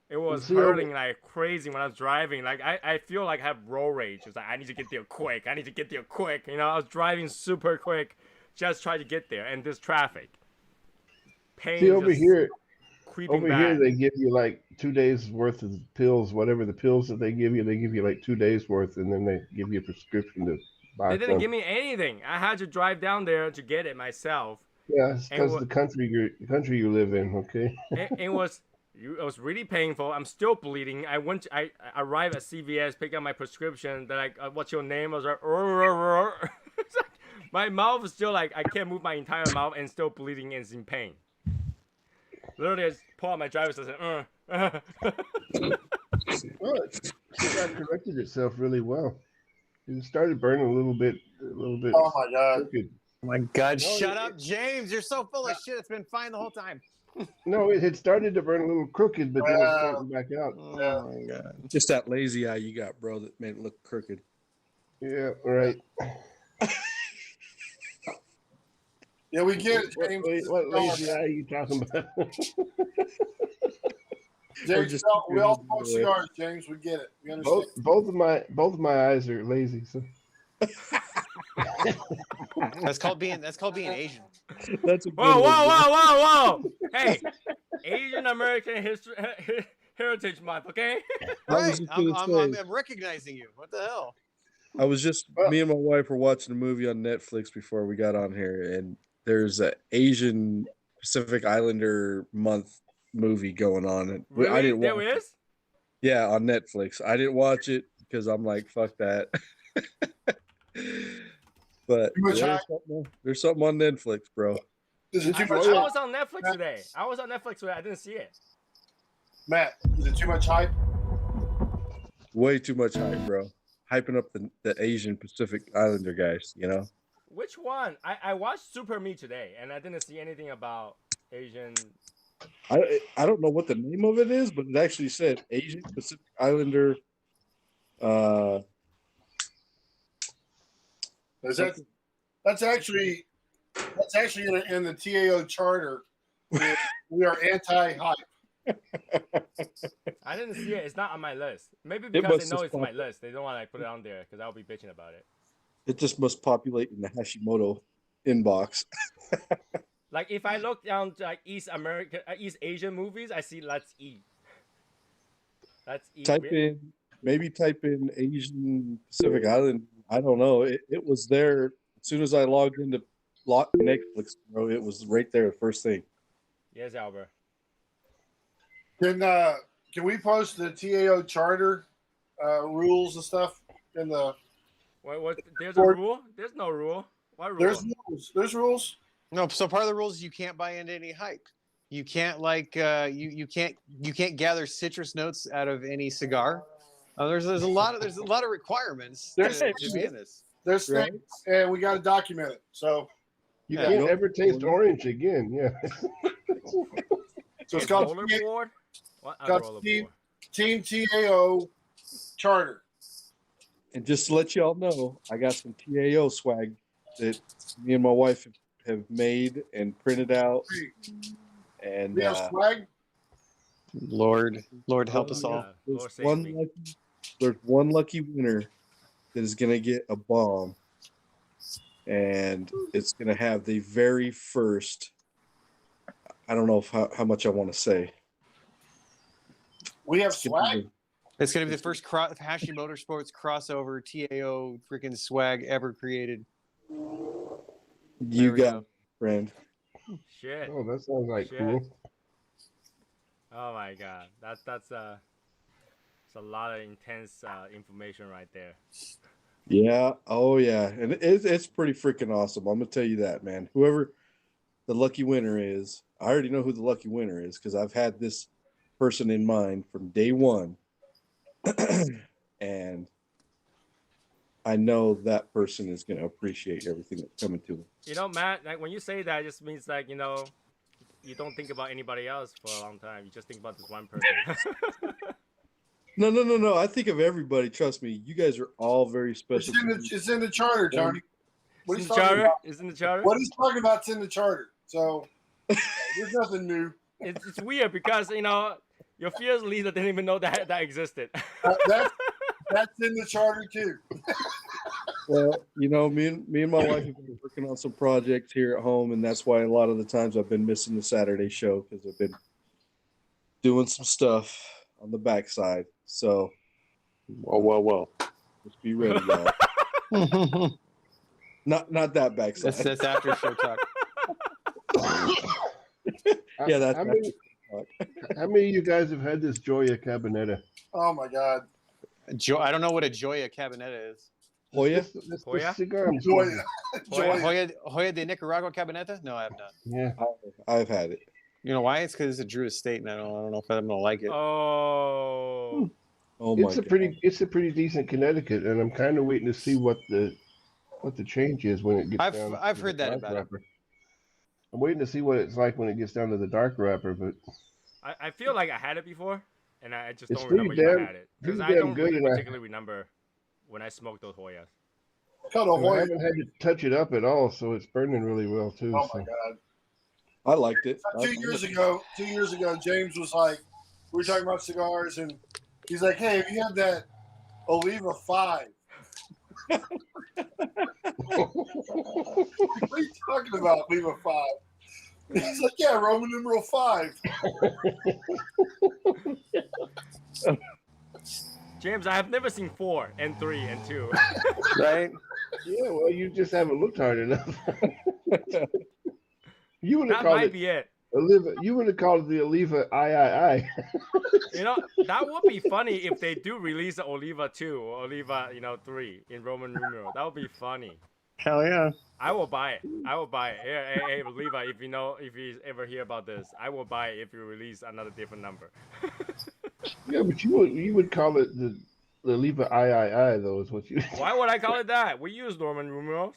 It was hurting like crazy when I was driving. Like I feel like I have road rage. It's like I need to get there quick. I need to get there quick. You know, I was driving super quick, just trying to get there, and this traffic. Pain. See, over here back. they give you like 2 days worth of pills, whatever the pills that they give you like 2 days worth, and then they give you a prescription to buy. They didn't give me anything. I had to drive down there to get it myself. Yeah, it's because the country you live in. Okay. It was really painful. I'm still bleeding. I arrived at CVS, picked up my prescription. They're like, "What's your name?" I was like, It's like, my mouth is still like I can't move my entire mouth and still bleeding and is in pain. Literally, I just pull out my driver's license. Well, that corrected itself really well. It started burning a little bit. Oh my god! Crooked. Oh my God! Shut up, James! You're so full of shit. It's been fine the whole time. No, it had started to burn a little crooked, but then it started back out. Oh my God! Just that lazy eye you got, bro, that made it look crooked. Yeah, right. Yeah, we get it, James. What lazy eye are you talking about? James, we all smoke cigars, James. We get it. We understand. both of my eyes are lazy. So. That's called being Asian. That's a good whoa! Hey, Asian American Heritage Month, okay? Right, I'm recognizing you. What the hell? I was just me and my wife were watching a movie on Netflix before we got on here, and there's a Asian Pacific Islander month movie going on, and Really? I didn't watch There it. is? Yeah, on Netflix. I didn't watch it because I'm like, fuck that. But there's something on Netflix, bro. Is it too I much? was on Netflix today. I didn't see it. Matt, is it too much hype? Way too much hype, bro. Hyping up the Asian Pacific Islander guys, you know? Which one? I watched Super Me today, and I didn't see anything about Asian. I don't know what the name of it is, but it actually said Asian Pacific Islander. That's actually in the TAO charter. We are anti-hype. I didn't see it. It's not on my list. Maybe because they know it's on my list. They don't want to put it on there because I'll be bitching about it. It just must populate in the Hashimoto inbox. Like if I look down to like East Asian movies, I see Let's Eat. Let's Eat. Type in Asian Pacific Island. I don't know. It was there as soon as I logged into Netflix, bro. It was right there, the first thing. Yes, Albert. Can we post the TAO charter rules and stuff in the? What? There's a rule? There's no rule. What rule? There's rules. There's rules. No, so part of the rules is you can't buy into any hype. You can't you can't gather citrus notes out of any cigar. There's a lot of requirements to be in this. There's things, and we got to document it. So you can't ever taste orange again. Yeah. So it's called Team TAO Charter. And just to let y'all know, I got some TAO swag that me and my wife have made and printed out. And swag. Lord help us all. There's one lucky winner that is going to get a bomb, and it's going to have the very first. I don't know how much I want to say. We have swag. It's going to be the first Hashi Motorsports crossover TAO freaking swag ever created. You got it, friend. Shit. Oh, that sounds like cool. Oh my god, that's a lot of intense information right there. Yeah. Oh yeah, and it's pretty freaking awesome. I'm gonna tell you that, man. Whoever the lucky winner is, I already know who the lucky winner is because I've had this person in mind from day one, and I know that person is going to appreciate everything that's coming to him. You know, Matt, like when you say that, it just means like, you know, you don't think about anybody else for a long time. You just think about this one person. No. I think of everybody. Trust me. You guys are all very special. It's in the charter, Tony. What It's he's in the talking charter. about? It's in the charter. What he's talking about is in the charter. So there's nothing new. It's weird because your fearless leader didn't even know that existed. That's in the charter too. Well, me and my wife have been working on some projects here at home, and that's why a lot of the times I've been missing the Saturday show because I've been doing some stuff on the backside. So, Whoa. just be ready, y'all. Not that backside. That's after show talk. Yeah, that's how many of you guys have had this Joya Cabinetta? Oh my God. I don't know what a Joya Cabinetta is. Hoya? This Hoya? cigar I'm Joya. smoking. Hoya de Nicaragua Cabinetta? No, I have not. Yeah. I've had it. You know why? It's because it's a Drew estate, and I don't know if I'm gonna like it. Oh. Oh my It's a pretty decent Connecticut, and I'm kind of waiting to see what the change is when it gets down. I've to heard the that dark about wrapper. I'm waiting to see what it's like when it gets down to the dark wrapper, but I feel like I had it before, and I just It's don't remember pretty if I damn- had it. Because pretty I damn don't good, really and I- particularly remember when I smoked those Hoyas. Cut a I Hoya. haven't had to touch it up at all, so it's burning really well too. Oh so. my God. I liked it. 2 years ago, James was like, we were talking about cigars, and he's like, "Hey, have you had that Oliva 5?" What are you talking about, Oliva 5? He's like, "Yeah, Roman numeral 5." James, I have never seen 4 and 3 and 2. Right? Yeah, well, you just haven't looked hard enough. You would have That called might it be it. Oliva. You would have called it the Oliva III. That would be funny if they do release the Oliva 2 or Oliva, 3 in Roman numeral. That would be funny. Hell yeah. I will buy it. Hey, Oliva, if you ever hear about this, I will buy it if you release another different number. Yeah, but you would call it the Oliva III though, is what you. Why would I call it that? We use Roman numerals.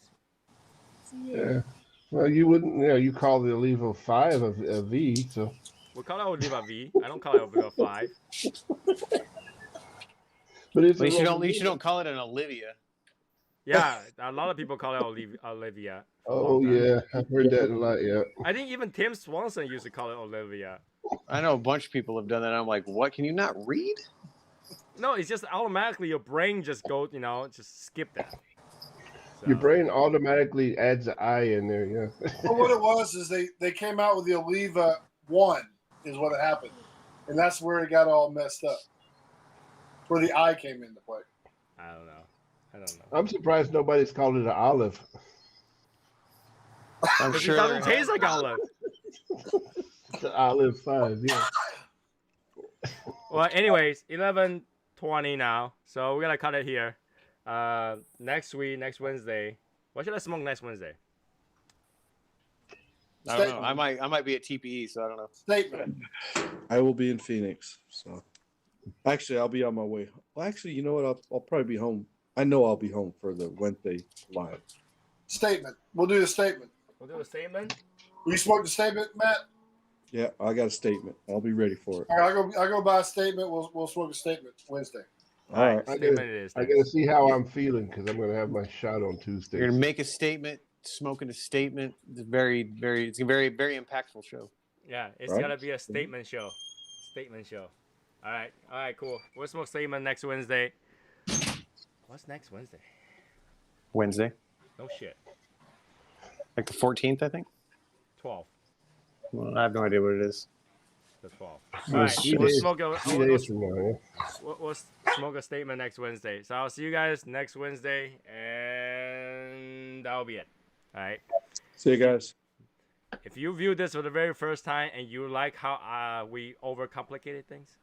Yeah. Well, you wouldn't. You call the Oliva 5 a V, so. We call it Oliva V. I don't call it Oliva 5. But it's At least you don't call it an Olivia. Yeah, a lot of people call it Olivia. Oh yeah, I've heard that a lot. Yeah. I think even Tim Swanson used to call it Olivia. I know a bunch of people have done that. I'm like, what? Can you not read? No, it's just automatically your brain just goes, just skip that. So, Your brain automatically adds an I in there. Yeah. Well, what it was is they came out with the Oliva 1 is what happened, and that's where it got all messed up. Where the I came into play. I don't know. I'm surprised nobody's called it an olive. I'm Because sure. it doesn't taste like olive. It's an olive 5. Yeah. Well, anyways, 11:20 now, so we're gonna cut it here. Next Wednesday. What should I smoke next Wednesday? I don't know. I might be at TPE, so I don't know. Statement. I will be in Phoenix. So, actually, I'll be on my way. Well, actually, you know what? I'll probably be home. I know I'll be home for the Wednesday live. Statement. We'll do the statement. We'll do a statement. Will you smoke the statement, Matt? Yeah, I got a statement. I'll be ready for it. All right, I'll go buy a statement. We'll smoke a statement Wednesday. All right, I statement gotta- it is. I gotta see how I'm feeling because I'm gonna have my shot on Tuesday. You're gonna make a statement, smoking a statement. It's it's a very, very impactful show. Yeah, it's Right. gotta be a statement show. Statement show. All right, cool. We'll smoke statement next Wednesday. What's next Wednesday? Wednesday, No shit. like the 14th, I think. 12. Well, I have no idea what it is. The 12. Oh, All right, shit. we'll smoke a, 2 days from now. Yeah. we'll smoke a statement next Wednesday. So I'll see you guys next Wednesday, and that'll be it. All right. See you guys. If you view this for the very first time and you like how we overcomplicated things,